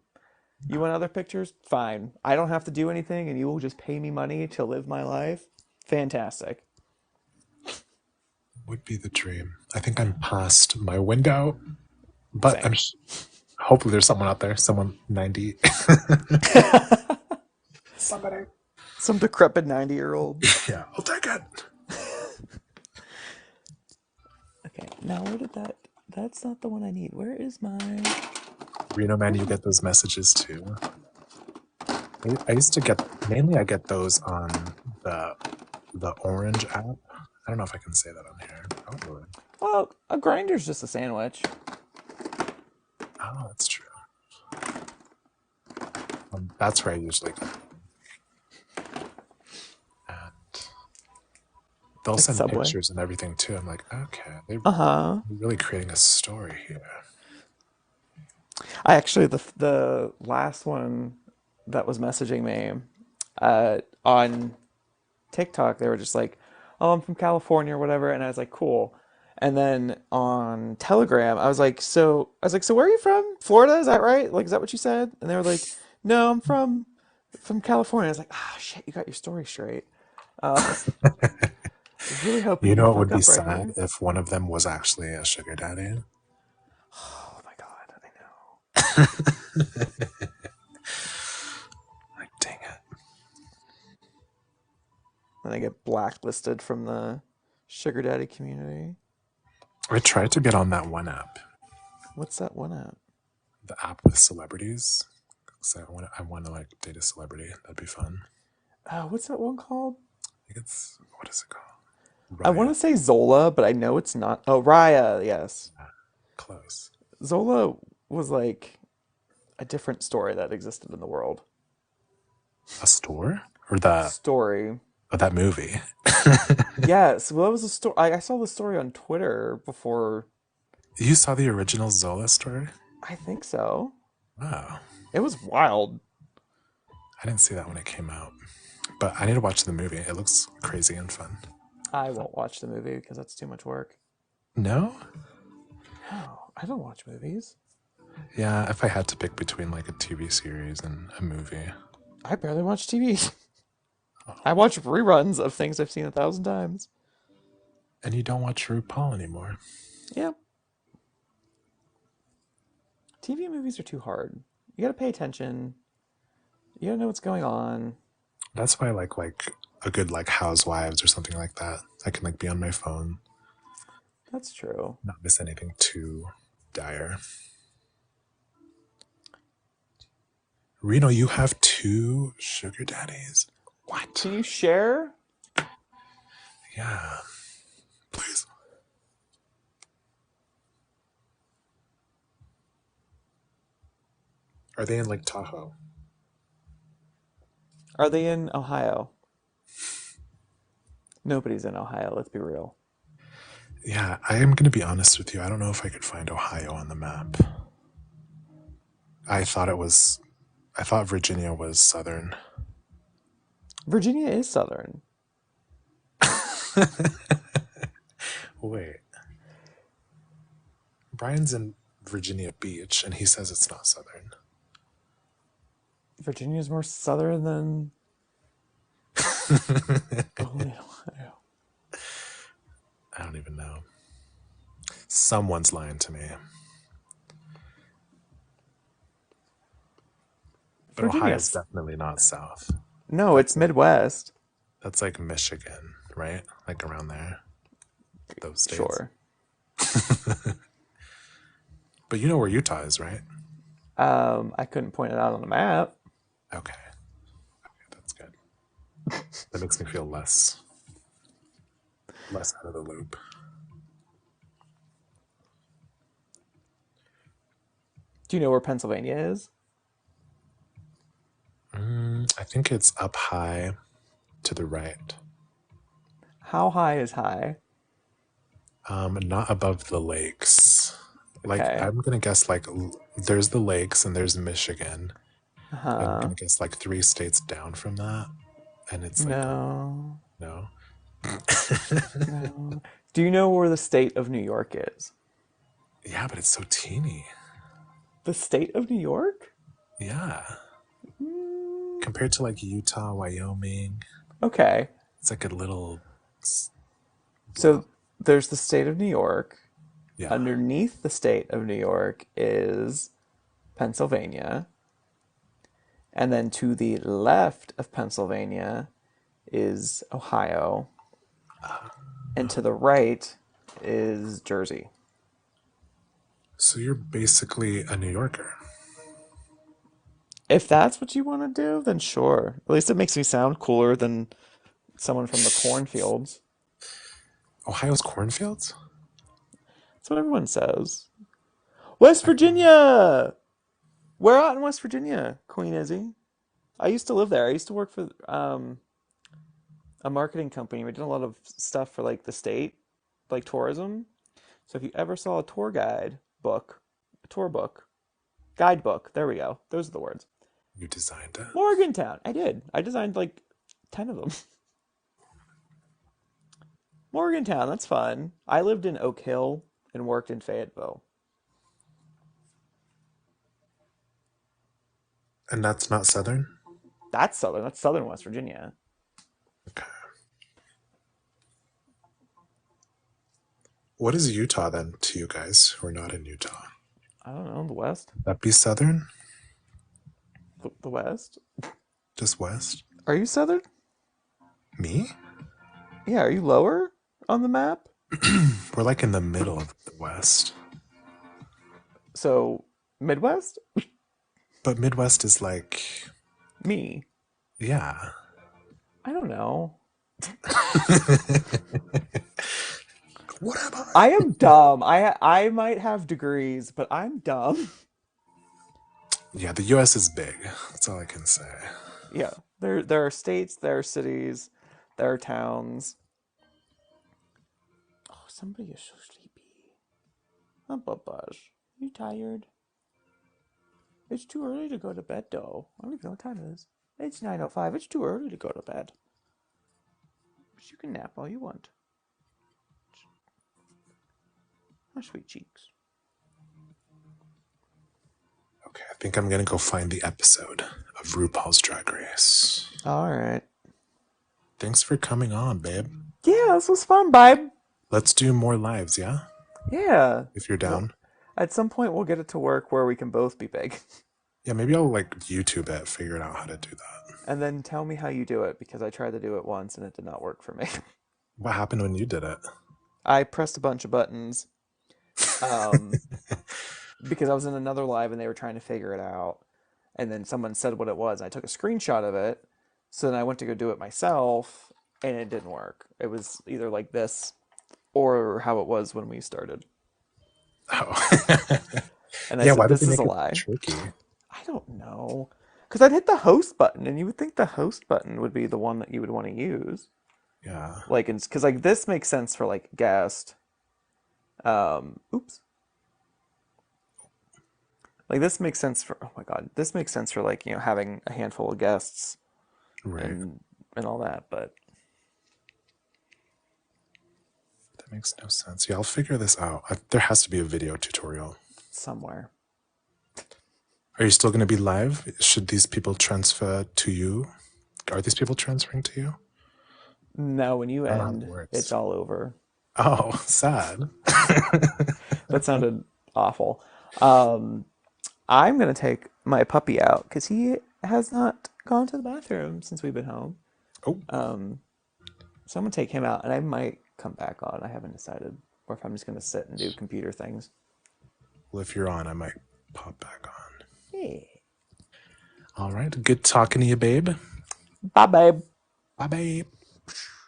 You want other pictures? Fine. I don't have to do anything, and you will just pay me money to live my life. Fantastic. Would be the dream. I think I'm past my window, but Same. hopefully there's someone out there, someone 90. Somebody. Some decrepit 90-year-old. Yeah, I'll take it. Okay, now where did that? That's not the one I need. Where is my? Reno man, Where's you my? get those messages too. I used to get mainly I get those on the Orange app. I don't know if I can say that on here. Probably. Well, a grinder's just a sandwich. Oh, that's true. That's where I usually get them. And they'll Like send Subway. pictures and everything too. I'm like, okay, they're Uh-huh. really creating a story here. I actually the last one that was messaging me on TikTok, they were just like, "Oh, I'm from California or whatever," and I was like, "Cool." And then on Telegram, "So where are you from? Florida? Is that right? Like, is that what you said?" And they were like, "No, I'm from California." I was like, "Ah, shit, you got your story straight." I was really hoping You you'd know, it fuck would be up right sad here. if one of them was actually a sugar daddy. Oh my God, I know. Like, dang it. Then I get blacklisted from the sugar daddy community. I tried to get on that one app, What's that one at? the app with celebrities. So I want to like date a celebrity. That'd be fun. What's that one called? I think it's what is it called? I want Raya. to say Zola, but I know it's not. Oh, Raya, yes. Yeah, close. Zola was like a different story that existed in the world. A store or the Story. oh, that movie. Yes, well, that was a story. I saw the story on Twitter before. You saw the original Zola story? I think so. Wow, It was wild. I didn't see that when it came out, but I need to watch the movie. It looks crazy and fun. I won't watch the movie because that's too much work. No? No, I don't watch movies. Yeah, if I had to pick between like a TV series and a movie. I barely watch TV. I watch reruns of things I've seen 1,000 times. And you don't watch RuPaul anymore. Yeah, TV and movies are too hard. You gotta pay attention. You gotta know what's going on. That's why I like a good like Housewives or something like that. I can like be on my phone, That's true. not miss anything too dire. Reno, you have two sugar daddies? What? Can you share? Yeah, please. Are they in Lake Tahoe? Are they in Ohio? Nobody's in Ohio, let's be real. Yeah, I am going to be honest with you. I don't know if I could find Ohio on the map. I thought it was. I thought Virginia was southern. Virginia is southern. Wait, Brian's in Virginia Beach, and he says it's not southern. Virginia is more southern than Ohio. I don't even know. Someone's lying to me. But Ohio's Virginia's definitely not south. no, it's That's like Midwest. that's like Michigan, right? Like around there, those states. Sure. But you know where Utah is, right? I couldn't point it out on the map. Okay. Okay, that's good. That makes me feel less out of the loop. Do you know where Pennsylvania is? I think it's up high to the right. How high is high? Not above the lakes. Like Okay. I'm gonna guess like there's the lakes and there's Michigan. I'm Uh-huh. gonna guess like 3 states down from that, and it's like No. no. No. Do you know where the state of New York is? Yeah, but it's so teeny. The state of New York? Yeah, Mm, compared to like Utah, Wyoming, okay. it's like a little blob. So there's the state of New York. Yeah. Underneath the state of New York is Pennsylvania. And then to the left of Pennsylvania is Ohio. And to the right is Jersey. So you're basically a New Yorker. If that's what you want to do, then sure. At least it makes me sound cooler than someone from the cornfields. Ohio's cornfields? That's what everyone says. West I don't know. Virginia! Where out in West Virginia, Queen Izzy? I used to live there. I used to work for a marketing company. We did a lot of stuff for like the state, like tourism. So if you ever saw a tour guide book, a tour book, guidebook, there we go. Those are the words. You designed it. Morgantown. I did. I designed like 10 of them. Morgantown, that's fun. I lived in Oak Hill and worked in Fayetteville. And that's not southern? That's southern. That's southern West Virginia. Okay. What is Utah then to you guys who are not in Utah? I don't know, the West? That be southern? The West? Just west? Are you southern? Me? Yeah, are you lower on the map? We're like in the middle of the west. So, Midwest? But Midwest is like, Me. yeah. I don't know. What am I? I am dumb. I might have degrees, but I'm dumb. Yeah, the US is big. That's all I can say. Yeah. There are states, there are cities, there are towns. Oh, somebody is so sleepy. Oh, Babash. You tired? It's too early to go to bed, though. I don't even know what time it is. It's 9:05. It's too early to go to bed. But you can nap all you want. My sweet cheeks. Okay, I think I'm gonna go find the episode of RuPaul's Drag Race. All right. Thanks for coming on, babe. Yeah, this was fun, babe. Let's do more lives, yeah? Yeah. If you're Well, down. at some point, we'll get it to work where we can both be big. Yeah, maybe I'll like YouTube it, figure out how to do that. And then tell me how you do it because I tried to do it once and it did not work for me. What happened when you did it? I pressed a bunch of buttons um, because I was in another live and they were trying to figure it out. And then someone said what it was. And I took a screenshot of it. So then I went to go do it myself and it didn't work. It was either like this or how it was when we started. Oh. And I Yeah, why said, did this they is make a it lie. tricky? I don't know. Because I'd hit the host button and you would think the host button would be the one that you would want to use. Yeah. Like, because like this makes sense for like guest. Oops. Like this makes sense for, oh my God, this makes sense for like, having a handful of guests Right. and all that, but That makes no sense. Yeah, I'll figure this out. There has to be a video tutorial. somewhere. Are you still going to be live? Should these people transfer to you? Are these people transferring to you? No, when you I don't know how that end, it's works. all over. Oh, sad. That sounded awful. Um, I'm gonna take my puppy out because he has not gone to the bathroom since we've been home. Oh, Um, so I'm gonna take him out, and I might come back on. I haven't decided, or if I'm just gonna sit and do computer things. well, if you're on, I might pop back on. Yeah. All right. Good talking to you, babe. Bye, babe. Bye, babe.